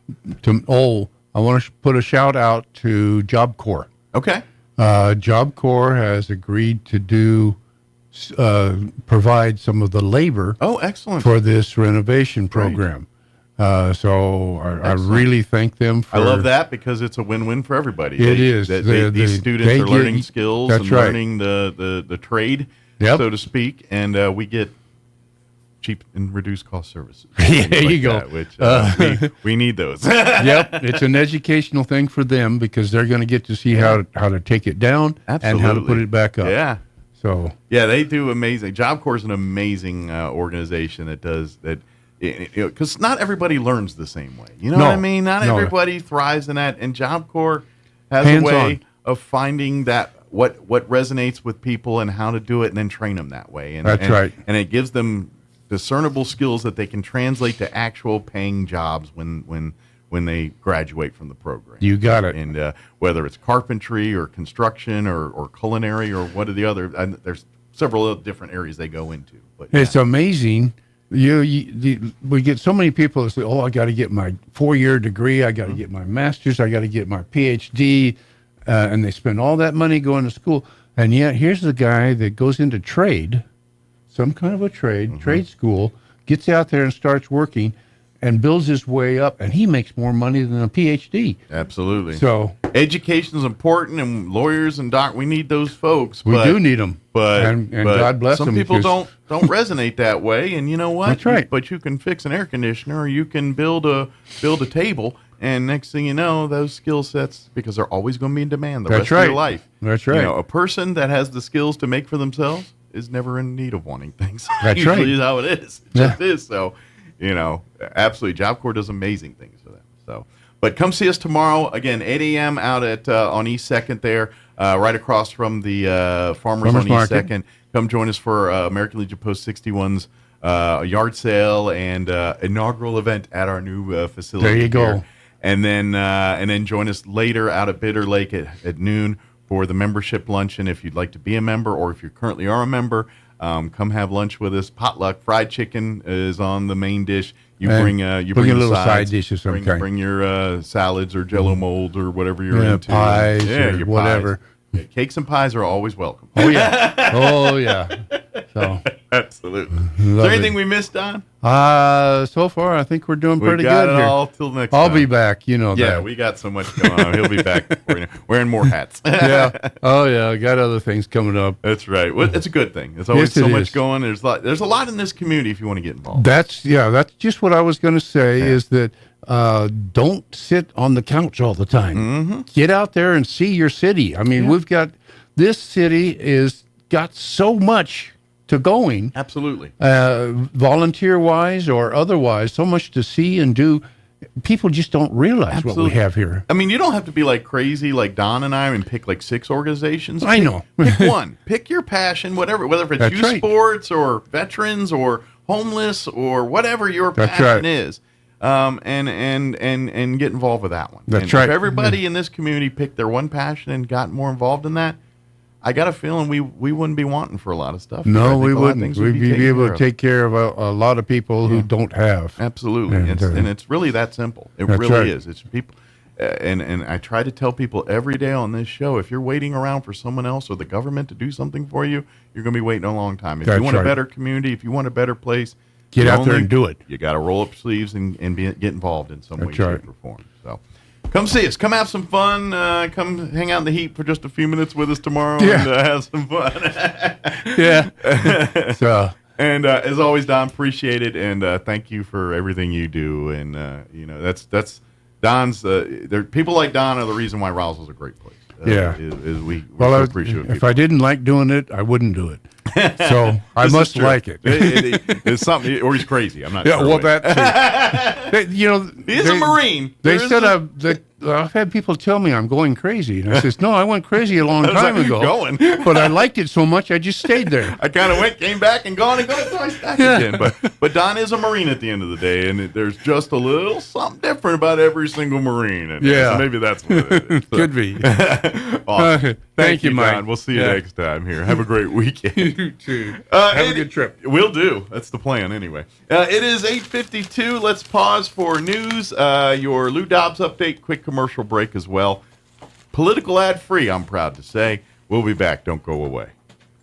I want to put a shout out to Job Corps. Okay. Job Corps has agreed to provide some of the labor. Oh, excellent. For this renovation program. So I really thank them for. I love that because it's a win-win for everybody. It is. These students are learning skills and right. learning the trade, so to speak, and we get cheap and reduced cost services. There you go. Which we need those. Yep, it's an educational thing for them because they're going to get to see how to take it down and how to put it back up. Yeah. So they do amazing. Job Corps is an amazing organization that does that. Because not everybody learns the same way. You know what I mean? Not everybody thrives in that. And Job Corps has a way of finding that what resonates with people and how to do it, and then train them that way. And, That's right. And it gives them discernible skills that they can translate to actual paying jobs when they graduate from the program. You got it. And whether it's carpentry or construction or culinary or what are the other, there's several different areas they go into. But it's amazing. We get so many people that say, "Oh, I got to get my 4-year degree. I got to get my master's. I got to get my PhD," and they spend all that money going to school. And yet, here's the guy that goes into trade, some kind of a trade school, gets out there and starts working, and builds his way up, and he makes more money than a PhD. Absolutely. So education is important, and lawyers and we need those folks. We do need them, but God bless them. Some people don't resonate that way, and you know what? That's right. But you can fix an air conditioner, or you can build a table, and next thing you know, those skill sets, because they're always going to be in demand the rest of your life. That's right. You know, a person that has the skills to make for themselves is never in need of wanting things. That's Usually right. is how it is. It just is. So, you know, absolutely, Job Corps does amazing things for them. So, but come see us tomorrow again, 8 a.m. out at on East Second there, right across from the Farmers on East Second. Come join us for American Legion Post 61's yard sale and inaugural event at our new facility. There you go. Here. And then join us later out at Bitter Lake at noon for the membership luncheon. If you'd like to be a member, or if you currently are a member, come have lunch with us. Potluck fried chicken is on the main dish. You bring a little side dish of some kind. Bring your salads or Jello mold or whatever you're into. Pies or your whatever. Pies. Yeah, cakes and pies are always welcome. Oh yeah. Oh yeah. So absolutely. Is there anything we missed, Don? So far I think we're doing pretty got good it here. all till next I'll time. be back. You know that. Yeah, we got so much going on. He'll be back wearing more hats. Yeah. Oh yeah. I got other things coming up. That's right. Well, it's a good thing. There's always Yes, so it much is. going. There's a lot in this community if you want to get involved. That's just what I was going to say. Is that don't sit on the couch all the time. Mm-hmm. Get out there and see your city. I mean, we've got this city is got so much to going. Absolutely. Volunteer wise or otherwise, so much to see and do. People just don't realize what we have here. I mean, you don't have to be like crazy like Don and I and pick like 6 organizations. I know. Pick one. Pick your passion, whatever, whether it's That's youth right. sports or veterans or homeless or whatever your That's passion right. is. And get involved with that one. That's and right. If everybody in this community picked their one passion and got more involved in that, I got a feeling we wouldn't be wanting for a lot of stuff. I No, think we a lot of wouldn't. things We'd be taken able care to of. take care of a lot of people who don't have. Absolutely, And, and it's really that simple. It That's really right. is. It's people, and I try to tell people every day on this show: if you're waiting around for someone else or the government to do something for you, you're going to be waiting a long time. If That's you want right. a better community, if you want a better place, Get you out there and do it. You got to roll up your sleeves and get involved in some way, That's right. shape, or form. So. Come see us. Come have some fun. Come hang out in the heat for just a few minutes with us tomorrow and have some fun. Yeah. So. And as always, Don, appreciate it, and thank you for everything you do. And you know, that's Don's. There, people like Don are the reason why Roswell's a great place. We're so appreciative. If I didn't like doing it, I wouldn't do it. So I This is must true. like it. It's something, or he's crazy. I'm not. Yeah, sure well, which. that you know, He is a Marine. They There is said a- I've had people tell me I'm going crazy, and I says, no, I went crazy a long I was time like, ago. going. But I liked it so much, I just stayed there. I kind of went, came back, and gone, twice back again. But Don is a Marine at the end of the day, and there's just a little something different about every single Marine. And Yeah. so maybe that's what it is. Could be. Awesome. Thank you, Mike. Don. We'll see you Yeah. next time here. Have a great weekend. You too. Have a good trip. We'll do. That's the plan anyway. It is 8:52. Let's pause for news. Your Lou Dobbs update, quick commercial break as well. Political ad free, I'm proud to say. We'll be back. Don't go away.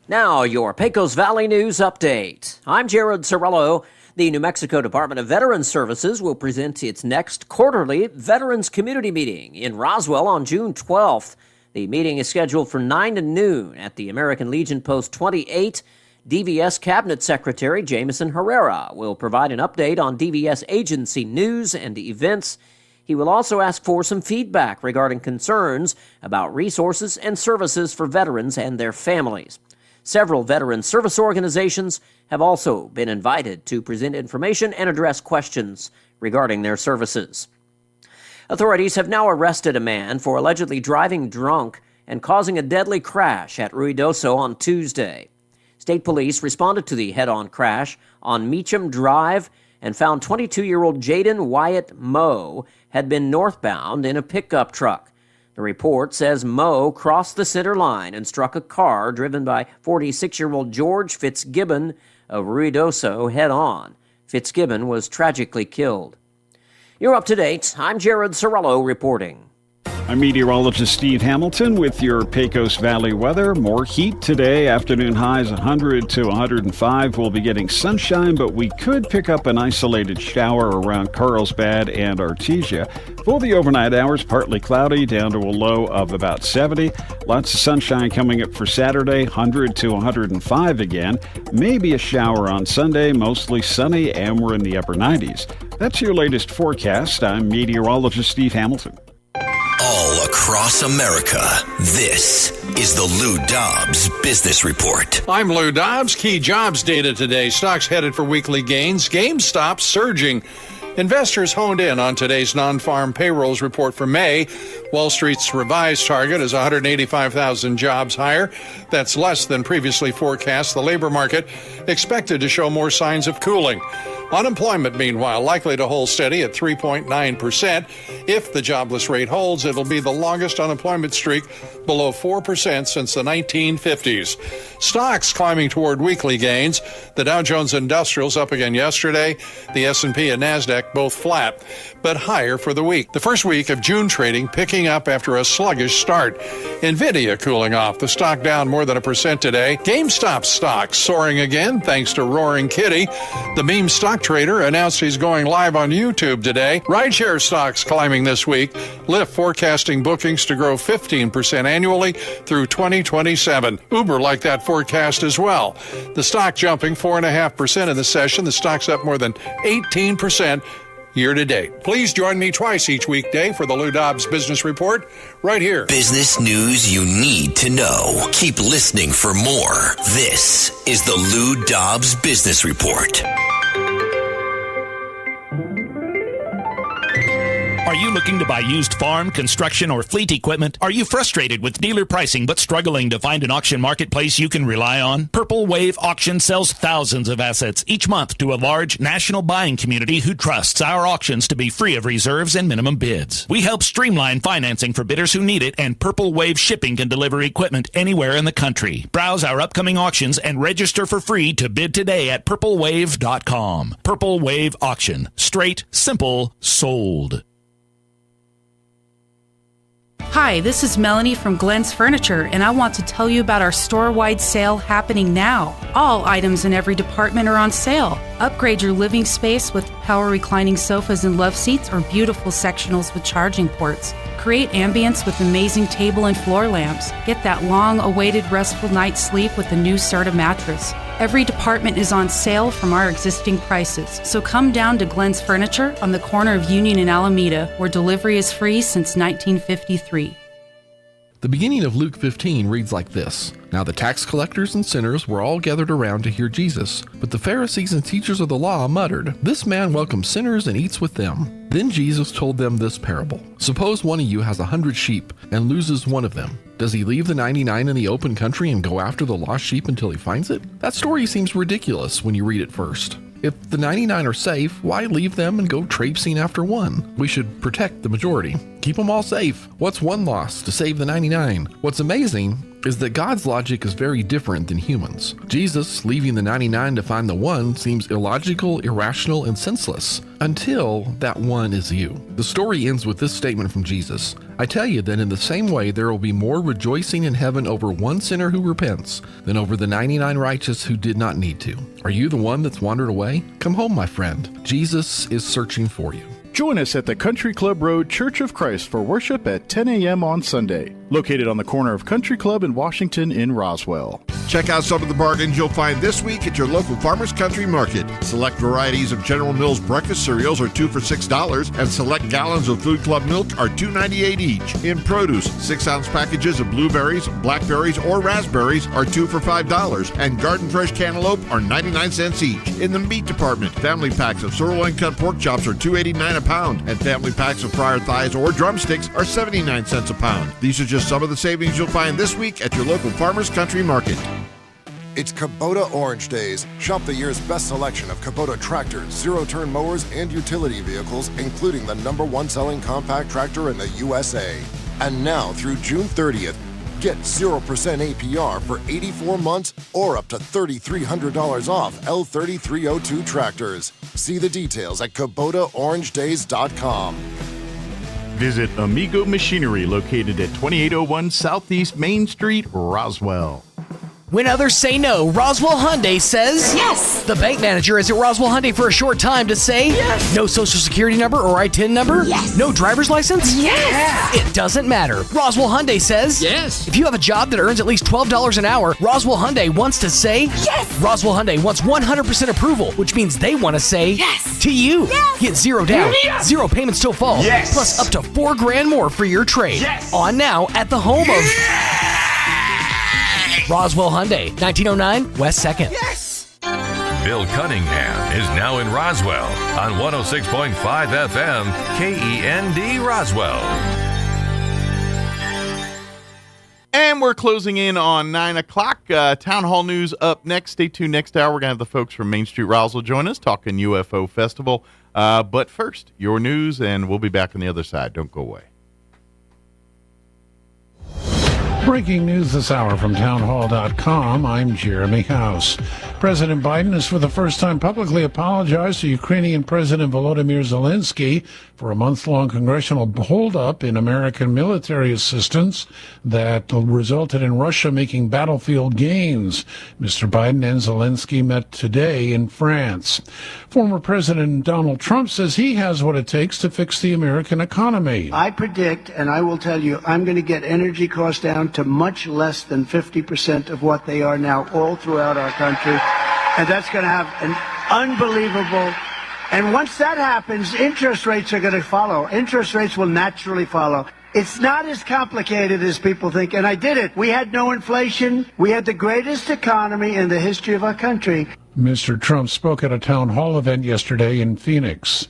Now, your Pecos Valley News Update. I'm Jared Sorello. The New Mexico Department of Veterans Services will present its next quarterly Veterans Community Meeting in Roswell on June 12th. The meeting is scheduled for 9 to noon at the American Legion Post 28. DVS Cabinet Secretary Jameson Herrera will provide an update on DVS agency news and events. He will also ask for some feedback regarding concerns about resources and services for veterans and their families. Several veteran service organizations have also been invited to present information and address questions regarding their services. Authorities have now arrested a man for allegedly driving drunk and causing a deadly crash at Ruidoso on Tuesday. State police responded to the head-on crash on Meacham Drive and found 22-year-old Jaden Wyatt Moe had been northbound in a pickup truck. The report says Moe crossed the center line and struck a car driven by 46-year-old George Fitzgibbon of Ruidoso head-on. Fitzgibbon was tragically killed. You're up to date. I'm Jared Sorello reporting. I'm meteorologist Steve Hamilton with your Pecos Valley weather. More heat today. Afternoon highs 100 to 105. We'll be getting sunshine, but we could pick up an isolated shower around Carlsbad and Artesia. For the overnight hours, partly cloudy down to a low of about 70. Lots of sunshine coming up for Saturday, 100 to 105 again. Maybe a shower on Sunday, mostly sunny, and we're in the upper 90s. That's your latest forecast. I'm meteorologist Steve Hamilton. All across America, this is the Lou Dobbs Business Report. I'm Lou Dobbs. Key jobs data today. Stocks headed for weekly gains. GameStop surging. Investors honed in on today's non-farm payrolls report for May. Wall Street's revised target is 185,000 jobs higher. That's less than previously forecast. The labor market expected to show more signs of cooling. Unemployment, meanwhile, likely to hold steady at 3.9%. If the jobless rate holds, it'll be the longest unemployment streak below 4% since the 1950s. Stocks climbing toward weekly gains. The Dow Jones Industrials up again yesterday. The S&P and NASDAQ both flat, but higher for the week. The first week of June trading picking up after a sluggish start. Nvidia cooling off. The stock down more than 1% today. GameStop stocks soaring again thanks to Roaring Kitty. The meme stock trader announced he's going live on YouTube today. Rideshare stocks climbing this week. Lyft forecasting bookings to grow 15% annually through 2027. Uber liked that forecast as well. The stock jumping 4.5% in the session. The stock's up more than 18% year to date. Please join me twice each weekday for the Lou Dobbs Business Report right here. Business news you need to know. Keep listening for more. This is the Lou Dobbs Business Report. Are you looking to buy used farm, construction, or fleet equipment? Are you frustrated with dealer pricing but struggling to find an auction marketplace you can rely on? Purple Wave Auction sells thousands of assets each month to a large national buying community who trusts our auctions to be free of reserves and minimum bids. We help streamline financing for bidders who need it, and Purple Wave Shipping can deliver equipment anywhere in the country. Browse our upcoming auctions and register for free to bid today at purplewave.com. Purple Wave Auction. Straight, simple, sold. Hi, this is Melanie from Glenn's Furniture, and I want to tell you about our store-wide sale happening now. All items in every department are on sale. Upgrade your living space with power reclining sofas and love seats or beautiful sectionals with charging ports. Create ambience with amazing table and floor lamps. Get that long-awaited restful night's sleep with a new Serta mattress. Every department is on sale from our existing prices. So come down to Glenn's Furniture on the corner of Union and Alameda, where delivery is free since 1953. The beginning of Luke 15 reads like this. Now the tax collectors and sinners were all gathered around to hear Jesus, but the Pharisees and teachers of the law muttered, "This man welcomes sinners and eats with them." Then Jesus told them this parable. Suppose one of you has 100 sheep and loses one of them. Does he leave the 99 in the open country and go after the lost sheep until he finds it? That story seems ridiculous when you read it first. If the 99 are safe, why leave them and go traipsing after one? We should protect the majority. Keep them all safe. What's one loss to save the 99? What's amazing is that God's logic is very different than humans. Jesus leaving the 99 to find the one seems illogical, irrational, and senseless, until that one is you. The story ends with this statement from Jesus. I tell you that in the same way there will be more rejoicing in heaven over one sinner who repents than over the 99 righteous who did not need to. Are you the one that's wandered away? Come home, my friend. Jesus is searching for you. Join us at the Country Club Road Church of Christ for worship at 10 a.m. on Sunday, located on the corner of Country Club and Washington in Roswell. Check out some of the bargains you'll find this week at your local Farmers Country Market. Select varieties of General Mills breakfast cereals are 2 for $6, and select gallons of Food Club milk are $2.98 each. In produce, 6-ounce packages of blueberries, blackberries, or raspberries are 2 for $5, and garden fresh cantaloupe are 99 cents each. In the meat department, family packs of sirloin cut pork chops are $2.89 a pound, and family packs of fryer thighs or drumsticks are 79 cents a pound. These are just just some of the savings you'll find this week at your local Farmers Country Market. It's Kubota Orange Days. Shop the year's best selection of Kubota tractors, zero-turn mowers, and utility vehicles, including the #1 selling compact tractor in the USA. And now through June 30th, get 0% APR for 84 months or up to $3,300 off L3302 tractors. See the details at KubotaOrangeDays.com. Visit Amigo Machinery, located at 2801 Southeast Main Street, Roswell. When others say no, Roswell Hyundai says yes. The bank manager is at Roswell Hyundai for a short time to say yes. No social security number or ITIN number? Yes. No driver's license? Yes. It doesn't matter. Roswell Hyundai says yes. If you have a job that earns at least $12 an hour, Roswell Hyundai wants to say yes. Roswell Hyundai wants 100% approval, which means they want to say yes to you. Yes. Get zero down, yes. zero payments till fall, yes. plus up to $4,000 more for your trade. Yes. On now at the home of Roswell Hyundai, 1909 West 2nd. Yes! Bill Cunningham is now in Roswell on 106.5 FM, KEND Roswell. And we're closing in on 9 o'clock. Town Hall News up next. Stay tuned next hour. We're going to have the folks from Main Street Roswell join us talking UFO Festival. But first, your news, and we'll be back on the other side. Don't go away. Breaking news this hour from townhall.com. I'm Jeremy House. President Biden has for the first time publicly apologized to Ukrainian President Volodymyr Zelensky for a month-long congressional holdup in American military assistance that resulted in Russia making battlefield gains. Mr. Biden and Zelensky met today in France. Former President Donald Trump says he has what it takes to fix the American economy. I predict, and I will tell you, I'm going to get energy costs down to much less than 50% of what they are now all throughout our country. And that's going to have an unbelievable, and once that happens, interest rates are going to follow. Interest rates will naturally follow. It's not as complicated as people think, and I did it. We had no inflation. We had the greatest economy in the history of our country. Mr. Trump spoke at a town hall event yesterday in Phoenix.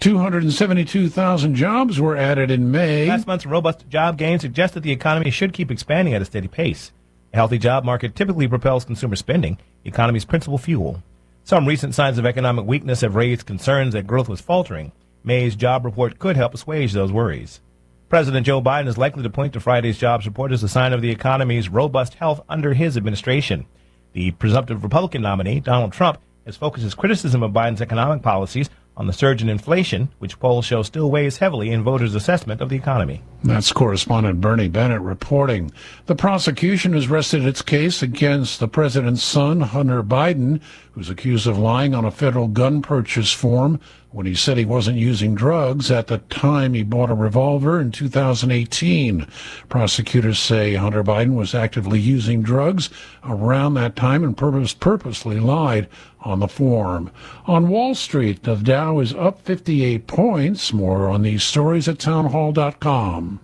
272,000 jobs were added in May. Last month's robust job gains suggest that the economy should keep expanding at a steady pace. A healthy job market typically propels consumer spending, the economy's principal fuel. Some recent signs of economic weakness have raised concerns that growth was faltering. May's job report could help assuage those worries. President Joe Biden is likely to point to Friday's jobs report as a sign of the economy's robust health under his administration. The presumptive Republican nominee, Donald Trump, has focused his criticism of Biden's economic policies on the surge in inflation, which polls show still weighs heavily in voters' assessment of the economy. That's correspondent Bernie Bennett reporting. The prosecution has rested its case against the president's son, Hunter Biden, who's accused of lying on a federal gun purchase form when he said he wasn't using drugs at the time he bought a revolver in 2018. Prosecutors say Hunter Biden was actively using drugs around that time and purposely lied on the form. On Wall Street, the Dow is up 58 points. More on these stories at townhall.com.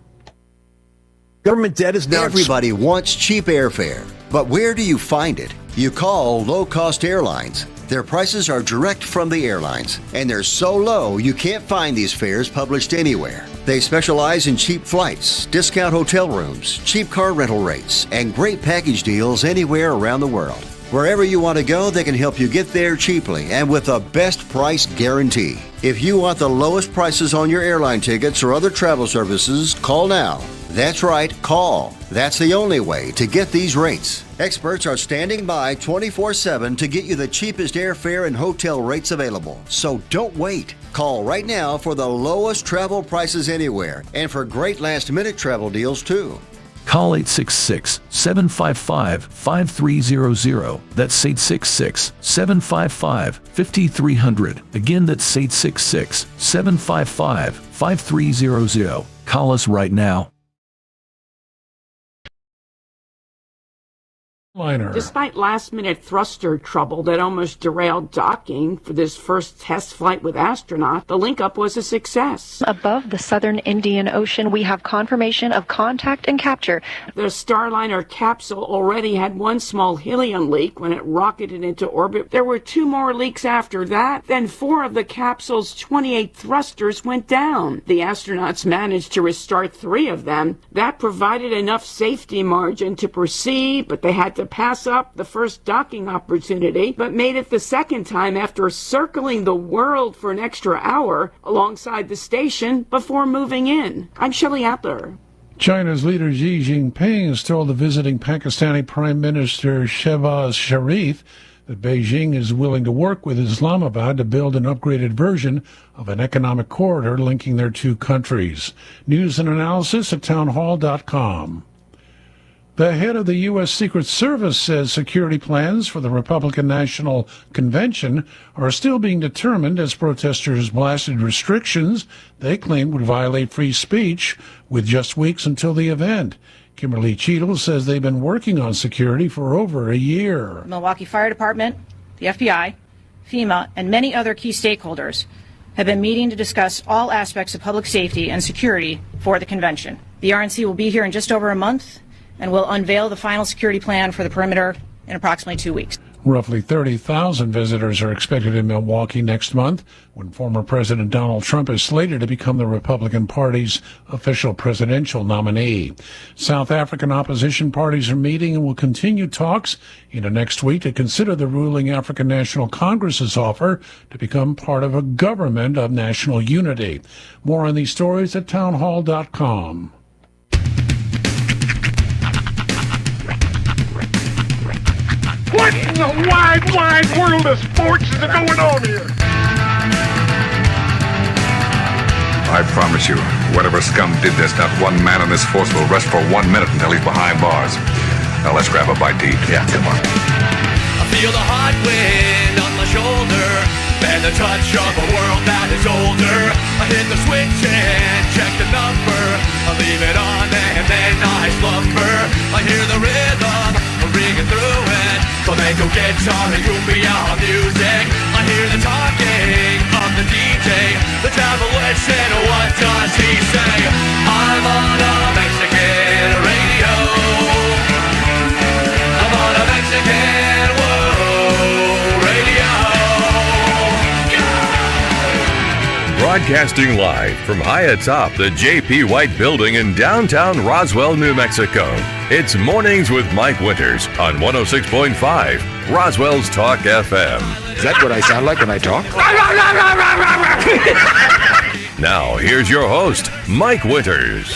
Government debt is nuts. Everybody wants cheap airfare, but where do you find it? You call low-cost airlines. Their prices are direct from the airlines, and they're so low you can't find these fares published anywhere. They specialize in cheap flights, discount hotel rooms, cheap car rental rates, and great package deals anywhere around the world. Wherever you want to go, they can help you get there cheaply and with a best price guarantee. If you want the lowest prices on your airline tickets or other travel services, call now. That's right, call. That's the only way to get these rates. Experts are standing by 24/7 to get you the cheapest airfare and hotel rates available. So don't wait. Call right now for the lowest travel prices anywhere and for great last-minute travel deals too. Call 866-755-5300. That's 866-755-5300. Again, that's 866-755-5300. Call us right now. Liner. Despite last-minute thruster trouble that almost derailed docking for this first test flight with astronauts, the link-up was a success. Above the southern Indian Ocean, we have confirmation of contact and capture. The Starliner capsule already had one small helium leak when it rocketed into orbit. There were 2 more leaks after that. Then 4 of the capsule's 28 thrusters went down. The astronauts managed to restart 3 of them. That provided enough safety margin to proceed, but they had to pass up the first docking opportunity, but made it the second time after circling the world for an extra hour alongside the station before moving in. I'm Shelley Adler. China's leader Xi Jinping has told the visiting Pakistani Prime Minister Shehbaz Sharif that Beijing is willing to work with Islamabad to build an upgraded version of an economic corridor linking their 2 countries. News and analysis at townhall.com. The head of the U.S. Secret Service says security plans for the Republican National Convention are still being determined as protesters blasted restrictions they claimed would violate free speech with just weeks until the event. Kimberly Cheadle says they've been working on security for over a year. The Milwaukee Fire Department, the FBI, FEMA, and many other key stakeholders have been meeting to discuss all aspects of public safety and security for the convention. The RNC will be here in just over a month and will unveil the final security plan for the perimeter in approximately 2 weeks. Roughly 30,000 visitors are expected in Milwaukee next month, when former President Donald Trump is slated to become the Republican Party's official presidential nominee. South African opposition parties are meeting and will continue talks into next week to consider the ruling African National Congress's offer to become part of a government of national unity. More on these stories at townhall.com. What in the wide, wide world of sports is going on here? I promise you, whatever scum did this, not one man in this force will rest for 1 minute until he's behind bars. Now let's grab a bite to eat. Yeah, come on. I feel the hot wind on my shoulder and the touch of a world that is older. I hit the switch and check the number. I leave it on and then I slumber. I hear the rhythm ringing through it. Flamenco guitar and cumbia music. I hear the talking of the DJ. The travel listen, what does he say? I'm on a Mexican radio. I'm on a Mexican radio. Broadcasting live from high atop the J.P. White Building in downtown Roswell, New Mexico. It's Mornings with Mike Winters on 106.5 Roswell's Talk FM. Is that what I sound like when I talk? Now, here's your host, Mike Winters.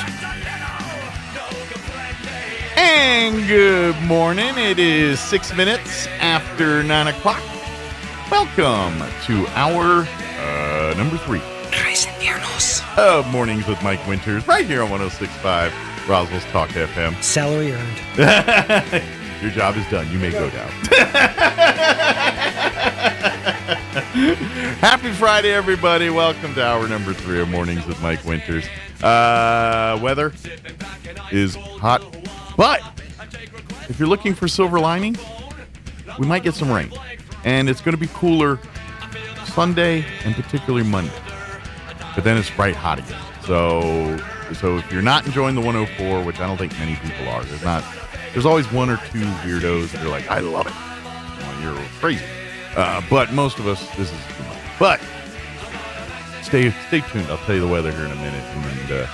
And good morning. It is 6 minutes after 9 o'clock. Welcome to hour number 3 of Mornings with Mike Winters, right here on 106.5 Roswell's Talk FM. Salary earned. Your job is done. You may go down. Happy Friday, everybody. Welcome to hour number 3 of Mornings with Mike Winters. Weather is hot, but if you're looking for silver linings, we might get some rain. And it's going to be cooler Sunday and particularly Monday. But then it's bright hot again. So if you're not enjoying the 104, which I don't think many people are, there's always one or two weirdos that are like, I love it. You're crazy. But most of us, this is too much. But stay tuned. I'll tell you the weather here in a minute. And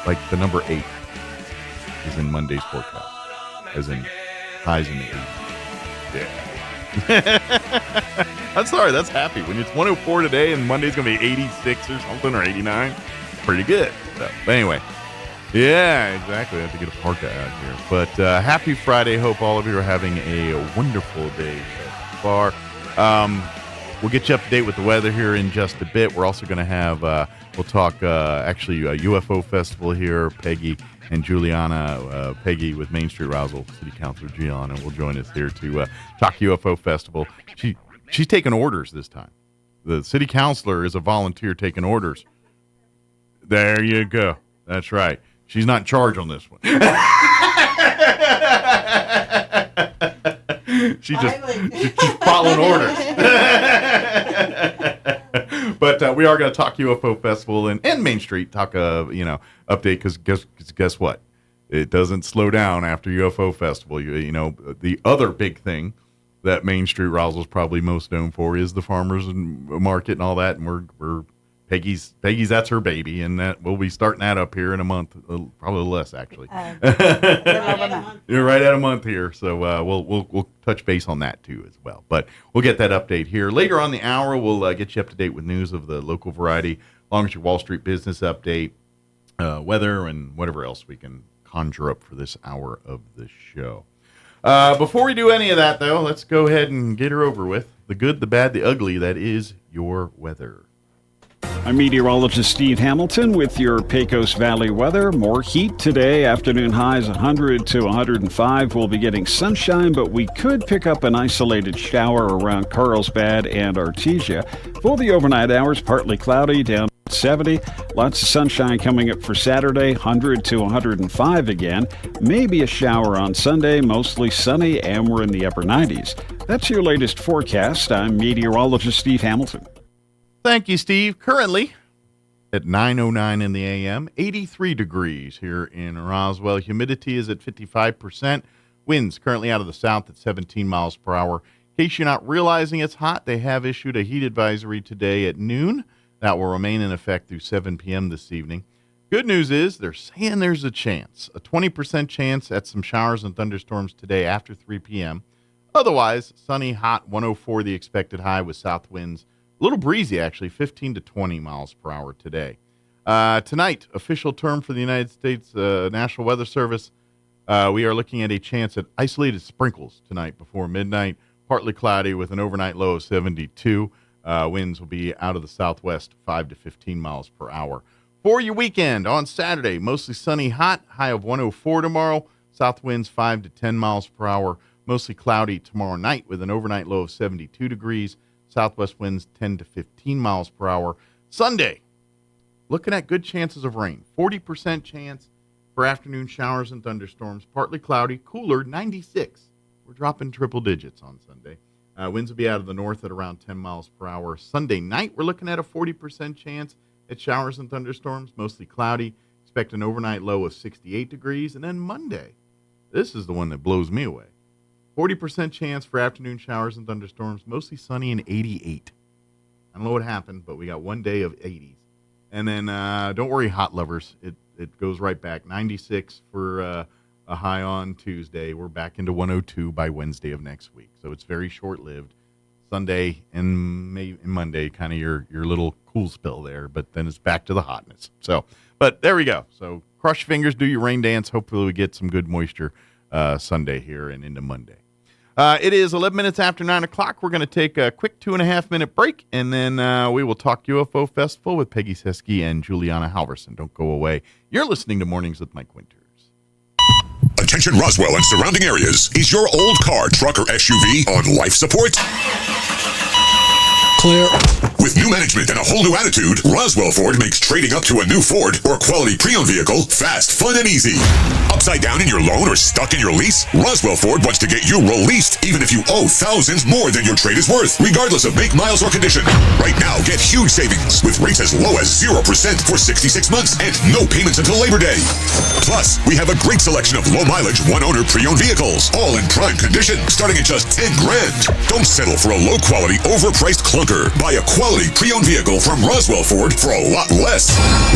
like the number 8 is in Monday's forecast, as in highs in the 80s. Yeah. I'm sorry, that's happy. When it's 104 today and Monday's going to be 86 or something, or 89, pretty good. So, but anyway, yeah, exactly. I have to get a parka out here. But happy Friday. Hope all of you are having a wonderful day so far. We'll get you up to date with the weather here in just a bit. We're also going to have, we'll talk actually a UFO festival here. Peggy and Juliana, Peggy with Main Street Roswell City Councilor Gianna will join us here to talk UFO festival. She's taking orders this time. The city councilor is a volunteer taking orders. There you go. That's right. She's not in charge on this one. She's following orders. But we are going to talk UFO Festival and Main Street, talk update, because guess what? It doesn't slow down after UFO Festival. You know, the other big thing that Main Street Roswell is probably most known for is the farmers and market and all that. And we're Peggy's that's her baby, and that we'll be starting that up here in a month, probably less actually. You're right at a month here, so we'll touch base on that too as well. But we'll get that update here later on the hour. We'll get you up to date with news of the local variety, along with your Wall Street business update, weather, and whatever else we can conjure up for this hour of the show. Before we do any of that, though, let's go ahead and get her over with. The good, the bad, the ugly, that is your weather. I'm meteorologist Steve Hamilton with your Pecos Valley weather. More heat today. Afternoon highs 100 to 105. We'll be getting sunshine, but we could pick up an isolated shower around Carlsbad and Artesia. For the overnight hours, partly cloudy, down 70. Lots of sunshine coming up for Saturday, 100 to 105 again. Maybe a shower on Sunday, mostly sunny, and we're in the upper 90s. That's your latest forecast. I'm meteorologist Steve Hamilton. Thank you, Steve. Currently at 9:09 in the a.m., 83 degrees here in Roswell. Humidity is at 55%. Winds currently out of the south at 17 miles per hour. In case you're not realizing it's hot, they have issued a heat advisory today at noon. That will remain in effect through 7 p.m. this evening. Good news is they're saying there's a chance, a 20% chance at some showers and thunderstorms today after 3 p.m. Otherwise, sunny, hot, 104 the expected high with south winds. A little breezy, actually, 15 to 20 miles per hour today. Tonight, official term for the United States National Weather Service. We are looking at a chance at isolated sprinkles tonight before midnight. Partly cloudy with an overnight low of 72. Winds will be out of the southwest, 5 to 15 miles per hour. For your weekend, on Saturday, mostly sunny, hot, high of 104 tomorrow. South winds 5 to 10 miles per hour. Mostly cloudy tomorrow night with an overnight low of 72 degrees. Southwest winds 10 to 15 miles per hour. Sunday, looking at good chances of rain. 40% chance for afternoon showers and thunderstorms. Partly cloudy, cooler, 96. We're dropping triple digits on Sunday. Winds will be out of the north at around 10 miles per hour. Sunday night, we're looking at a 40% chance at showers and thunderstorms. Mostly cloudy. Expect an overnight low of 68 degrees. And then Monday, this is the one that blows me away. 40% chance for afternoon showers and thunderstorms, mostly sunny and 88. I don't know what happened, but we got one day of 80s. And then don't worry, hot lovers. It goes right back. 96 for a high on Tuesday. We're back into 102 by Wednesday of next week. So it's very short-lived. Sunday and Monday, kind of your little cool spell there, but then it's back to the hotness. So, but there we go. So cross your fingers, do your rain dance. Hopefully we get some good moisture Sunday here and into Monday. It is 11 minutes after 9 o'clock. We're going to take a quick 2.5-minute break, and then we will talk UFO Festival with Peggy Seski and Juliana Halverson. Don't go away. You're listening to Mornings with Mike Winters. Attention Roswell and surrounding areas. Is your old car, truck, or SUV on life support? Clear. With new management and a whole new attitude, Roswell Ford makes trading up to a new Ford or quality pre-owned vehicle fast, fun, and easy. Upside down in your loan or stuck in your lease? Roswell Ford wants to get you released even if you owe thousands more than your trade is worth, regardless of make, miles, or condition. Right now, get huge savings with rates as low as 0% for 66 months and no payments until Labor Day. Plus, we have a great selection of low-mileage, one-owner pre-owned vehicles, all in prime condition, starting at just $10,000. Don't settle for a low-quality, overpriced clunker. Buy a quality pre-owned vehicle from Roswell Ford for a lot less.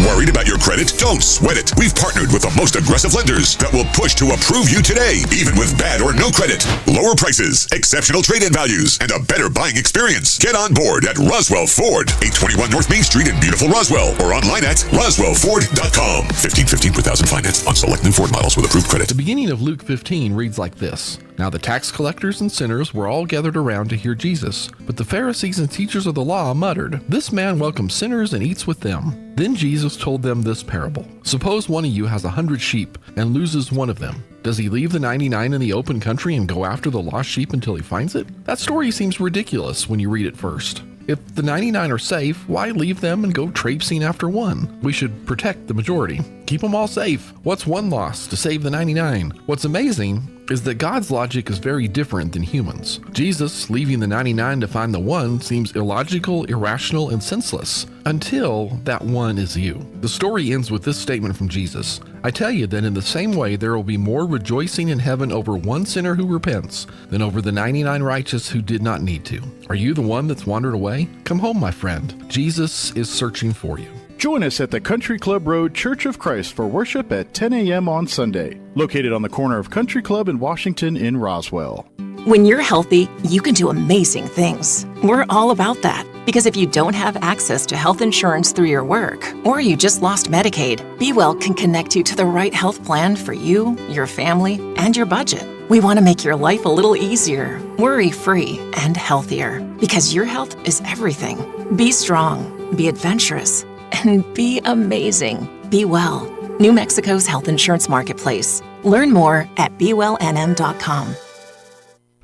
Worried about your credit? Don't sweat it. We've partnered with the most aggressive lenders that will push to approve you today, even with bad or no credit. Lower prices, exceptional trade-in values, and a better buying experience. Get on board at Roswell Ford, 821 North Main Street in beautiful Roswell, or online at roswellford.com. $1,515 per thousand finance on select new Ford models with approved credit. The beginning of Luke 15 reads like this. Now the tax collectors and sinners were all gathered around to hear Jesus, but the Pharisees and teachers of the law muttered, "This man welcomes sinners and eats with them." Then Jesus told them this parable. Suppose one of you has 100 sheep and loses one of them. Does he leave the 99 in the open country and go after the lost sheep until he finds it? That story seems ridiculous when you read it first. If the 99 are safe, why leave them and go traipsing after one? We should protect the majority. Keep them all safe. What's one loss to save the 99? What's amazing is that God's logic is very different than humans. Jesus leaving the 99 to find the one seems illogical, irrational, and senseless, until that one is you. The story ends with this statement from Jesus. I tell you that in the same way there will be more rejoicing in heaven over one sinner who repents than over the 99 righteous who did not need to. Are you the one that's wandered away? Come home, my friend. Jesus is searching for you. Join us at the Country Club Road Church of Christ for worship at 10 a.m. on Sunday, located on the corner of Country Club and Washington in Roswell. When you're healthy, you can do amazing things. We're all about that. Because if you don't have access to health insurance through your work, or you just lost Medicaid, Be Well can connect you to the right health plan for you, your family, and your budget. We want to make your life a little easier, worry-free, and healthier. Because your health is everything. Be strong, be adventurous, and be amazing. Be Well. New Mexico's health insurance marketplace. Learn more at BeWellNM.com.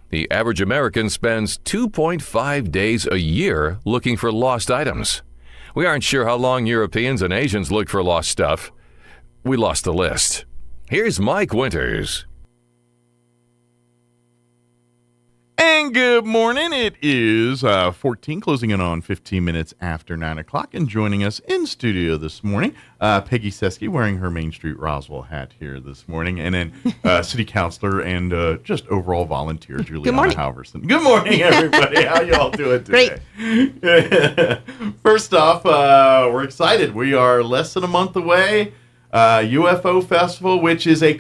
The average American spends 2.5 days a year looking for lost items. We aren't sure how long Europeans and Asians look for lost stuff. We lost the list. Here's Mike Winters. And good morning. It is 14, closing in on 15 minutes after 9 o'clock. And joining us in studio this morning, Peggy Seski, wearing her Main Street Roswell hat here this morning. And then City Councilor and just overall volunteer, Juliana Halverson. Good morning, everybody. How y'all doing today? Great. First off, we're excited. We are less than a month away. UFO Festival, which is a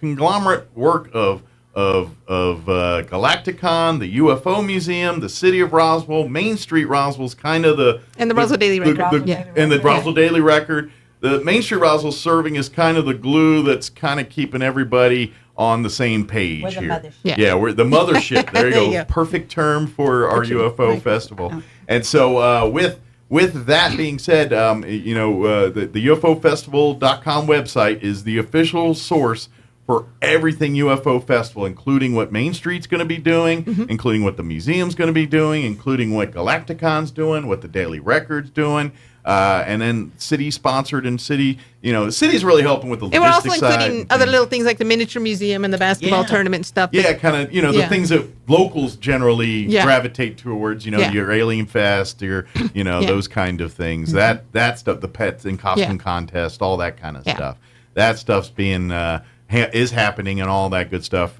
conglomerate work of Galacticon, the UFO Museum, the City of Roswell, Main Street Roswell's kind of the Roswell Daily Record, and the Roswell Daily Record. The Main Street Roswell serving as kind of the glue that's kind of keeping everybody on the same page we're the here. Mothership. We're the mothership. There you go. Perfect term for our UFO festival. Oh. And so with that being said, the UFOfestival.com website is the official source for everything UFO Festival, including what Main Street's going to be doing, including what the museum's going to be doing, including what Galacticon's doing, what the Daily Record's doing, and then city-sponsored and city, the city's really helping with the logistics side. And we're also including other little things like the miniature museum and the basketball tournament and stuff. Yeah, kind of, the things that locals generally gravitate towards, your Alien Fest, your, those kind of things. That stuff, the pets and costume contest, all that kind of stuff. That stuff's being... is happening and all that good stuff.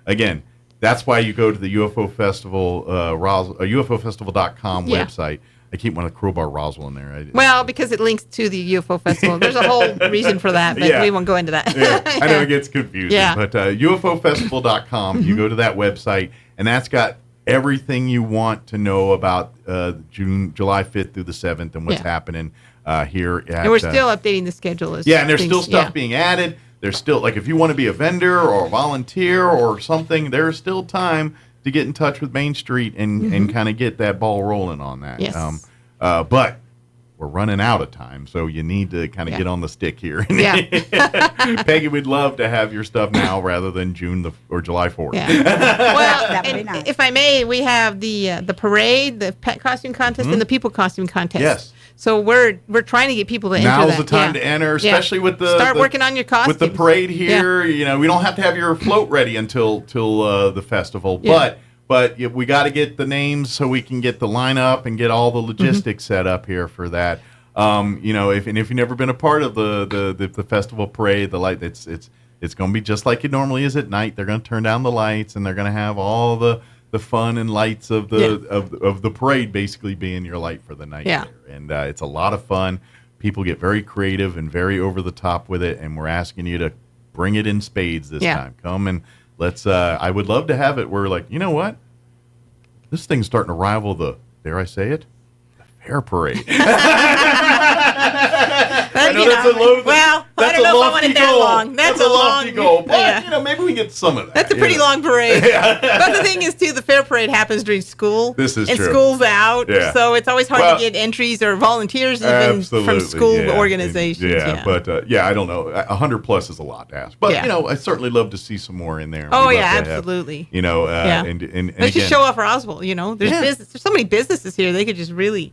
Again, that's why you go to the UFO Festival, UFOfestival.com website. I keep wanting to crowbar Roswell in there. Because it links to the UFO Festival. There's a whole reason for that, but we won't go into that. I know it gets confusing. But UFOfestival.com, you go to that website, and that's got everything you want to know about July 5th through the 7th and what's happening here. And we're still updating the schedule. And there's still stuff being added. There's still, if you want to be a vendor or a volunteer or something, there's still time to get in touch with Main Street and kind of get that ball rolling on that. Yes. But we're running out of time, so you need to kind of get on the stick here. Peggy, we'd love to have your stuff now rather than June or July 4th. Well, if I may, we have the parade, the pet costume contest, and the people costume contest. Yes. So we're trying to get people to enter that. Now's the time to enter, especially with the start working on your costumes. With the parade here. We don't have to have your float ready until the festival, but we got to get the names so we can get the lineup and get all the logistics set up here for that. If you've never been a part of the festival parade, the light it's going to be just like it normally is at night. They're going to turn down the lights and they're going to have all the fun and lights of the parade basically being your light for the night there. And it's a lot of fun. People get very creative and very over the top with it, and we're asking you to bring it in spades this time. Come and let's I would love to have it where, you know what, this thing's starting to rival the, dare I say it, the fair parade. I know that's a low. Well, I don't know if I want it that long. That's a lofty goal. But maybe we get some of that. That's a pretty long parade. But the thing is, too, the fair parade happens during school. This is true. And school's out, so it's always hard to get entries or volunteers even from school organizations. But I don't know. 100 plus is a lot to ask. But I certainly love to see some more in there. Oh absolutely. And let's just show off Roswell. There's business. There's so many businesses here. They could just really.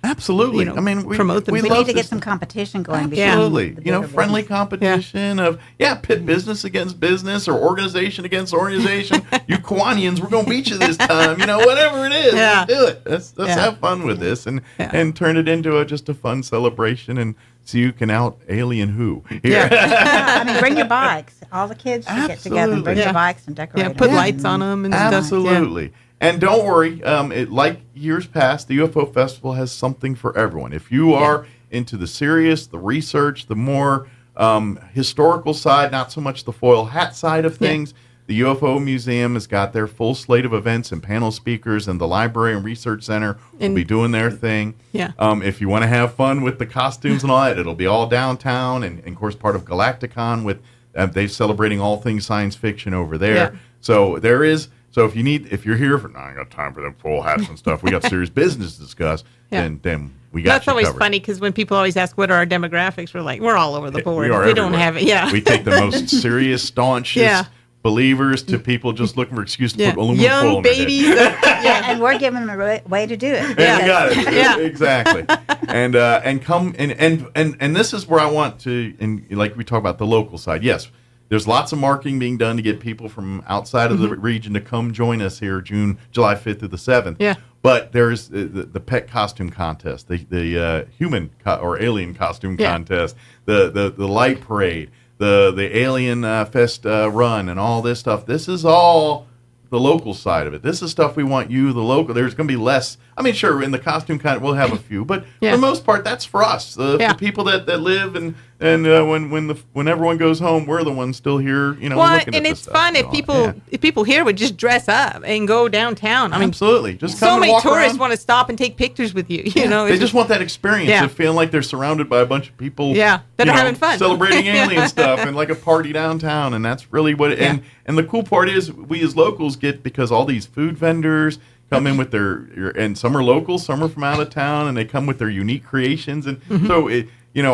Absolutely. I mean, promote them. we We love need to get this. some competition going. Absolutely. between the bigger Friendly ones. competition of, pit business against business or organization against organization. You Kiwanians, we're going to beat you this time. Whatever it is, let's do it. Let's have fun with this and turn it into just a fun celebration and see who can out alien who. Here. I mean, bring your bikes. All the kids should get together and bring their bikes and decorate. Yeah, put them. lights on them and stuff. Absolutely. And don't worry, like years past, the UFO Festival has something for everyone. If you are into the serious, the research, the more historical side, not so much the foil hat side of things, the UFO Museum has got their full slate of events and panel speakers, and the Library and Research Center will be doing their thing. Yeah. If you want to have fun with the costumes and all that, it'll be all downtown, and of course part of Galacticon with they're celebrating all things science fiction over there. Yeah. So there is. So if you're here for, I ain't got time for them full hats and stuff. We got serious business to discuss. Then we got. That's you always covered. funny because when people always ask what are our demographics, we're like, we're all over the board. We don't everywhere. have it. Yeah. We take the most serious, staunchest believers to people just looking for excuse to put aluminum foil young on their head. babies. And we're giving them a way to do it. Yeah, you got it. Yeah. Exactly. And come and this is where I want to, and like we talk about the local side. Yes, there's lots of marketing being done to get people from outside of the region to come join us here July 5th through the 7th. Yeah. But there's the pet costume contest, the human or alien costume contest, the light parade, the alien fest run, and all this stuff. This is all the local side of it. This is stuff we want you, the local. There's going to be less. I mean, sure, in the costume contest we'll have a few, but for the most part, that's for us, the people that live and when everyone goes home, we're the ones still here. Looking at and this it's stuff fun and if all. people here would just dress up and go downtown. I mean, Absolutely, just come so and many walk tourists around. want to stop and take pictures with you. You know, They just want that experience of feeling like they're surrounded by a bunch of people. that are having fun, celebrating alien stuff, and like a party downtown. And that's really what. And the cool part is, we as locals get, because all these food vendors come in with and some are local, some are from out of town, and they come with their unique creations. And so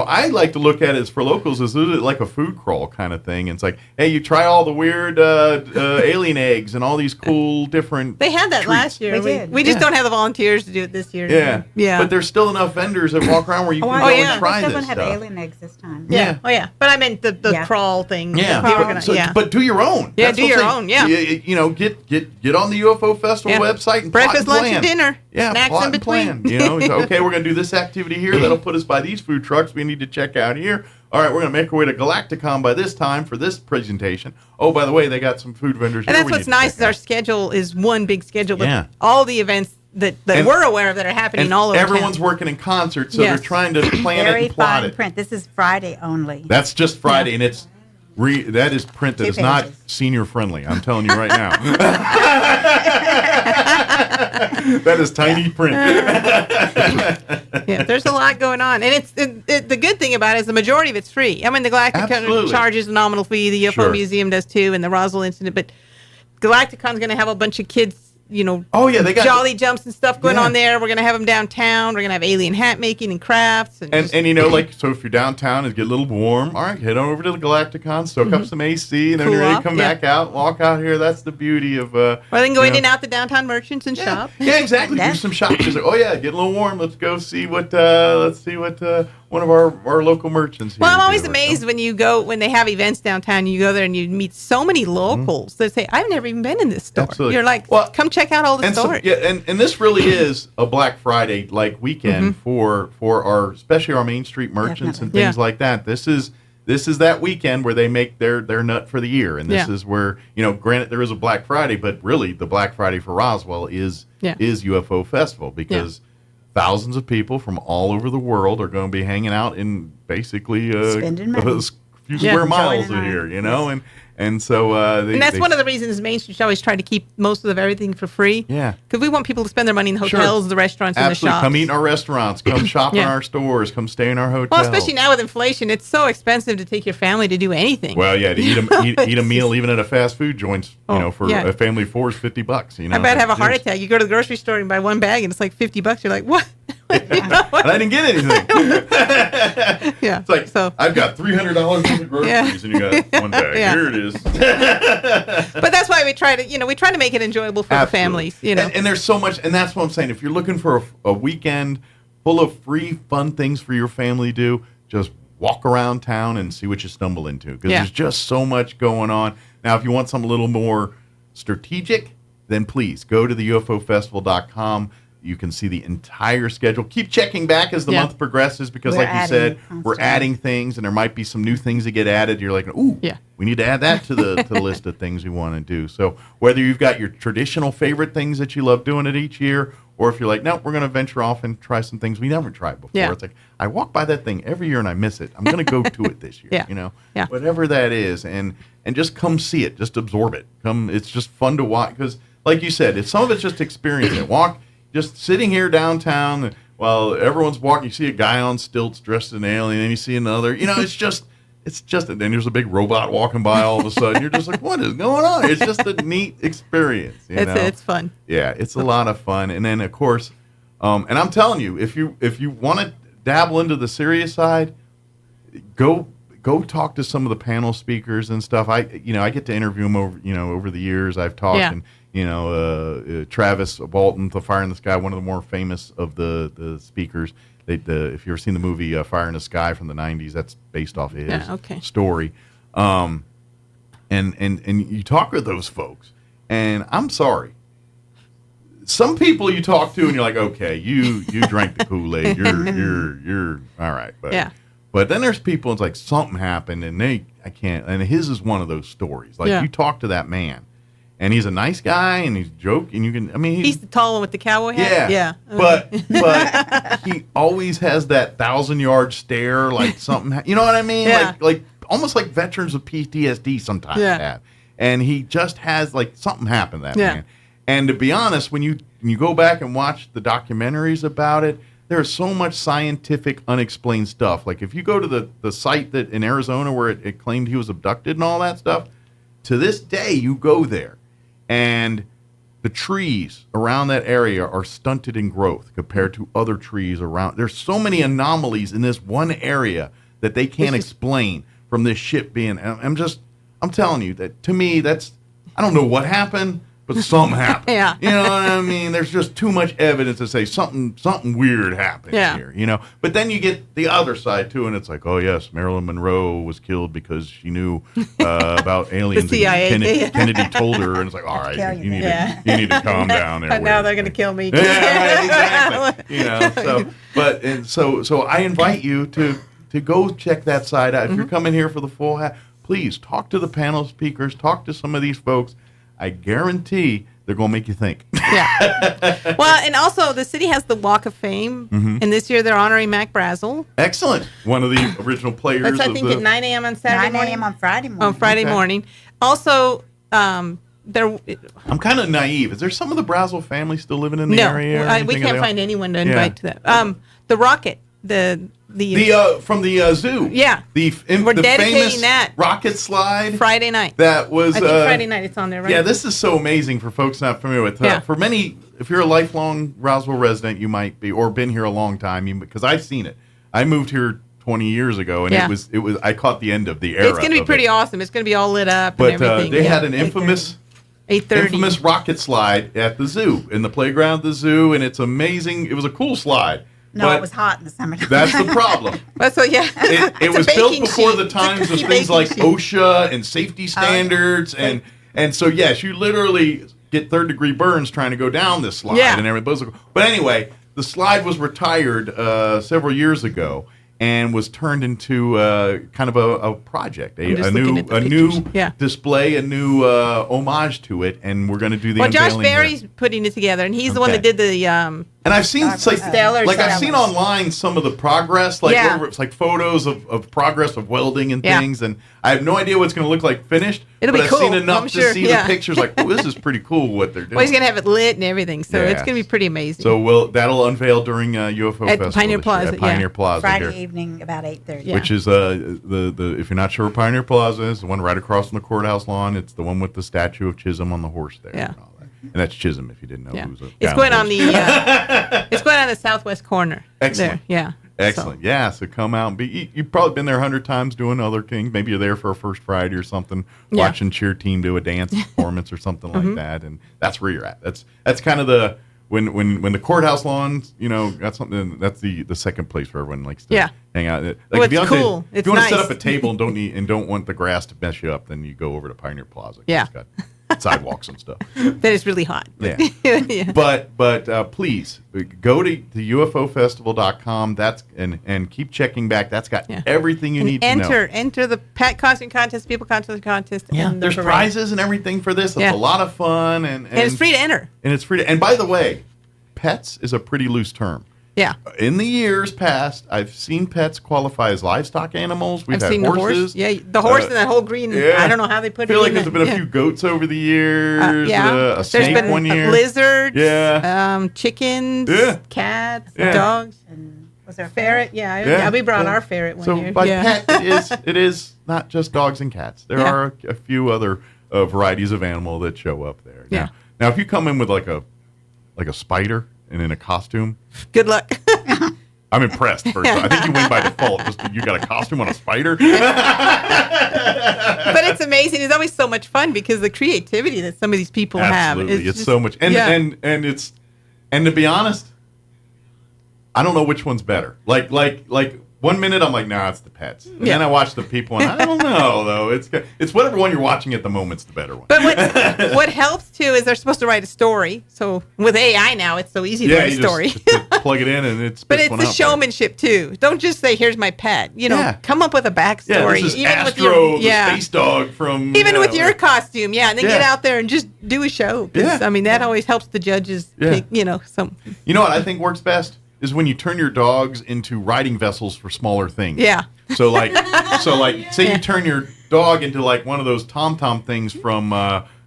I like to look at it as, for locals, as like a food crawl kind of thing. And it's like, hey, you try all the weird alien eggs and all these cool different. They had that treats. last year. We just don't have the volunteers to do it this year. Yeah. But there's still enough vendors that walk around where you can go and try this Someone had stuff. alien eggs this time. Yeah. Oh yeah. But I meant the crawl thing. But do your own. Yeah, That's do what I'm your saying. own. Yeah. Get on the UFO Festival website and breakfast, plot and lunch, plan. and dinner. Yeah, snacks plot in and plan. between. Okay, we're gonna do this activity here. That'll put us by these food trucks we need to check out here. All right, we're gonna make our way to Galacticon by this time for this presentation. Oh, by the way, they got some food vendors. And here that's we what's need to nice check is our out. schedule is one big schedule with Yeah. all the events that we're aware of that are happening And all over everyone's town. working in concert, so they're trying to plan Very it and plot fine it. print. This is Friday only. That's just Friday, and it's that is print that 2 is not pages. senior friendly. I'm telling you right now. That is tiny print. Yeah, there's a lot going on, and the good thing about it is the majority of it's free. I mean, the Galacticon Absolutely. charges a nominal fee, the UFO Sure. Museum does too, and the Roswell Incident. But Galacticon's going to have a bunch of kids, Oh yeah, they got jolly jumps and stuff going Yeah. on there. We're going to have them downtown. We're going to have alien hat making and crafts, and so if you're downtown and get a little warm, all right, head on over to the Galacticon, soak up some AC, and then Cool you're ready to off, come yeah. back out, walk out here. That's the beauty of. or they can go in and out the downtown merchants and shop. Yeah, exactly. Do some shopping. Just like, oh yeah, get a little warm. Let's go see what. One of our local merchants here. Well, I'm is always doing. amazed when they have events downtown. You go there and you meet so many locals that say, "I've never even been in this store." Absolutely. You're like, "Come check out all the And stores." and this really is a Black Friday like weekend for our, especially our Main Street merchants and things like that. This is that weekend where they make their nut for the year, and this is where, granted there is a Black Friday, but really the Black Friday for Roswell is UFO Festival, because thousands of people from all over the world are going to be hanging out in basically Spending money. a few square miles of here, and so And that's one of the reasons Main Street always try to keep most of everything for free. Yeah. Because we want people to spend their money in the hotels, the restaurants, and the Absolutely. shops. Come eat in our restaurants. Come shop in Yeah. our stores. Come stay in our hotels. Well, especially now with inflation, it's so expensive to take your family to do anything. Well, yeah, to eat a meal even at a fast food joint, for yeah. a family of four is $50. I bet have a heart attack. You go to the grocery store and buy one bag, and it's like $50. You're like, what? And I didn't get anything. Yeah. It's like, I've got $300 worth of groceries, and you got one bag. Yeah. Here it is. But that's why we try to make it enjoyable for the families. And there's so much, and that's what I'm saying. If you're looking for a weekend full of free, fun things for your family to do. Just walk around town and see what you stumble into, because there's just so much going on. Now, if you want something a little more strategic, then please go to the UFOfestival.com. You can see the entire schedule. Keep checking back as the month progresses, because like you said, we're adding things, and there might be some new things that get added. You're like, ooh, we need to add that to the list of things we want to do. So whether you've got your traditional favorite things that you love doing it each year, or if you're like, no, we're going to venture off and try some things we never tried before. It's like, I walk by that thing every year and I miss it. I'm going to go to it this year, whatever that is. And just come see it. Just absorb it. It's just fun to watch, because like you said, some of it's just experience it. Just sitting here downtown while everyone's walking, you see a guy on stilts dressed as an alien, and you see another. It's just, and then there's a big robot walking by all of a sudden. You're just like, what is going on? It's just a neat experience. It's fun. Yeah, it's a lot of fun. And then, of course, and I'm telling you, if you want to dabble into the serious side, go talk to some of the panel speakers and stuff. I get to interview them over the years. I've talked and. Travis Walton, the Fire in the Sky, one of the more famous of the speakers. If you've ever seen the movie Fire in the Sky from the 90s, that's based off of his story. And you talk with those folks, and I'm sorry. Some people you talk to, and you're like, okay, you drank the Kool-Aid, you're all right, but then there's people, it's like something happened, and I can't. And his is one of those stories. Like you talk to that man. And he's a nice guy, and he's joking. He's the tall one with the cowboy hat. Yeah. But he always has that 1,000-yard stare, like something. You know what I mean? Yeah. Like almost like veterans with PTSD sometimes have. And he just has like something happened to that man. And to be honest, when you go back and watch the documentaries about it, there's so much scientific, unexplained stuff. Like if you go to the site that in Arizona where it claimed he was abducted and all that stuff, to this day you go there. And the trees around that area are stunted in growth compared to other trees around. There's so many anomalies in this one area that they can't explain from this ship being. I'm telling you that to me, I don't know what happened, but something happened. You know what I mean? There's just too much evidence to say something weird happened here, But then you get the other side too, and it's like, oh yes, Marilyn Monroe was killed because she knew about aliens. The CIA. And Kennedy told her, and it's like, all right, you need to calm down there. But now they're going to kill me. Yeah, exactly. So I invite you to go check that side out. If you're coming here for the full hat, please talk to the panel speakers, talk to some of these folks. I guarantee they're going to make you think. Yeah. Well, and also the city has the Walk of Fame, and this year they're honoring Mac Brazel. Excellent. One of the original players. That's, I think, at 9 a.m. on Saturday morning. 9 a.m. on Friday morning. On Friday morning. Also, I'm kind of naive. Is there some of the Brazel family still living in the area? No, we can't find anyone to invite to that. The rocket, from the zoo. Yeah. We're dedicating famous that rocket slide. Friday night. That was I think Friday night it's on there, right? Yeah, this is so amazing for folks not familiar with it. For many, if you're a lifelong Roswell resident, you might be, or been here a long time, because I've seen it. I moved here 20 years ago, and it was I caught the end of the era. It's going to be pretty awesome. It's going to be all lit up and everything. They had an infamous 8:30 rocket slide at the zoo, in the playground of the zoo, and it's amazing. It was a cool slide. No, it was hot in the summertime. That's the problem. It was built before the times of things like OSHA and safety standards, and so yes, you literally get third-degree burns trying to go down this slide and everything. But anyway, the slide was retired several years ago and was turned into kind of a project, a new display, a new homage to it, and we're going to do the unveiling. Josh Berry's putting it together, and he's the one that did the. And I've seen I've seen online some of the progress, it's like photos of progress of welding and things, and I have no idea what it's going to look like finished. It'll be cool. I've seen enough to see the pictures. Like, oh, this is pretty cool what they're doing. Well, he's going to have it lit and everything, so it's going to be pretty amazing. So that'll unveil during UFO at Festival Pioneer Plaza. At Pioneer Plaza Friday evening about 8:30. Which is the if you're not sure what Pioneer Plaza is, the one right across from the courthouse lawn. It's the one with the statue of Chisholm on the horse there. Yeah. And that's Chisholm, if you didn't know. Who's it's going on the southwest corner. Excellent. There. Yeah. Excellent. So come out and you've probably been there 100 times doing other things. Maybe you're there for a First Friday or something, watching cheer team do a dance performance or something like that, and that's where you're at. That's kind of when the courthouse lawns, got something. That's the second place where everyone likes to hang out. Like it's cool. If you want to set up a table and don't want the grass to mess you up, then you go over to Pioneer Plaza. Yeah. It's got sidewalks and stuff. That is really hot. Yeah. Yeah. But please go to UFOfestival.com. That's and keep checking back. That's got everything you need to know. Enter the pet costume contest, people contest. Yeah, and there's prizes and everything for this. It's a lot of fun and it's free to enter. And by the way, pets is a pretty loose term. Yeah. In the years past, I've seen pets qualify as livestock animals. We've I've had seen horses. The horse. Yeah, the horse and that whole green. I don't know how they put it. I feel like there's been a few goats over the years. A snake been one year. Lizards. Yeah. Chickens. Yeah. Cats. Yeah. Dogs. And was there a ferret? Yeah, we brought our ferret one year. So by pet, it is not just dogs and cats. There are a few other varieties of animal that show up there. Yeah. Now, if you come in with like a spider and in a costume, good luck. I'm impressed. First, I think you win by default. Just you got a costume on a spider. But it's amazing. It's always so much fun because the creativity that some of these people Absolutely. have. It's just so much. And to be honest, I don't know which one's better. Like 1 minute I'm like, nah, it's the pets. And then I watch the people and I don't know though. It's whatever one you're watching at the moment's the better one. But what helps too is they're supposed to write a story. So with AI now, it's so easy to write a story. Just plug it in and it's. But it's the showmanship too. Don't just say, "Here's my pet." Come up with a backstory. Yeah, this is Astro, the space dog from. Even with your costume, and then get out there and just do a show. I mean, that always helps the judges pick. Some. You know what I think works best is when you turn your dogs into riding vessels for smaller things. Yeah. So say you turn your dog into like one of those tom-tom things from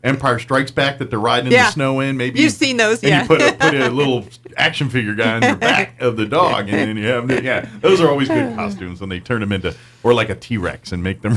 Empire Strikes Back that they're riding in the snow in. Maybe you've seen those. And you put a little action figure guy on your back of the dog, and then you have those are always good costumes when they turn them into or like a T-Rex and make them.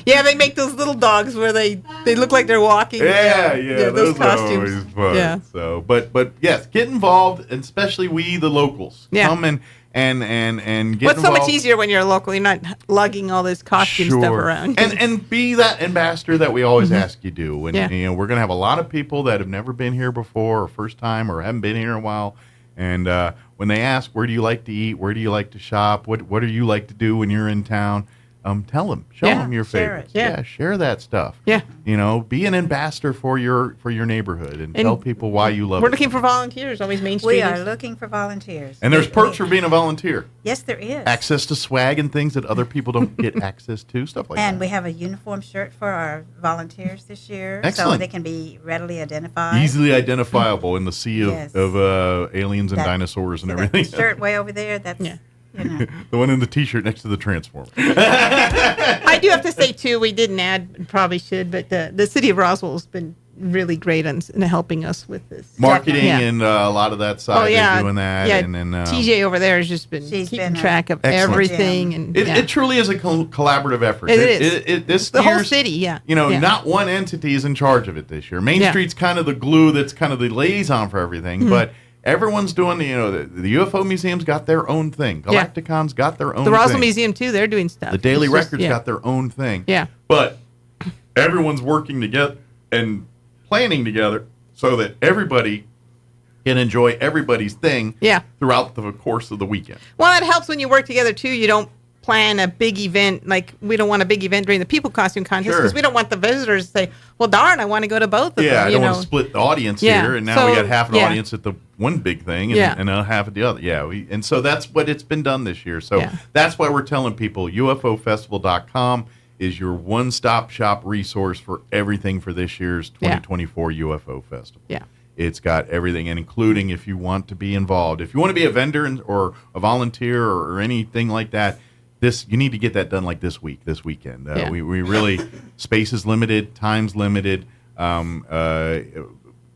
Yeah, they make those little dogs where they look like they're walking. Yeah, those costumes. Are always fun. Yeah. So, but yes, get involved, and especially we, the locals. Yeah. Come and get What's involved. so much easier when you're local? You're not lugging all this costume stuff around. And be that ambassador that we always ask you to. And we're gonna have a lot of people that have never been here before, or first time, or haven't been here in a while. And when they ask, where do you like to eat? Where do you like to shop? What do you like to do when you're in town? Tell them, show them your favorites. Share that stuff. Yeah, be an ambassador for your neighborhood and tell people why you love it. We're looking for volunteers. Always Main Street. We are looking for volunteers. And there's perks for being a volunteer. Yes, there is. Access to swag and things that other people don't get access to, stuff like that. And we have a uniform shirt for our volunteers this year. Excellent. So they can be readily identified. Easily identifiable in the sea of aliens and dinosaurs and everything. That shirt way over there, that's... The one in the T-shirt next to the Transformer. I do have to say, too, we didn't add, probably should, but the city of Roswell has been really great in helping us with this. Marketing and a lot of that side, they're doing that. Yeah, and then, TJ over there has just been keeping track of everything. And it truly is a collaborative effort. It is. This the whole city, not one entity is in charge of it this year. Main Street's kind of the glue that's kind of the liaison for everything, but everyone's doing the UFO Museum's got their own thing. Galacticon's got their own thing. The Roswell Museum, too, they're doing stuff. The Daily Record's got their own thing. Yeah. But everyone's working together and planning together so that everybody can enjoy everybody's thing throughout the course of the weekend. Well, it helps when you work together, too. You don't plan a big event. Like, we don't want a big event during the people costume contest because we don't want the visitors to say, well, darn, I want to go to both of them. Yeah, I don't want to split the audience here, and now we got half an audience at the one big thing and half at the other. And so that's what it's been done this year. So that's why we're telling people UFOfestival.com is your one-stop shop resource for everything for this year's 2024 UFO Festival. Yeah. It's got everything, and including if you want to be involved. If you want to be a vendor or a volunteer or anything like that, you need to get that done like this weekend. We really, space is limited, time's limited,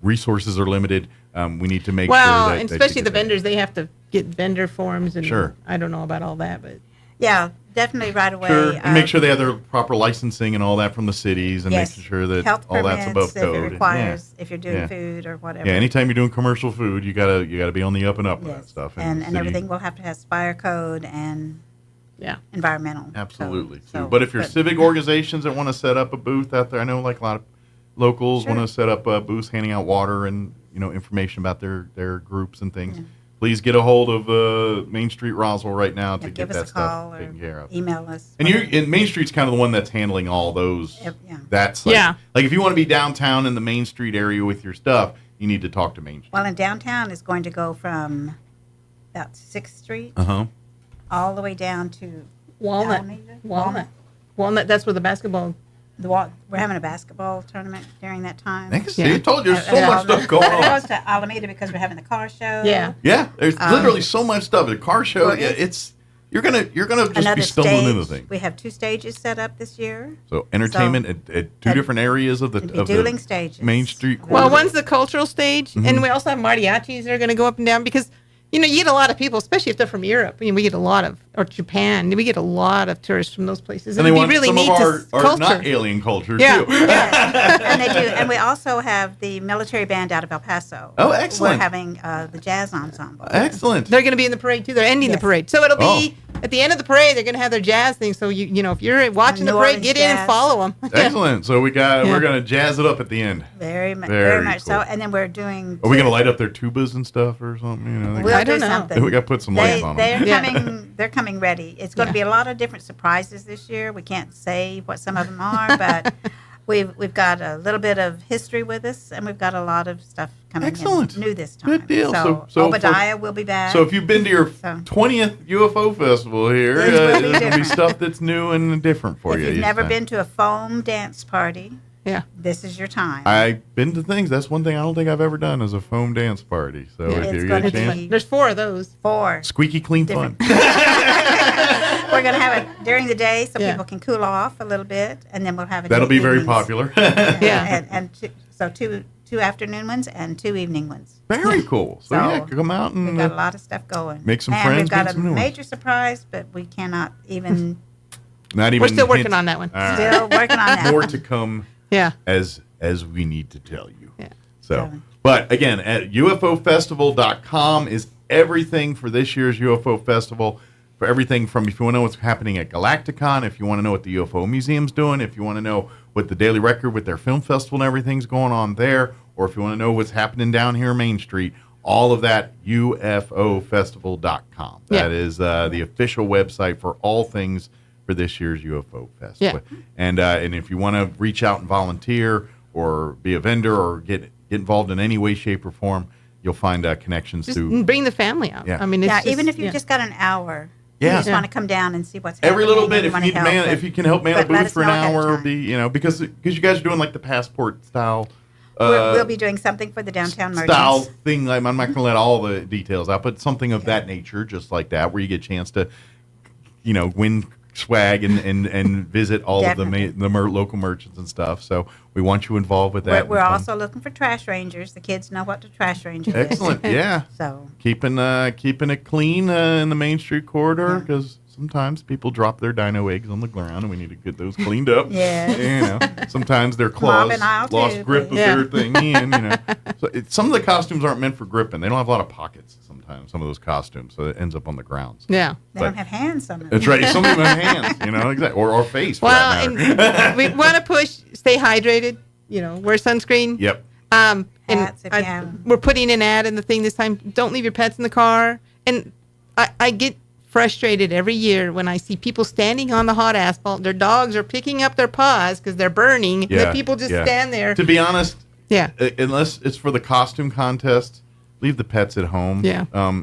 resources are limited. We need to make sure that... and especially the vendors, they have to get vendor forms, and I don't know about all that, but... Yeah, definitely right away. Sure, and make sure they have their proper licensing and all that from the cities, and making sure that health all that's above code. If it requires, if you're doing food or whatever. Yeah, anytime you're doing commercial food, you gotta be on the up and up with that stuff. And everything will have to have fire code and environmental. Absolutely. So, but if you're civic organizations that want to set up a booth out there, I know like a lot of locals want to set up booths handing out water and information about their groups and things, please get a hold of Main Street Roswell right now to get that stuff taken care of. Email us. And Main Street's kind of the one that's handling all those. That's like if you want to be downtown in the Main Street area with your stuff, you need to talk to Main Street. Well, in downtown is going to go from about 6th Street all the way down to Walnut. That's where the basketball. We're having a basketball tournament during that time. I told you there's so much stuff going on. It goes to Alameda because we're having the car show. Yeah. There's literally so much stuff. The car show. You're gonna just be stumbling into things. We have 2 stages set up this year. So entertainment at 2 different areas of the dueling stages. Main Street. Well, one's the cultural stage, and we also have mariachis that are going to go up and down because. You get a lot of people, especially if they're from Europe. We get a lot of, or Japan. We get a lot of tourists from those places. And they want really some neat of our culture. not alien culture, too. And they do. And we also have the military band out of El Paso. Oh, excellent. We're having the jazz ensemble. Excellent. They're going to be in the parade, too. They're ending the parade. So it'll be, at the end of the parade, they're going to have their jazz thing. So, if you're watching the parade, get in and follow them. Excellent. So we're going to jazz it up at the end. Very much cool. so. And then we're doing... Are we going to light up their tubas and stuff or something? We'll do something. We got to put some lights on them. They're coming ready. It's going to be a lot of different surprises this year. We can't say what some of them are, but we've got a little bit of history with us, and we've got a lot of stuff coming in new this time. Good deal. So Obadiah will be back. So if you've been to your 20th UFO festival here, there's going to be stuff that's new and different for you. If you've never been to a foam dance party, this is your time. I've been to things. That's one thing I don't think I've ever done is a foam dance party. So if you get a chance, there's 4 of those. 4. Squeaky clean fun. We're going to have it during the day so people can cool off a little bit, and then we'll have it. That'll be very popular. So two afternoon ones and 2 evening ones. Very cool. So come out and we've got a lot of stuff going. Make some and friends. We've got a major surprise, but we cannot even. We're still working on that one. Still working on that. More to come. As we need to tell you. So, but again, at UFOfestival.com is everything for this year's UFO Festival. For everything from if you want to know what's happening at Galacticon, if you want to know what the UFO Museum's doing, if you want to know what the Daily Record with their film festival and everything's going on there, or if you want to know what's happening down here in Main Street, all of that, UFOfestival.com. That is the official website for all things for this year's UFO Festival. And if you want to reach out and volunteer or be a vendor or get involved in any way, shape, or form, you'll find connections to bring the family out. I mean, even if you've just got an hour, you just want to come down and see what's happening. Every little bit, if you can help man a booth for an hour, because you guys are doing like the passport style. We'll be doing something for the downtown merchants. Style thing. I'm not going to let all the details out, but something of that nature, just like that, where you get a chance to, win swag and visit all of the local merchants and stuff. So we want you involved with that. We're also looking for trash rangers. The kids know what the trash ranger is. Excellent. Yeah. So keeping it clean in the Main Street corridor because sometimes people drop their dino eggs on the ground and we need to get those cleaned up. Sometimes their claws lost grip of their thingy, and so some of the costumes aren't meant for gripping. They don't have a lot of pockets. Sometimes some of those costumes, so it ends up on the grounds. They don't have hands. Some of them. That's right. Some of them have hands. Exactly, or face. For that matter. And we want to stay hydrated. Wear sunscreen. Yep. Hats if you have them. We're putting an ad in the thing this time. Don't leave your pets in the car. And I get frustrated every year when I see people standing on the hot asphalt. Their dogs are picking up their paws because they're burning. And the people just stand there. To be honest, unless it's for the costume contest, leave the pets at home.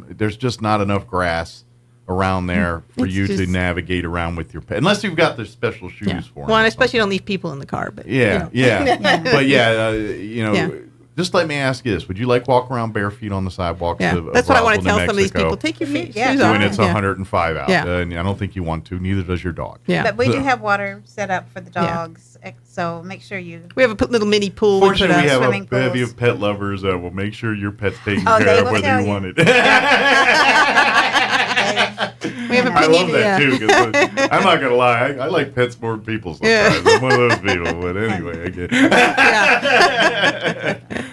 There's just not enough grass around there for you to navigate around with your pet, unless you've got the special shoes for them. Well, and especially don't leave people in the car. But but just let me ask you this: would you walk around bare feet on the sidewalks? Of that's what I want to Roswell, tell some of these people. Take your shoes off. When it's 105 out, and I don't think you want to. Neither does your dog. But we do have water set up for the dogs, so make sure you. We have a little mini pool. Fortunately, we have pet lovers that will make sure your pet's taken care of whether you want it. I love that too. Cause I'm not gonna lie, I like pets more than people sometimes. I'm one of those people, but anyway, I get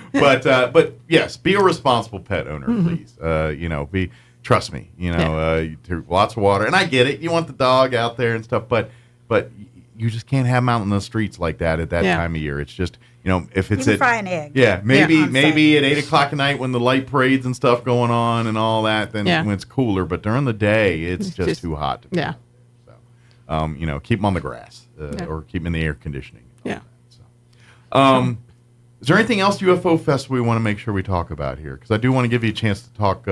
it. But yes, be a responsible pet owner, please. Trust me. Lots of water, and I get it. You want the dog out there and stuff, but you just can't have them out in the streets like that at that time of year. It's just if it's You can fry an egg. Yeah, maybe on site. at 8:00 at night when the light parades and stuff going on and all that, then when it's cooler. But during the day, it's just too hot. To be Yeah. So, keep them on the grass or keep them in the air conditioning. Yeah. Is there anything else UFO Festival we want to make sure we talk about here? Because I do want to give you a chance to talk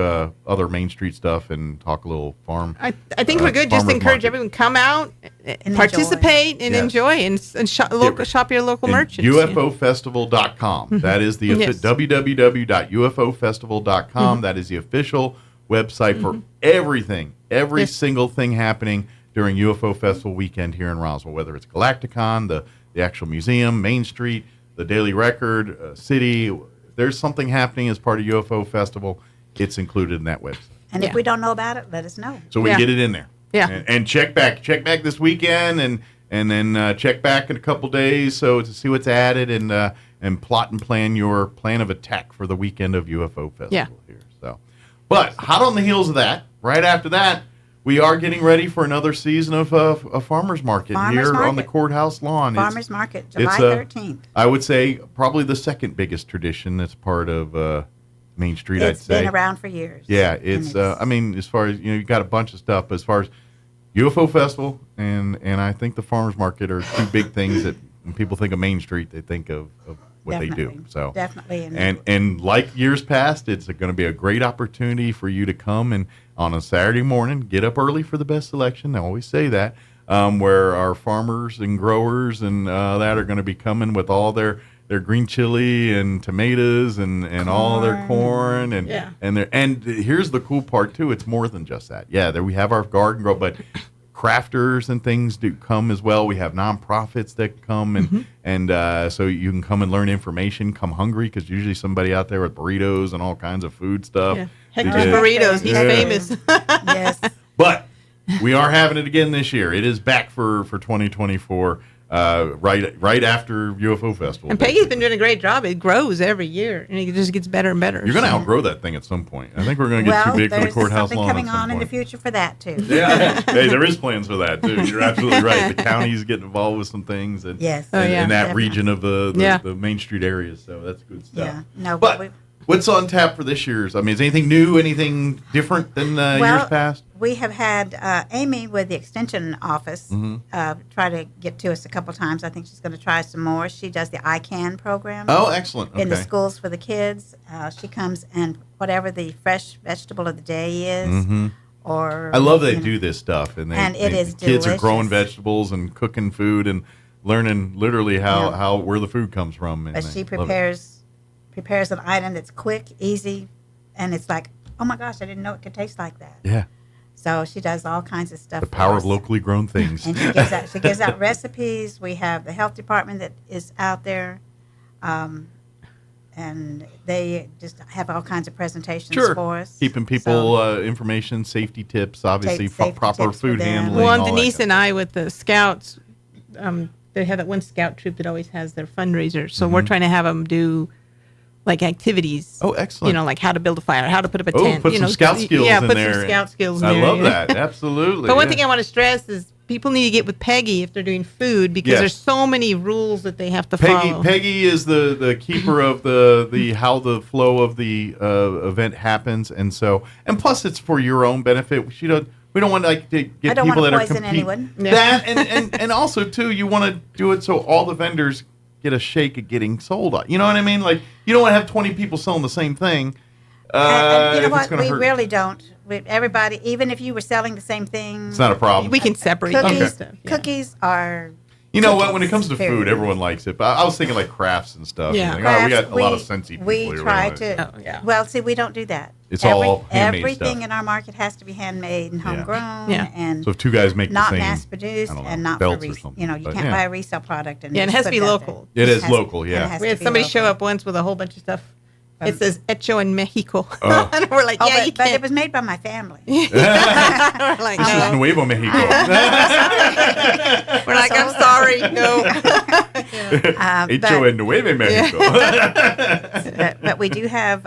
other Main Street stuff and talk a little farm. I think we're good. Just farmers encourage market. everyone come out, And participate, and Yes. enjoy, and shop your local And merchants. UFOfestival.com. That is the Yes. www.ufofestival.com. That is the official website for everything, every single thing happening during UFO Festival weekend here in Roswell, whether it's Galacticon, the actual museum, Main Street, the Daily Record, City. If there's something happening as part of UFO Festival, it's included in that website. And if we don't know about it, let us know. So we get it in there. Yeah. And check back this weekend and then check back in a couple days to see what's added and plot and plan your plan of attack for the weekend of UFO Festival here. So, but hot on the heels of that, right after that, we are getting ready for another season of a farmers market here on the courthouse lawn. Farmers Market, July 13th. I would say probably the second biggest tradition that's part of Main Street. I'd say It's been around for years. Yeah, it's. I mean, as far as you got a bunch of stuff, but as far as UFO Festival and I think the farmers market are two big things that when people think of Main Street, they think of what they do. So definitely, and like years past, it's going to be a great opportunity for you to come and on a Saturday morning, get up early for the best selection. I always say that, where our farmers and growers and that are going to be coming with all their green chili and tomatoes and all their corn and here's the cool part too. It's more than just that. Yeah, there we have our garden grow, but crafters and things do come as well. We have nonprofits that come and so you can come and learn information. Come hungry because usually somebody out there with burritos and all kinds of food stuff. Yeah. Hector's Burritos. He's famous. Yes. But we are having it again this year. It is back for 2024. Right after UFO Festival. And Peggy's been doing a great job. It grows every year, and it just gets better and better. You're going to outgrow that thing at some point. I think we're going to get too big for the courthouse lawn. There's something coming on in the future for that, too. Yeah. Hey, there is plans for that, too. You're absolutely right. The county's getting involved with some things in that region of the Main Street area, so that's good stuff. Yeah. No, but what's on tap for this year's? I mean, is anything new, anything different than years past? We have had Amy with the Extension Office try to get to us a couple times. I think she's going to try some more. She does the ICANN program. Oh, excellent. Okay. In the schools for the kids. She comes and whatever the fresh vegetable of the day is. Or I love they do this stuff. And it is kids delicious. are growing vegetables and cooking food and learning literally how where the food comes from. But she prepares an item that's quick, easy, and it's like, oh my gosh, I didn't know it could taste like that. Yeah. So she does all kinds of stuff. The power of locally grown things. And she gives out recipes. We have the health department that is out there, and they just have all kinds of presentations for us. Keeping people information, safety tips, obviously proper food handling. Well, and Denise and I with the scouts, they have that one scout troop that always has their fundraiser. So we're trying to have them do like activities. Oh, excellent. Like how to build a fire, how to put up a tent. Put some scout skills in there. Yeah, put some scout skills in I there. love that. Absolutely. But one thing I want to stress is people need to get with Peggy if they're doing food because there's so many rules that they have to follow. Peggy is the keeper of the how the flow of the event happens, and plus it's for your own benefit. We don't want to get people that are competing. That and also too, you want to do it so all the vendors get a shake at getting sold on. You know what I mean? Like you don't want to have 20 people selling the same thing. And you know what? We really don't. Everybody, even if you were selling the same thing, it's not a problem. We can separate cookies are. You know what? When it comes to food, everyone likes it. But I was thinking like crafts and stuff. Yeah, we got a lot of sensey people we here. try to. Well, see, we don't do that. It's all handmade everything stuff. in our market has to be handmade and homegrown. Yeah. And so if two guys make not the same, mass produced and not for resale. You can't buy a resale product and it has to be local. It is local. Yeah. We had somebody show up once with a whole bunch of stuff. It says Hecho in Mexico. And we're like, but it was made by my family. We're like, this is Nuevo Mexico. We're like, I'm sorry, no. Hecho en Nuevo Mexico. But we do have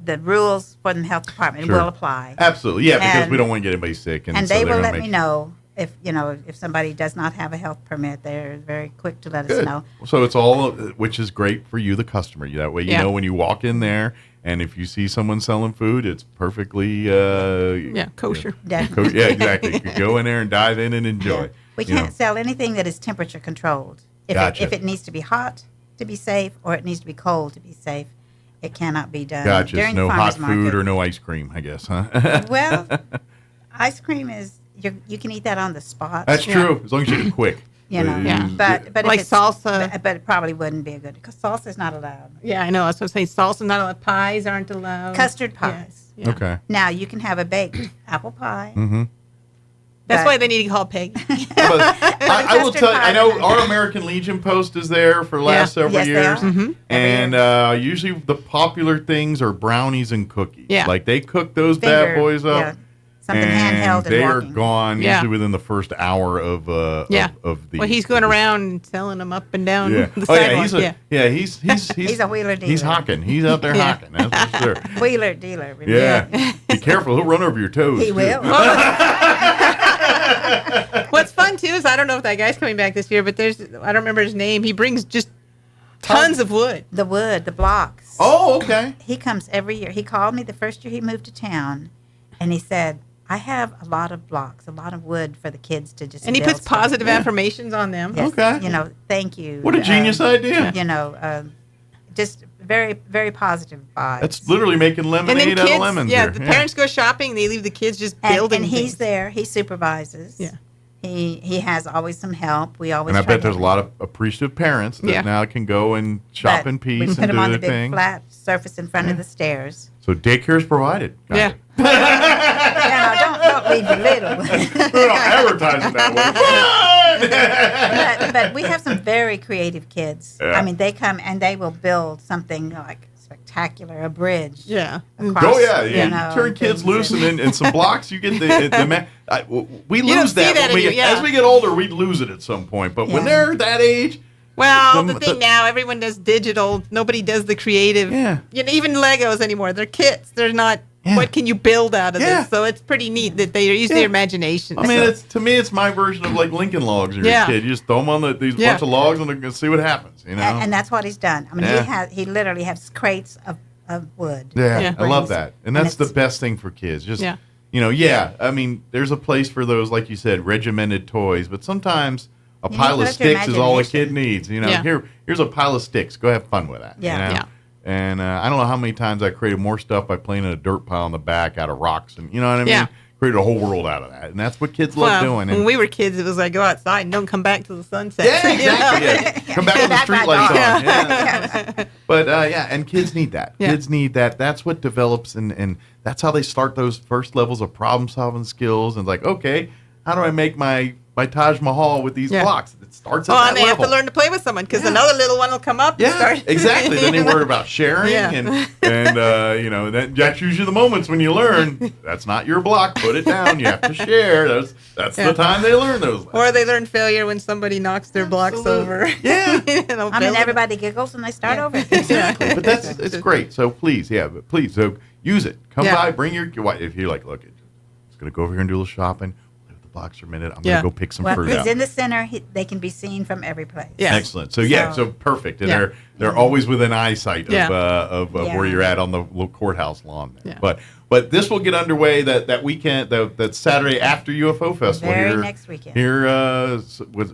the rules for the health department will apply. Absolutely, yeah, because we don't want to get anybody sick. And they will let me know if somebody does not have a health permit, they're very quick to let us Good. know. So it's all, which is great for you, the customer. That way, you know when you walk in there, and if you see someone selling food, it's perfectly kosher. Yeah, exactly. You can go in there and dive in and enjoy. Yeah. We can't sell anything that is temperature controlled. If it needs to be hot to be safe, or it needs to be cold to be safe, it cannot be done. Gotcha. During No the hot farmers food market. or no ice cream, I guess, huh? Well, ice cream is you can eat that on the spot. That's true, as long as you get quick. But Like if salsa. but it probably wouldn't be a good, because salsa is not allowed. Yeah, I know. That's what I'm saying. Salsa not allowed. Pies aren't allowed. Custard pies. Yeah. Okay. Now you can have a baked apple pie. Mm-hmm. That's why they need to call Peggy. I will tell you, I know our American Legion post is there for the last several years. Mm-hmm. And usually the popular things are brownies and cookies. Yeah. Like they cook those bad boys up. Yeah. Something handheld and they are walking. gone Yeah. usually within the first hour of of the. Well, he's going around and selling them up and down Yeah. the Oh sidewalk. he's He's a wheeler dealer. He's hawking. He's out there Yeah. hawking. That's for sure. Wheeler dealer. Remember? Yeah. Be careful. He'll run over your toes. He too. will. What's fun too is I don't know if that guy's coming back this year, but I don't remember his name. He brings just tons of wood. The blocks. Oh, okay. He comes every year. He called me the first year he moved to town, and he said, I have a lot of blocks, a lot of wood for the kids to just And he build puts stuff. positive affirmations on them. Yes, Okay. Thank you. What a genius idea. Just very, very positive vibes. That's literally making lemonade out of lemons. Yeah, here. the parents go shopping. They leave the kids just building. And he's things. there. He supervises. Yeah. He has always some help. We always. And I try bet to- there's a lot of appreciative parents that now can go and shop but in peace We and put do him on their the big thing. flat surface in front of the stairs. So daycare is provided. Got it. Don't leave the little. We don't advertise it that way. but we have some very creative kids. Yeah. I mean, they come and they will build something like spectacular, a bridge. Yeah. across, You turn kids loose and in some blocks you get we You don't lose see that, that when we any- get, as we get older. We lose it at some point, but when they're that age. Well, the thing now, everyone does digital. Nobody does the creative. Yeah. Even Legos anymore. They're kits. They're not. What can you build out of this? So it's pretty neat that they use their imagination. I mean, to me, it's my version of like Lincoln Logs. When you're a kid, you just throw them on these bunch of logs and see what happens. You know, And that's what he's done. I mean, he literally has crates of wood. Yeah, I love that, and that's the best thing for kids. Just I mean, there's a place for those, like you said, regimented toys, but sometimes a pile of sticks is all a kid needs. You know, here's a pile of sticks. Go have fun with that. Yeah, you know? And I don't know how many times I created more stuff by playing in a dirt pile in the back out of rocks, and you know what I mean. Yeah. Created a whole world out of that, and that's what kids love doing. When And we were kids, it was like go outside and don't come back till the sunset. yeah, exactly. Yeah. Come back with the street lights on. Yeah. But and kids need that. Yeah. Kids need that. That's what develops, and that's how they start those first levels of problem solving skills. And like, okay, how do I make my Taj Mahal with these blocks? It starts at that and they level. have to learn to play with someone because another little one will come up and start. Exactly. Then you worry about sharing, and you know that's usually the moments when you learn that's not your block. Put it down. You have to share. That's the time they learn those. Or they learn failure when somebody knocks their blocks over. Yeah. I mean, everybody giggles and they start over. Exactly. But it's great. So please, so use it. Come by, bring your wife. If you're like, look, it's gonna go over here and do a little shopping. Blocks for a minute. I'm going to go pick some fruit out. He's in the center. They can be seen from every place. Yeah. Excellent. So perfect. And they're always within eyesight of where you're at on the little courthouse lawn there. Yeah. But this will get underway that weekend, that Saturday after UFO Festival. Very here, next weekend. Here,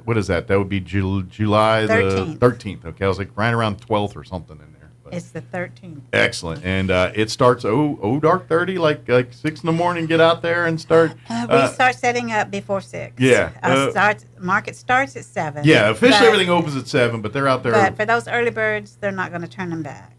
what is that? That would be July 13th. the 13th. Okay, I was like right around 12th or something in there. It's the 13th. Excellent. And it starts dark 30, like 6 in the morning. Get out there and start. We start setting up before 6. Yeah. Market starts at 7. Yeah, officially everything opens at 7, but they're out there. But for those early birds, they're not going to turn them back.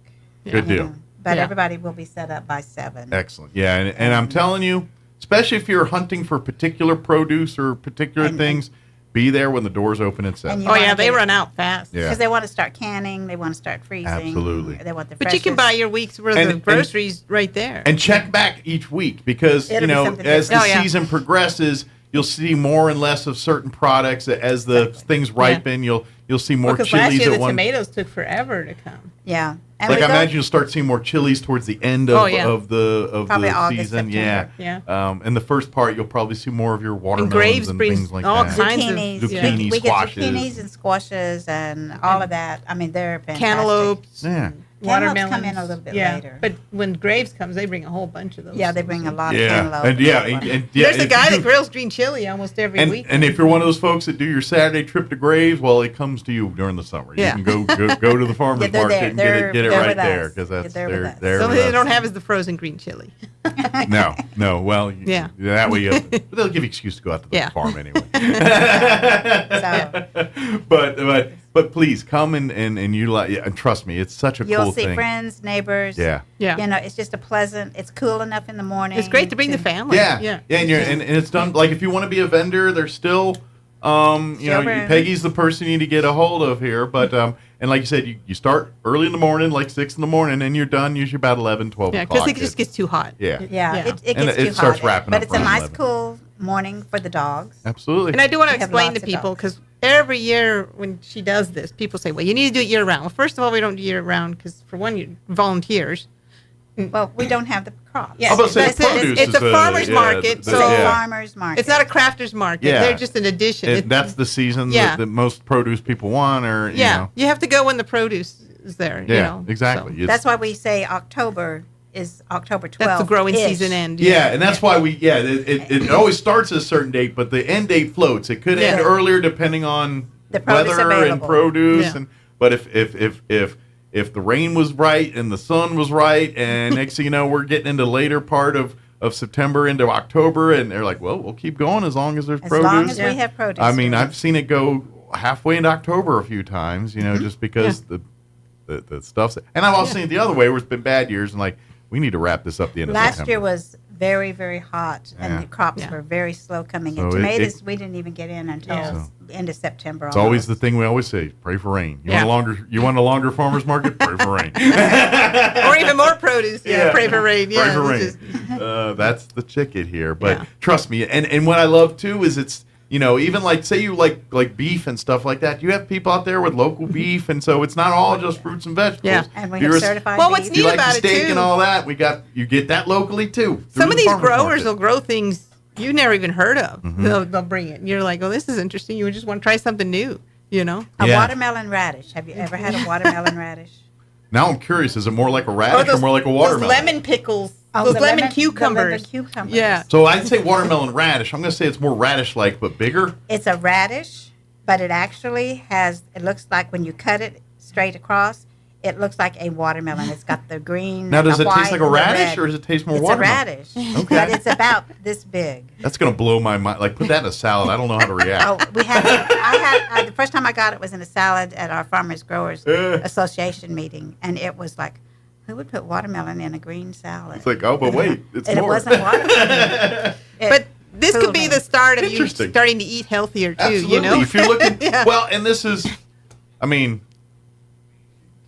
Good deal. But everybody will be set up by 7. Excellent. Yeah, and I'm telling you, especially if you're hunting for particular produce or particular things, be there when the doors open at 7. Oh, yeah, they run out fast. Yeah. Because they want to start canning, they want to start freezing. Absolutely. They want the But you can buy your week's worth of groceries right there. And check back each week because, It'll be something as the different. season progresses, you'll see more and less of certain products as the things ripen. You'll you'll see more Because chilies last year at the one. tomatoes took forever to come. Yeah. And Like we I go- imagine you'll start seeing more chilies towards the end of, of the Probably August, season. September. Yeah. In the first part, you'll probably see more of your watermelons Graves and brings things like all that. kinds of Zucchinis. We get squashes. zucchinis and squashes and all of that. I mean, they're fantastic. Cantaloupes. Yeah. Cantaloupes come in a little bit later. But when Graves comes, they bring a whole bunch of those. Yeah, they bring a lot of Yeah. cantaloupe. And There's a if guy you- that grills green chili almost every week. And if you're one of those folks that do your Saturday trip to Graves, well, it comes to you during the summer. Yeah. You can go to the farmer's they're market there. and They're get it there right with there us. because that's They're they're with us. there. So with they us. don't have is the frozen green chili. No. Well, Yeah. that way but they'll give you an excuse to go out to the farm anyway. But please come and utilize. Yeah, and trust me, it's such a You'll cool see thing. friends, neighbors. Yeah. Yeah. You know, it's just a pleasant. It's cool enough in the morning. It's great to bring the family. Yeah, and it's done. Like if you want to be a vendor, there's still, room. Peggy's the person you need to get a hold of here. But and like you said, you start early in the morning, like 6 in the morning, and you're done usually about 11, 12 Yeah, o'clock. because it just gets too hot. Yeah. Yeah, it And gets it too starts hot. wrapping but up it's a around nice, 11. cool morning for the dogs. Absolutely. And I do want to We have explain to lots of people dogs. because every year when she does this, people say, well, you need to do it year round. Well, first of all, we don't do year round because, for one, you volunteers. Well, we don't have the crops. Yes, I was about to say that's the it. produce It's a is, farmer's market. the- So farmer's market. It's not a crafter's market. Yeah. They're just an addition. That's the season Yeah. that most produce people want, or you know. You have to go when the produce is there. Yeah, you know, exactly. so. It's- That's why we say October is October 12th. That's the growing season end. Yeah, and that's why it always starts at a certain date, but the end date floats. It could end Yeah. earlier depending on The produce weather and available. produce. Yeah. But if the rain was right and the sun was right, and next thing you know, we're getting into later part of September into October, and they're like, well, we'll keep going as long as there's As produce. long as we have produce. I mean, I've seen it go halfway into October a few times, just because the stuff's. And I've also seen it the other way where it's been bad years, and like, we need to wrap this up the end of Last September. year was very, very hot, Yeah. and the crops were very slow coming in. So Tomatoes, we didn't even get in until end of September. It's always the thing we always say: pray for rain. You Yeah. want a longer farmer's market? Pray for rain. Or even more produce. Yeah, pray for rain. Yeah, Pray for rain. it's just- That's the ticket here. But trust me, and what I love too is it's even like say you like beef and stuff like that. You have people out there with local beef, and so it's not all just fruits and vegetables. Yeah. And we If you're have a- certified Well, beef. what's If you neat like the about it steak too? and all that, you get that locally too. through Some of the these farmer's growers market. will grow things you've never even heard of. Mhm. They'll bring it. And you're like, oh, this is interesting. You just want to try something new, A watermelon radish. Have you ever had a watermelon radish? Now I'm curious: is it more like a radish or more like a watermelon? Those lemon pickles. Oh, those the lemon lemon cucumbers. cucumbers. Yeah. So I'd say watermelon radish. I'm going to say it's more radish-like, but bigger. It's a radish, but it actually it looks like when you cut it straight across, it looks like a watermelon. It's got the green. Now, does the it taste white, like a and the radish, red. or does it taste more It's watermelon? a radish, Okay. but it's about this big. That's going to blow my mind. Like, put that in a salad. I don't know how to react. Oh, we had. The first time I got it was in a salad at our Farmers Growers Association meeting, and it was like, who would put watermelon in a green salad? It's like, oh, but wait, it's and more. it wasn't watermelon. But this could fooled be me. the start of you Interesting. starting to eat healthier too. Absolutely. You know, If you're looking, Yeah. well, and this is, I mean,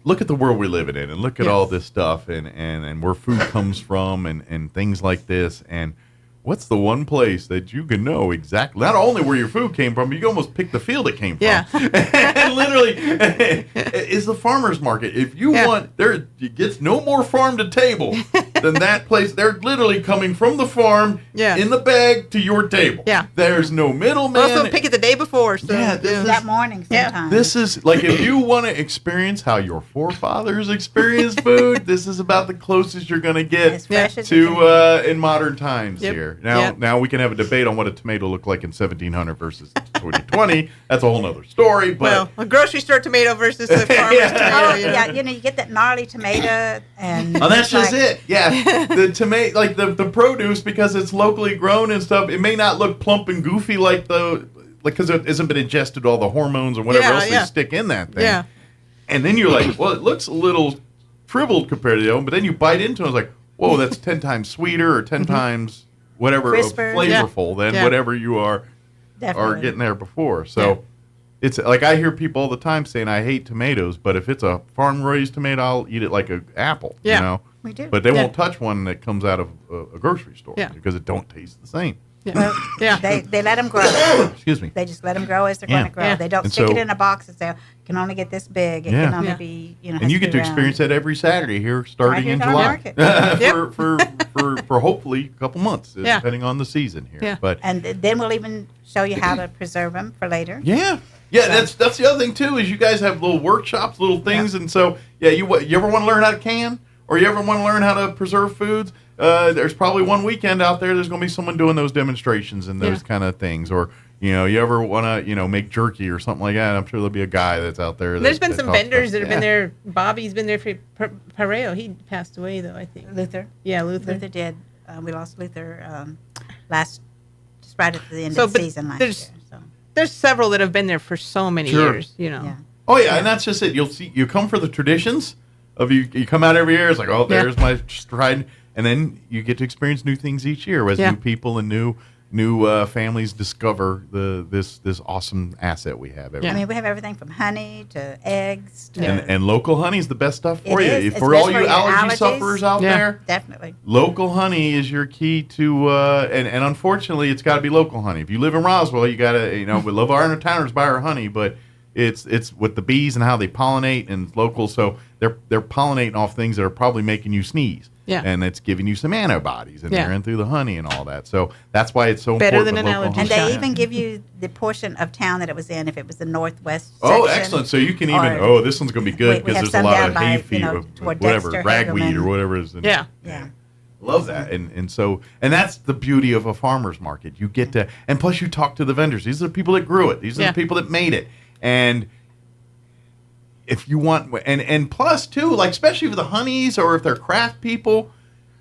look at the world we're living in, and look at all this stuff, and where food comes from, and things like this, and what's the one place that you can know exactly, not only where your food came from, but you can almost pick the field it came from. Yeah. And literally, is the farmer's market. If you want, it gets no more farm to table than that place. They're literally coming from the farm in the bag to your table. Yeah. There's no middleman. Also, pick it the day before. So, that morning sometimes. This is like if you want to experience how your forefathers experienced food, this is about the closest you're going to get fresh as to in modern times Yep. here. Now, Yep. now we can have a debate on what a tomato looked like in 1700 versus 2020. That's a whole nother story. But well, a grocery store tomato versus a farmer's tomato. Oh, you know. yeah, you get that gnarly tomato, and oh, that's it's just like- it. Yeah, the tomato, like the produce, because it's locally grown and stuff. It may not look plump and goofy like because it hasn't been ingested all the hormones or whatever else they stick in that thing. Yeah. And then you're like, well, it looks a little shriveled compared to the other one, but then you bite into it, it's like, whoa, that's 10 times sweeter or 10 times whatever of Crisper. flavorful than Yeah. whatever you are Definitely. getting there before. So it's like I hear people all the time saying I hate tomatoes, but if it's a farm raised tomato, I'll eat it like an apple. Yeah. You know? We do. But they Yeah. won't touch one that comes out of a grocery store Yeah. because it don't taste the same. Well, they let them grow. Excuse me. They just let them grow as they're going to grow. Yeah. They don't And stick so- it in a box and say, you can only get this big. It can only be, and has you to get be to experience round. that every Saturday here, starting here in at our July, market. for hopefully a couple months, Yeah. depending on the season here. But And then we'll even show you how to preserve them for later. yeah, that's the other thing too, is you guys have little workshops, little things, and so you ever want to learn how to can, or you ever want to learn how to preserve foods? There's probably one weekend out there. There's going to be someone doing those demonstrations and those kind of things, or you ever want to make jerky or something like that. I'm sure there'll be a guy that's out there. There's been some talks vendors that about- have been there. Bobby's been there for Pareo. He passed away though, I think. Luther. Yeah, Luther. Luther did. We lost Luther just right at the end of the season last year. There's several that have been there for so many Sure. years. Oh yeah, and that's just it. You come for the traditions of you come out every year. It's like, oh, there's my stride, and then you get to experience new things each year as new people and new families discover this awesome asset we have. I mean, we have everything from honey to eggs. To And local honey is the best stuff for It you. is. It's For best all for you your allergy allergies. sufferers out there, Definitely. local honey is your key to. And unfortunately, it's got to be local honey. If you live in Roswell, you got to. We love our entertainers buy our honey, but it's with the bees and how they pollinate and local. So they're pollinating off things that are probably making you sneeze. Yeah. And it's giving you some antibodies and Yeah. they're in through the honey and all that. So that's why it's so Better important. than with an local allergy honey. And they even give you the portion of town that it was in, if it was the northwest Oh, section. excellent. So you can even, or- this one's going to be good we because have there's a some lot down of by, hay you fever, know, toward whatever, Dexter, ragweed Hagerman. or whatever it is. in- Yeah. Love that. And so, and that's the beauty of a farmer's market. You get to, and plus you talk to the vendors. These are the people that grew it. These are the people that made it. And if you want, and plus too, like especially for the honeys or if they're craft people,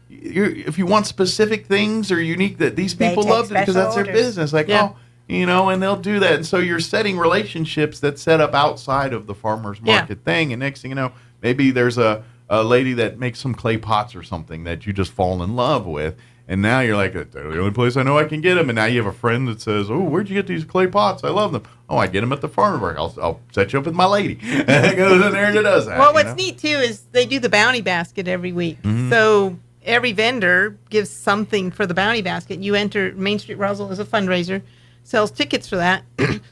if you want specific things or unique that these They people take love it because special that's their orders. business. Like, Yeah. and they'll do that. And so you're setting relationships that set up outside of the farmer's market thing. And next thing you know, maybe there's a lady that makes some clay pots or something that you just fall in love with. And now you're like, the only place I know I can get them. And now you have a friend that says, oh, where'd you get these clay pots? I love them. Oh, I get them at the farmer's market. I'll set you up with my lady. Goes in there and it does that. Well, what's neat too is they do the bounty basket every week. Mhm. So every vendor gives something for the bounty basket. You enter Main Street Roswell as a fundraiser, sells tickets for that.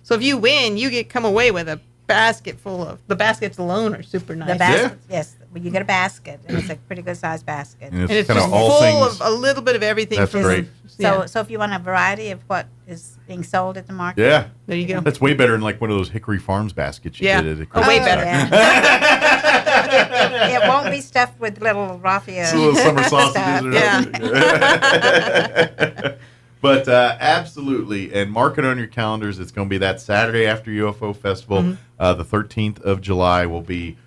So if you win, you come away with a basket full of the baskets alone are super nice. The basket, yes. Well, you get a basket, and it's a pretty good sized basket. And it's And it's kinda just all full things- of a little bit of everything. That's from- great. So, so if you want a variety of what is being sold at the market, Yeah. There you go. That's way better than like one of those Hickory Farms baskets you Yeah. did at Oh, way Christmas better. time. it won't be stuffed with little raffia. Little summer sausages stuff. or But absolutely, and mark it on your calendars. It's going to be that Saturday after UFO Festival. Mm-hmm. The 13th of July will be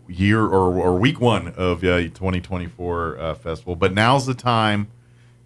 year or week one of 2024 festival. But now's the time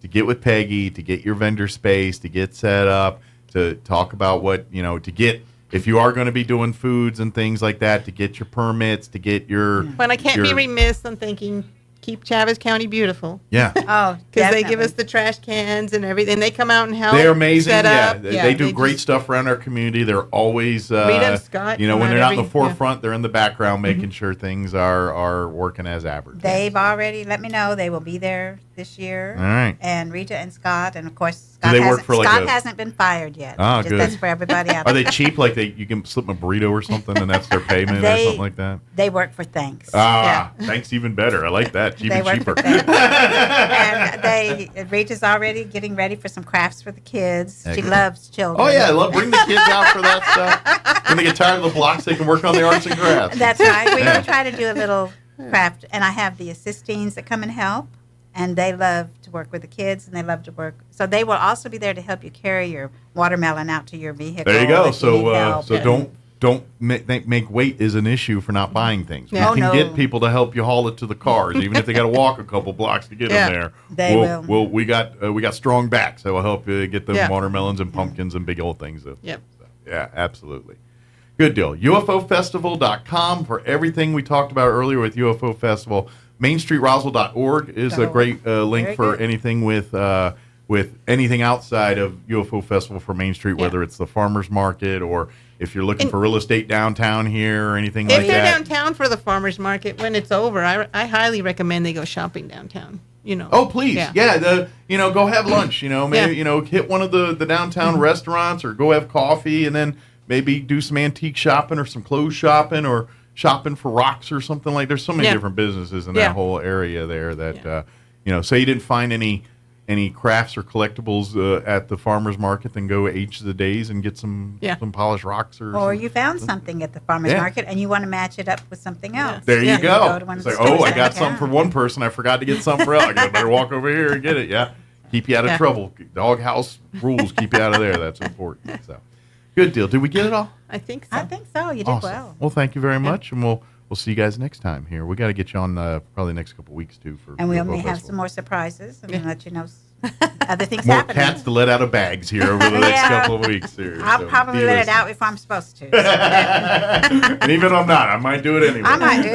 to get with Peggy, to get your vendor space, to get set up, to talk about what, to get, if you are going to be doing foods and things like that, to get your permits, to get your... But I can't be remiss on thinking, keep Chavez County beautiful. Yeah. Oh, Because they give us the trash cans and everything. They come out and help. They're amazing. Set Yeah, up. they do great just- stuff around our community. They're always, Rita and Scott when come out they're not in the every- forefront, they're in the background making sure things are working as average. They've already let me know they will be there this year. All right. And Rita and Scott, and of course Do Scott, they work hasn't, for like Scott a- hasn't been fired yet. Oh, Just good. That's for everybody out Are there. they cheap? Like you can slip them a burrito or something, and that's their payment or They- something like that. They work for thanks. Thanks even better. I like that. Cheap They and work cheaper. for thanks. And Rita's already getting ready for some crafts for the kids. She Excellent. loves children. Oh yeah, bring the kids out for that stuff. When they get tired of the blocks, they can work on the arts and crafts. That's right. We Yeah. try to do a little craft, and I have the assistines that come and help, and they love to work with the kids, and they love to work. So they will also be there to help you carry your watermelon out to your vehicle. There you go. if you need So help. so don't make weight is an issue for not buying things. Yeah. We can Oh, no. get people to help you haul it to the cars, even if they got to walk a couple blocks to get Yeah. them there. They will. Well, we got strong backs that will help you get them Yeah. watermelons and pumpkins and big old things. Yep. Yeah, absolutely. Good deal. UFOfestival.com for everything we talked about earlier with UFO Festival. MainStreetRoswell.org is a great link Very for good. anything with anything outside of UFO Festival for Main Street, whether it's the farmers market or if you're looking for real estate downtown here or anything If like they're that. downtown for the farmers market, when it's over, I highly recommend they go shopping downtown. Oh, please. Yeah. Go have lunch, maybe, hit one of the downtown restaurants or go have coffee and then maybe do some antique shopping or some clothes shopping or shopping for rocks or something like. There's so many different businesses in that whole area there that, say you didn't find any crafts or collectibles at the farmer's market, then go H the Days and get some polished rocks or you found something at the farmer's market and you want to match it up with something else. There you go. It's like, I got something for one person, I forgot to get something for else. I better walk over here and get it. Yeah, keep you out of trouble. Doghouse rules keep you out of there. That's important. So, good deal. Did we get it all? I think so. You did well. Well, thank you very much, and we'll see you guys next time here. We got to get you on probably the next couple of weeks too and we may have some more surprises and let you know other things more happening. Cats to let out of bags here over the next couple of weeks here. I'll probably let it out if I'm supposed to. And even if I'm not, I might do it anyway. I might do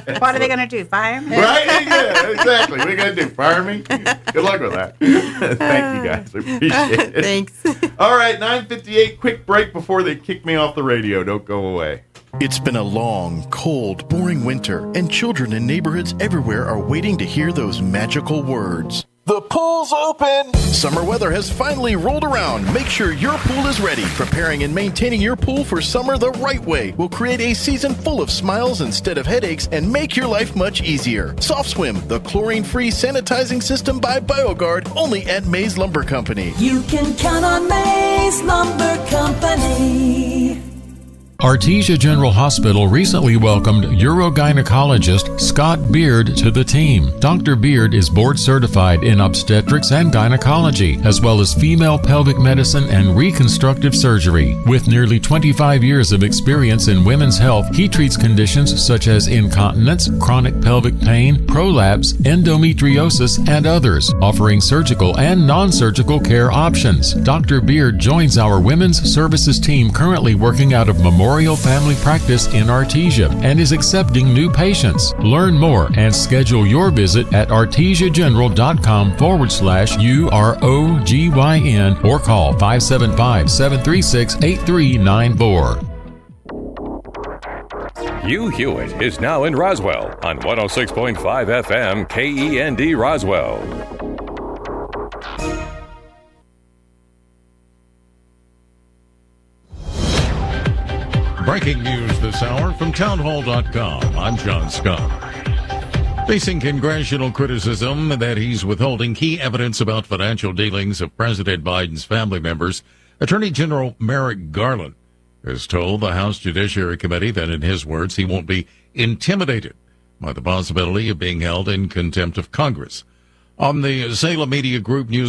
it. What are they going to do? Fire me? Right? Yeah, exactly. What are you going to do? Fire me? Good luck with that. Thank you guys. I appreciate it. Thanks. All right, 9:58. Quick break before they kick me off the radio. Don't go away. It's been a long, cold, boring winter, and children in neighborhoods everywhere are waiting to hear those magical words. The pool's open! Summer weather has finally rolled around. Make sure your pool is ready. Preparing and maintaining your pool for summer the right way will create a season full of smiles instead of headaches and make your life much easier. Soft Swim, the chlorine-free sanitizing system by BioGuard, only at Mays Lumber Company. You can count on Mays Lumber Company. Artesia General Hospital recently welcomed urogynecologist Scott Beard to the team. Dr. Beard is board certified in obstetrics and gynecology, as well as female pelvic medicine and reconstructive surgery. With nearly 25 years of experience in women's health, he treats conditions such as incontinence, chronic pelvic pain, prolapse, endometriosis, and others, offering surgical and non-surgical care options. Dr. Beard joins our women's services team currently working out of Memorial Family Practice in Artesia and is accepting new patients. Learn more and schedule your visit at artesiageneral.com/UROGYN or call 575-736-8394. Hugh Hewitt is now in Roswell on 106.5 FM KEND Roswell. Breaking news this hour from townhall.com. I'm John Scott. Facing congressional criticism that he's withholding key evidence about financial dealings of President Biden's family members, Attorney General Merrick Garland has told the House Judiciary Committee that, in his words, he won't be intimidated by the possibility of being held in contempt of Congress. On the Salem Media Group News